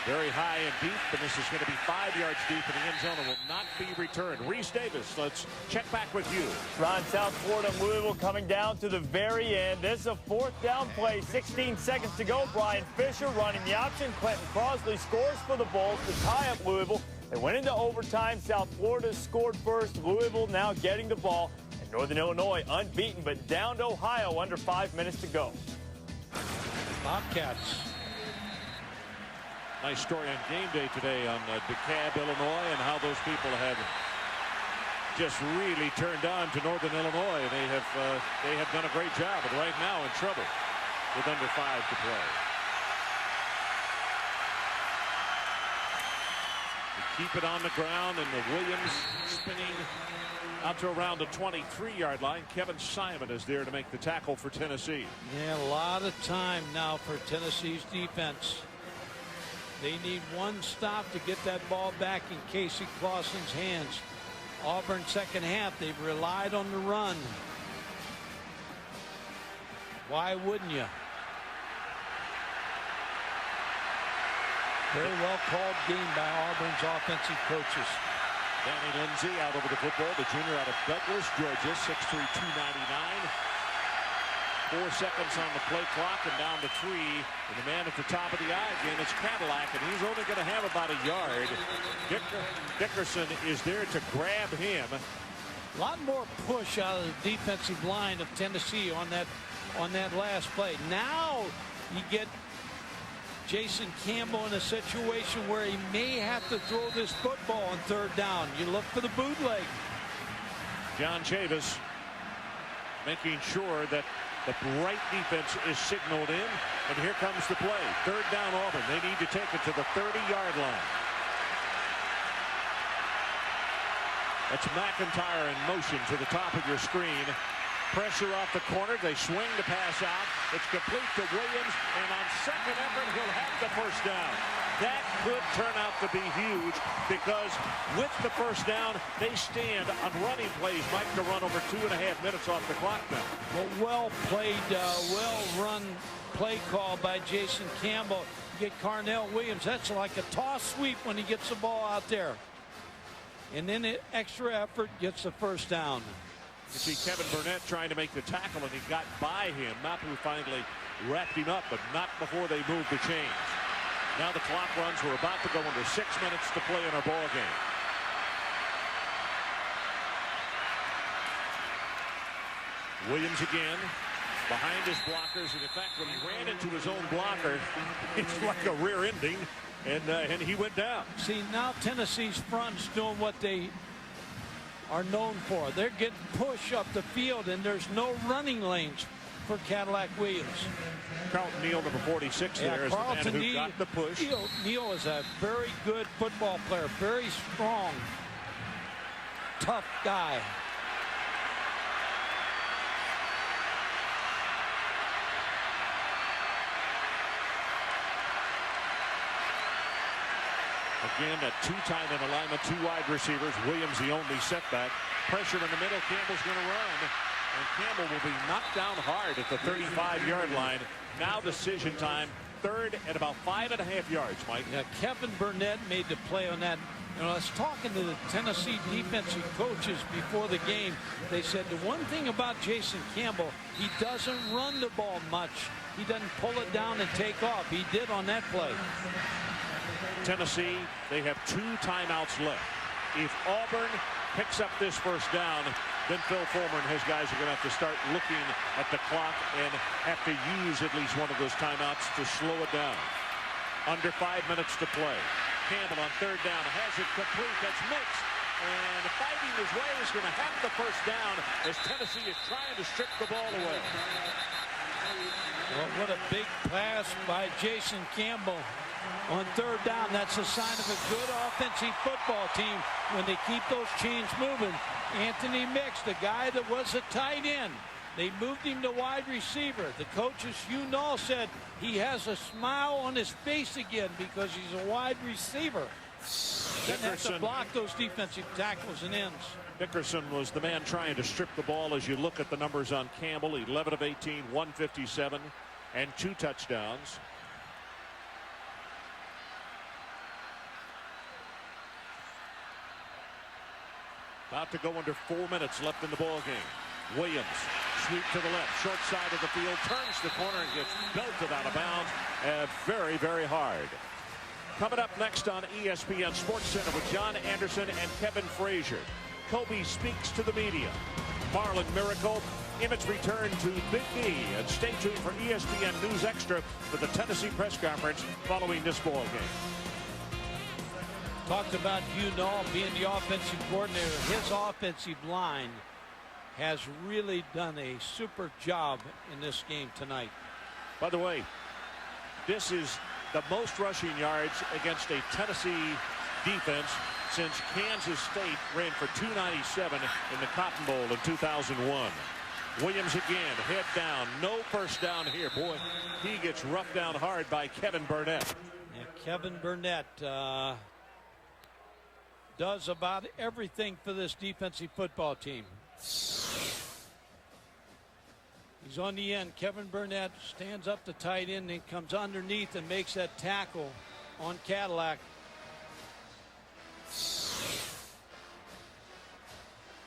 Very high and deep, and this is going to be 5 yards deep in the end zone and will not be returned. Reese Davis, let's check back with you. Ron, South Florida, Louisville coming down to the very end. This is a 4th down play, 16 seconds to go. Brian Fisher running the option. Clinton Crosley scores for the Bulls to tie up Louisville. They went into overtime. South Florida scored first. Louisville now getting the ball. And Northern Illinois unbeaten, but down to Ohio under 5 minutes to go. Bobcats. Nice story on game day today on DeKalb, Illinois, and how those people have just really turned on to Northern Illinois. They have done a great job, but right now in trouble with under 5 to play. They keep it on the ground, and the Williams spinning out to around the 23-yard line. Kevin Simon is there to make the tackle for Tennessee. Yeah, a lot of time now for Tennessee's defense. They need one stop to get that ball back in Casey Clausen's hands. Auburn second half, they've relied on the run. Why wouldn't you? Very well called game by Auburn's offensive coaches. Danny Lindsay out over the football, the junior out of Douglas, Georgia, 6'3", 299. 4 seconds on the play clock and down to 3. And the man at the top of the eye again is Cadillac, and he's only going to have about a yard. Dickerson is there to grab him. A lot more push out of the defensive line of Tennessee on that last play. Now you get Jason Campbell in a situation where he may have to throw this football on 3rd down. You look for the bootleg. John Chavis making sure that the right defense is signaled in, and here comes the play. 3rd down Auburn. They need to take it to the 30-yard line. That's McIntyre in motion to the top of your screen. Pressure off the corner. They swing the pass out. It's complete to Williams, and on second effort, he'll have the first down. That could turn out to be huge because with the first down, they stand on running plays, Mike, to run over 2.5 minutes off the clock now. Well played, well-run play call by Jason Campbell. You get Carnell Williams. That's like a toss sweep when he gets the ball out there. And then an extra effort gets the first down. You see Kevin Burnett trying to make the tackle, and he got by him. Mapu finally wrapped him up, but not before they moved the chains. Now the clock runs. We're about to go into 6 minutes to play in our ball game. Williams again behind his blockers, and in fact, when he ran into his own blocker, it's like a rear ending, and he went down. See, now Tennessee's front's doing what they are known for. They're getting push up the field, and there's no running lanes for Cadillac Williams. Carlton Neal, number 46, there is the man who got the push. Neal is a very good football player, very strong, tough guy. Again, a two-tight in alignment, 2 wide receivers. Williams the only setback. Pressure in the middle. Campbell's going to run. And Campbell will be knocked down hard at the 35-yard line. Now decision time. Third and about 5.5 yards, Mike. Yeah, Kevin Burnett made the play on that. You know, I was talking to the Tennessee defensive coaches before the game. They said the one thing about Jason Campbell, he doesn't run the ball much. He doesn't pull it down and take off. He did on that play. Tennessee, they have 2 timeouts left. If Auburn picks up this first down, then Phil Fulmer and his guys are going to have to start looking at the clock and have to use at least one of those timeouts to slow it down. Under 5 minutes to play. Campbell on third down has it complete. That's mixed. And fighting his way is going to have the first down as Tennessee is trying to strip the ball away. Well, what a big pass by Jason Campbell. On third down, that's a sign of a good offensive football team when they keep those chains moving. Anthony Mix, the guy that was a tight end, they moved him to wide receiver. The coaches, said he has a smile on his face again because he's a wide receiver. Doesn't have to block those defensive tackles and ends. Dickerson was the man trying to strip the ball. As you look at the numbers on Campbell, 11 of 18, 157, and 2 touchdowns. About to go under 4 minutes left in the ball game. Williams, sweep to the left, short side of the field, turns the corner and gets belted out of bounds. Very, very hard. Coming up next on ESPN Sports Center with John Anderson and Kevin Frazier. Kobe speaks to the media. Marlon Miracle, Emmett's return to Big D. And stay tuned for ESPN News Extra for the Tennessee press conference following this ball game. Talked about being the offensive coordinator. His offensive line has really done a super job in this game tonight. By the way, this is the most rushing yards against a Tennessee defense since Kansas State ran for 297 in the Cotton Bowl in 2001. Williams again, head down, no first down here. Boy, he gets roughed down hard by Kevin Burnett. Yeah, Kevin Burnett does about everything for this defensive football team. He's on the end. Kevin Burnett stands up to tight end and comes underneath and makes that tackle on Cadillac.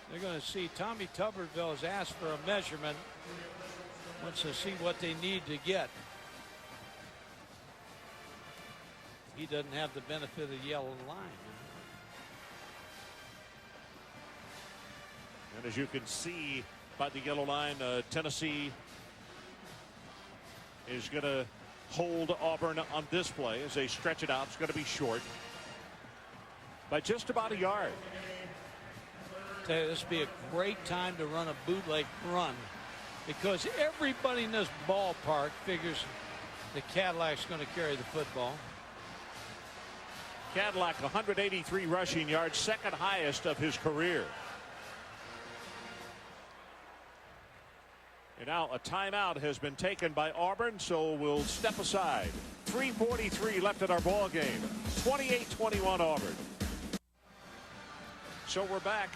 They're going to see Tommy Tuberville has asked for a measurement. Wants to see what they need to get. He doesn't have the benefit of the yellow line. And as you can see by the yellow line, Tennessee is going to hold Auburn on this play as they stretch it out. It's going to be short by just about a yard. This would be a great time to run a bootleg run because everybody in this ballpark figures the Cadillac's going to carry the football. Cadillac 183 rushing yards, second highest of his career. And now a timeout has been taken by Auburn, so we'll step aside. 3:43 left in our ball game. 28-21 Auburn. So we're back.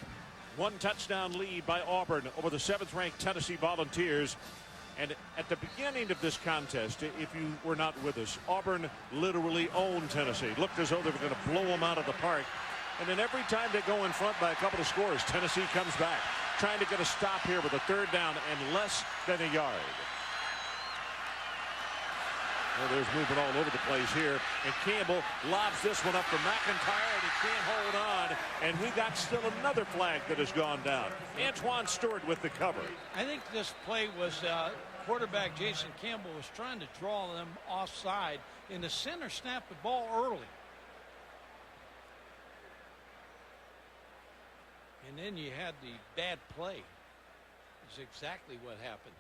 One touchdown lead by Auburn over the 7th-ranked Tennessee Volunteers. And at the beginning of this contest, if you were not with us, Auburn literally owned Tennessee. Looked as though they were going to blow them out of the park. And then every time they go in front by a couple of scores, Tennessee comes back, trying to get a stop here with a 3rd down and less than a yard. Well, there's movement all over the place here. And Campbell lobs this one up to McIntyre, and he can't hold on. And we got still another flag that has gone down. Antoine Stewart with the cover. I think this play was quarterback Jason Campbell was trying to draw them offside, and the center snapped the ball early. And then you had the bad play. Is exactly what happened.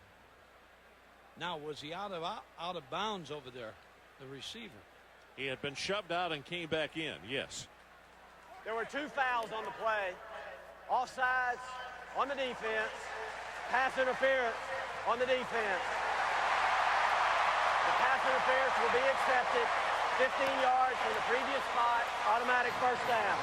Now, was he out of bounds over there, the receiver? He had been shoved out and came back in, yes. There were 2 fouls on the play. Offsides on the defense. Pass interference on the defense. The pass interference will be accepted. 15 yards from the previous spot. Automatic 1st down.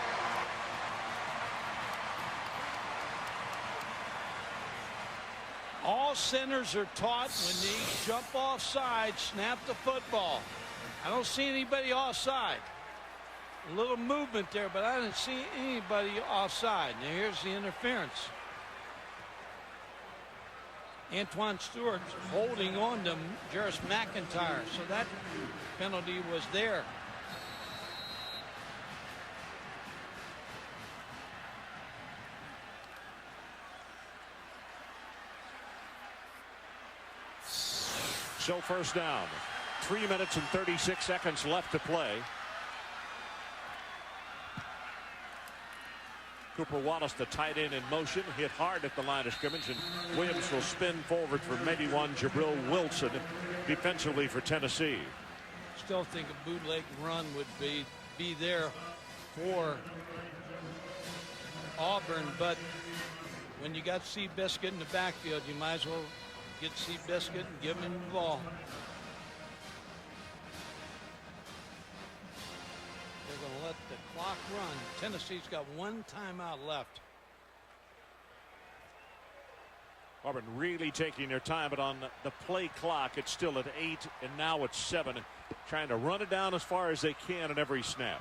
All centers are taught when they jump offside, snap the football. I don't see anybody offside. A little movement there, but I didn't see anybody offside. Now here's the interference. Antoine Stewart holding on to Jarvis McIntyre, so that penalty was there. So 1st down. 3 minutes and 36 seconds left to play. Cooper Wallace, the tight end, in motion, hit hard at the line of scrimmage, and Williams will spin forward for maybe one. Jabril Wilson defensively for Tennessee. Still think a bootleg run would be there for Auburn, but when you got Seabiscuit in the backfield, you might as well get Seabiscuit and give him the ball. They're going to let the clock run. Tennessee's got 1 timeout left. Auburn really taking their time, but on the play clock, it's still at 8, and now it's 7. Trying to run it down as far as they can on every snap.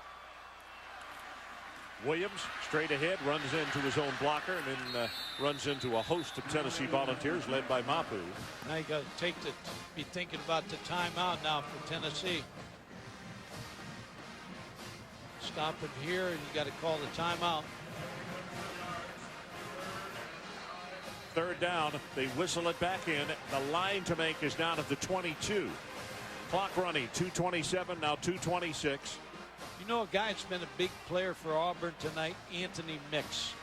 Williams straight ahead, runs into his own blocker, and then runs into a host of Tennessee Volunteers led by Mapu. Now you got to be thinking about the timeout now for Tennessee. Stop it here, and you got to call the timeout. 3rd down, they whistle it back in. The line to make is down at the 22. Clock running, 2:27, now 2:26. You know, a guy that's been a big player for Auburn tonight, Anthony Mix.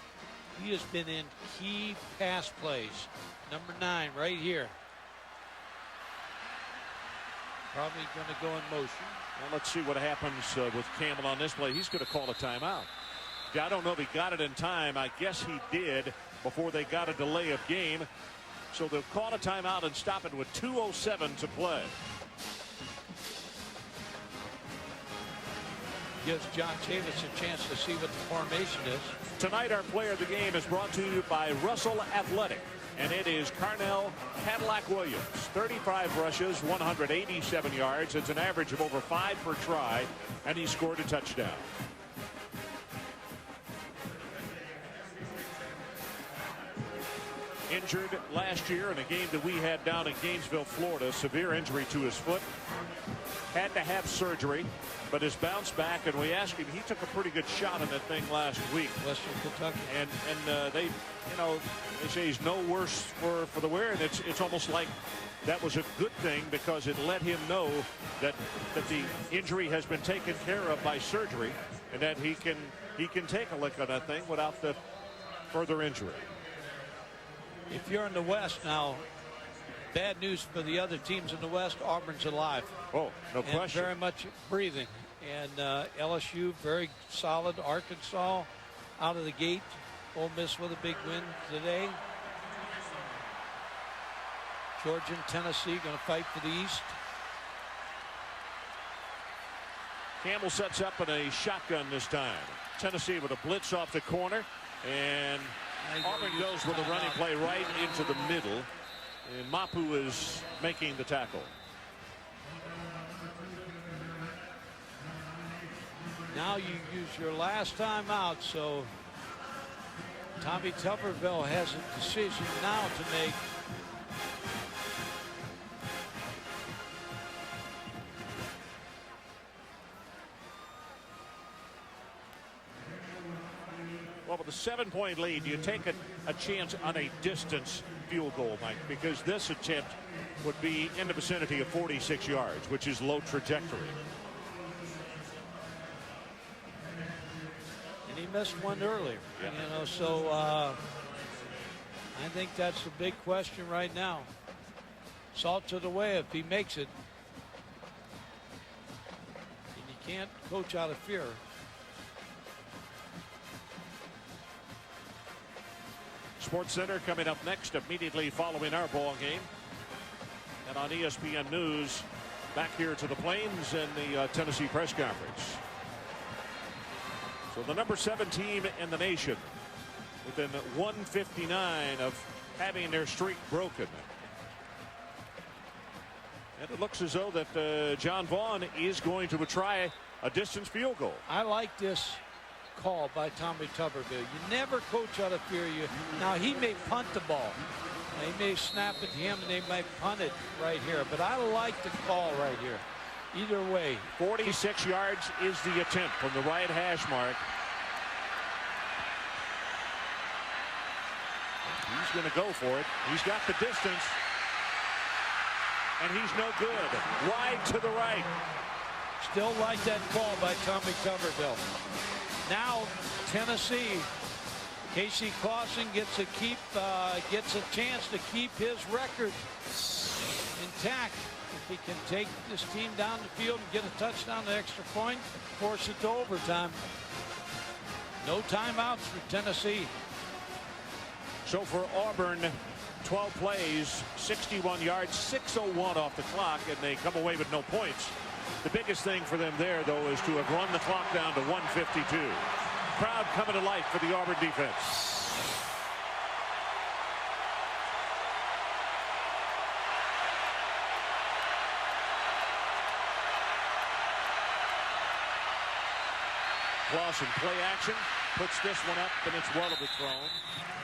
He has been in key pass plays. Number 9 right here. Probably going to go in motion. Well, let's see what happens with Campbell on this play. He's going to call a timeout. I don't know if he got it in time. I guess he did before they got a delay of game. So they'll call a timeout and stop it with 2:07 to play. Gives John Chavis a chance to see what the formation is. Tonight, our player of the game is brought to you by Russell Athletic, and it is Carnell Cadillac Williams. 35 rushes, 187 yards. It's an average of over 5 per try, and he scored a touchdown. Injured last year in a game that we had down in Gainesville, Florida. Severe injury to his foot. Had to have surgery, but has bounced back, and we asked him. He took a pretty good shot on that thing last week. Western Kentucky. And they, you know, they say he's no worse for the wear, and it's almost like that was a good thing because it let him know that the injury has been taken care of by surgery, and that he can take a lick on that thing without the further injury. If you're in the West now, bad news for the other teams in the West. Auburn's alive. Oh, no question. Very much breathing. And LSU very solid. Arkansas out of the gate. Ole Miss with a big win today. Georgia and Tennessee going to fight for the East. Campbell sets up in a shotgun this time. Tennessee with a blitz off the corner, and Auburn goes with a running play right into the middle, and Mapu is making the tackle. Now you use your last time out, so Tommy Tuberville has a decision now to make. Well, with a 7-point lead, you take a chance on a distance field goal, Mike, because this attempt would be in the vicinity of 46 yards, which is low trajectory. And he missed one earlier, yeah. You know, so I think that's the big question right now. Salt to the way if he makes it. And you can't coach out of fear. Sports Center coming up next immediately following our ball game. And on ESPN News, back here to the Plains and the Tennessee press conference. So the number 7 team in the nation within 159 of having their streak broken. And it looks as though that John Vaughn is going to try a distance field goal. I like this call by Tommy Tuberville. You never coach out of fear. Now he may punt the ball. They may snap it to him and they might punt it right here. But I like the call right here. Either way. 46 yards is the attempt from the right hash mark. He's going to go for it. He's got the distance. And he's no good. Wide to the right. Still like that call by Tommy Tuberville. Now Tennessee, Casey Clausen gets a chance to keep his record intact. If he can take this team down the field and get a touchdown, the extra point, force it to overtime. No timeouts for Tennessee. So for Auburn, 12 plays, 61 yards, 6:01 off the clock, and they come away with no points. The biggest thing for them there, though, is to have run the clock down to 152. Crowd coming to life for the Auburn defense. Clausen play action, puts this one up, and it's well overthrown.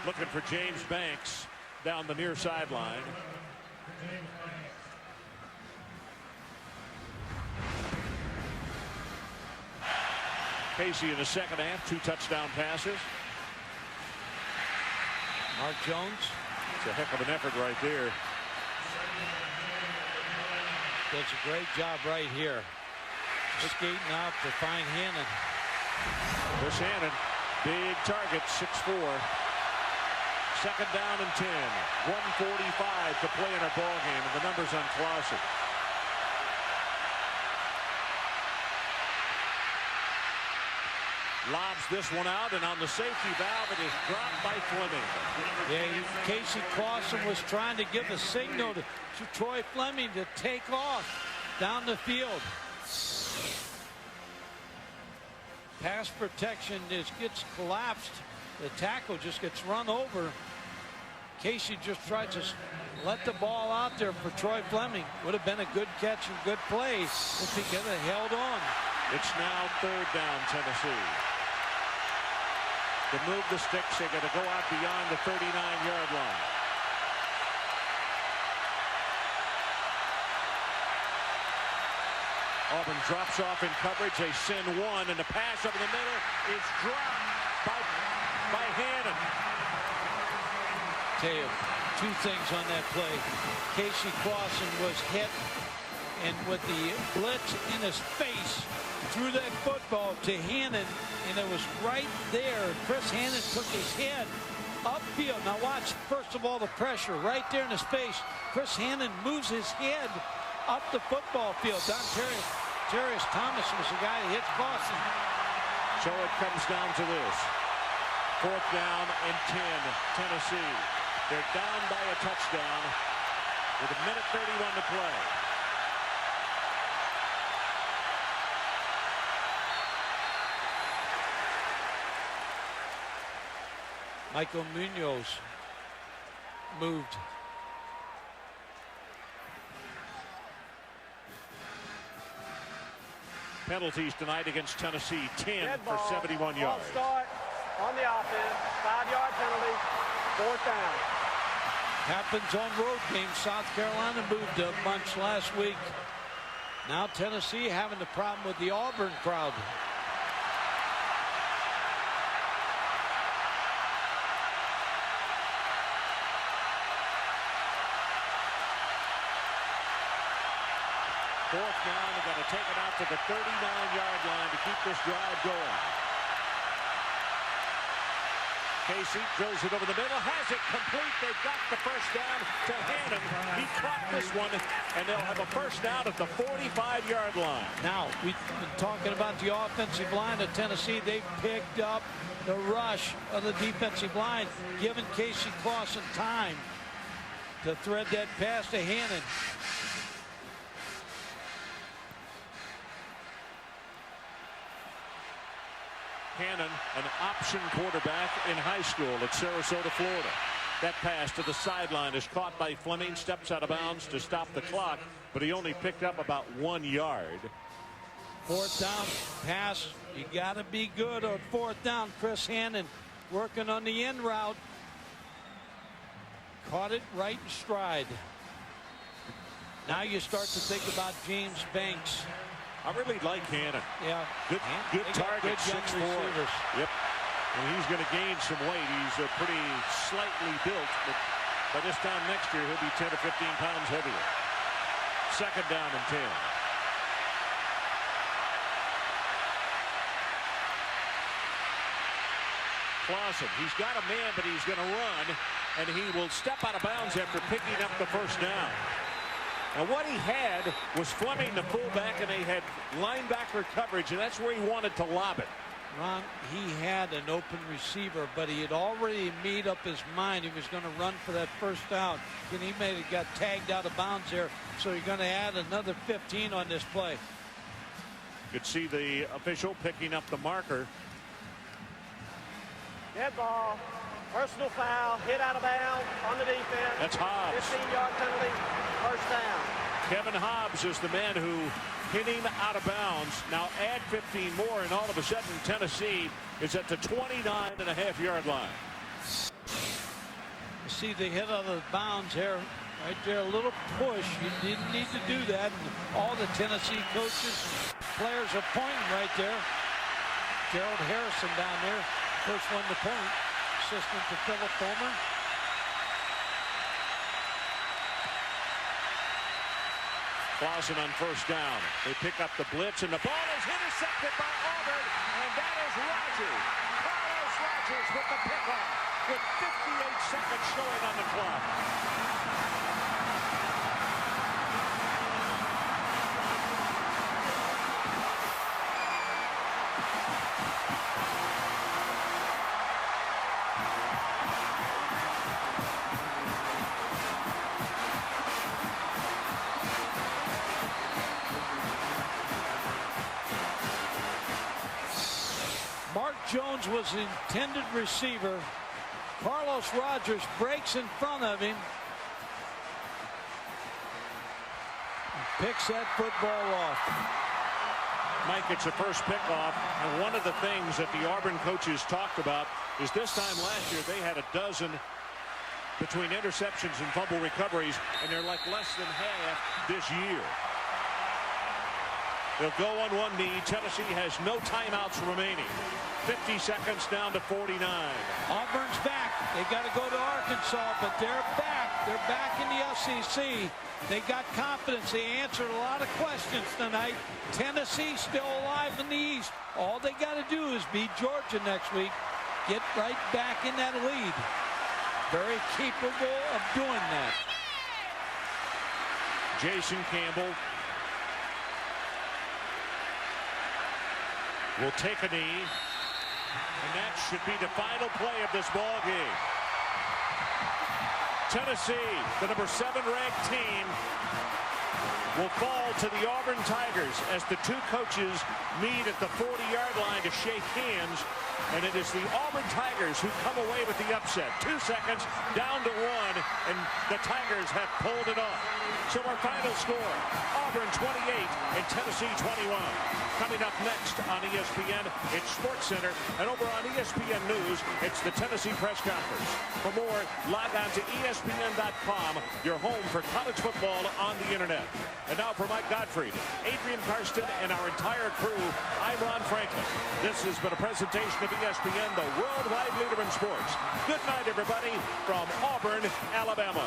Looking for James Banks down the near sideline. Casey in the second half, 2 touchdown passes. Mark Jones. It's a heck of an effort right there. Does a great job right here. Skating out to find Hannon. Chris Hannon, big target, 6'4". Second down and 10. 1:45 to play in our ball game, and the numbers on Clausen. Lobs this one out, and on the safety valve, it is dropped by Fleming. Yeah, Casey Clausen was trying to give a signal to Troy Fleming to take off down the field. Pass protection gets collapsed. The tackle just gets run over. Casey just tried to let the ball out there for Troy Fleming. Would have been a good catch and good play if he could have held on. It's now 3rd down, Tennessee. To move the sticks, they're going to go out beyond the 39-yard line. Auburn drops off in coverage. They send one, and the pass over the middle is dropped by Hannon. Tell you 2 things on that play. Casey Clausen was hit, and with the blitz in his face, threw that football to Hannon, and it was right there. Chris Hannon took his head upfield. Now watch, first of all, the pressure right there in his face. Chris Hannon moves his head up the football field. Darius Thomas was the guy that hit Clausen. So it comes down to this. 4th down and 10, Tennessee. They're down by a touchdown. with 1:31 to play. Michael Munoz moved. Penalties tonight against Tennessee, 10 for 71 yards. Start on the offense, 5-yard penalty, 4th down. Happens on road games. South Carolina moved a bunch last week. Now Tennessee having the problem with the Auburn crowd. Fourth down, they've got to take it out to the 39-yard line to keep this drive going. Casey drills it over the middle, has it complete. They've got the first down to Hannon. He caught this one, and they'll have a first down at the 45-yard line. Now, we've been talking about the offensive line of Tennessee. They've picked up the rush of the defensive line, giving Casey Clausen time to thread that pass to Hannon. Hannon, an option quarterback in high school at Sarasota, Florida. That pass to the sideline is caught by Fleming, steps out of bounds to stop the clock, but he only picked up about 1 yard. 4th down pass. You got to be good on 4th down. Chris Hannon working on the in route. Caught it right in stride. Now you start to think about James Banks. I really like Hannon. Yeah. Good target, 6'4". Yep. And he's going to gain some weight. He's pretty slightly built, but by this time next year, he'll be 10 to 15 pounds heavier. 2nd down and 10. Clausen, he's got a man, but he's going to run, and he will step out of bounds after picking up the first down. Now what he had was Fleming, the fullback, and they had linebacker coverage, and that's where he wanted to lob it. Ron, he had an open receiver, but he had already made up his mind he was going to run for that first down. And he got tagged out of bounds there, so you're going to add another 15 on this play. You could see the official picking up the marker. Dead ball. Personal foul, hit out of bounds on the defense. That's Hobbs. 15-yard penalty, first down. Kevin Hobbs is the man who hit him out of bounds. Now add 15 more, and all of a sudden Tennessee is at the 29.5-yard line. You see the hit out of bounds here. Right there, a little push. You didn't need to do that. And all the Tennessee coaches, players are pointing right there. Gerald Harrison down there, first one to point. Assistant to Philip Fulmer. Clausen on first down. They pick up the blitz, and the ball is intercepted by Auburn, and that is Rogers. Carlos Rogers with the pickoff, with 58 seconds showing on the clock. Jones was the intended receiver. Carlos Rogers breaks in front of him. Picks that football off. Mike, it's the first pickoff, and one of the things that the Auburn coaches talked about is this time last year they had a dozen between interceptions and fumble recoveries, and they're like less than half this year. They'll go on one knee. Tennessee has no timeouts remaining. 50 seconds down to 49. Auburn's back. They got to go to Arkansas, but they're back. They're back in the SEC. They got confidence. They answered a lot of questions tonight. Tennessee still alive in the East. All they got to do is beat Georgia next week. Get right back in that lead. Very capable of doing that. Jason Campbell will take a knee, and that should be the final play of this ball game. Tennessee, the number 7 ranked team, will fall to the Auburn Tigers as the two coaches meet at the 40-yard line to shake hands. And it is the Auburn Tigers who come away with the upset. 2 seconds, down to 1, and the Tigers have pulled it off. So our final score, Auburn 28 and Tennessee 21. Coming up next on ESPN, it's SportsCenter, and over on ESPN News, it's the Tennessee press conference. For more, log on to ESPN.com, your home for college football on the internet. And now for Mike Gottfried, Adrian Karsten, and our entire crew, I'm Ron Franklin. This has been a presentation of ESPN, the worldwide leader in sports. Good night, everybody, from Auburn, Alabama.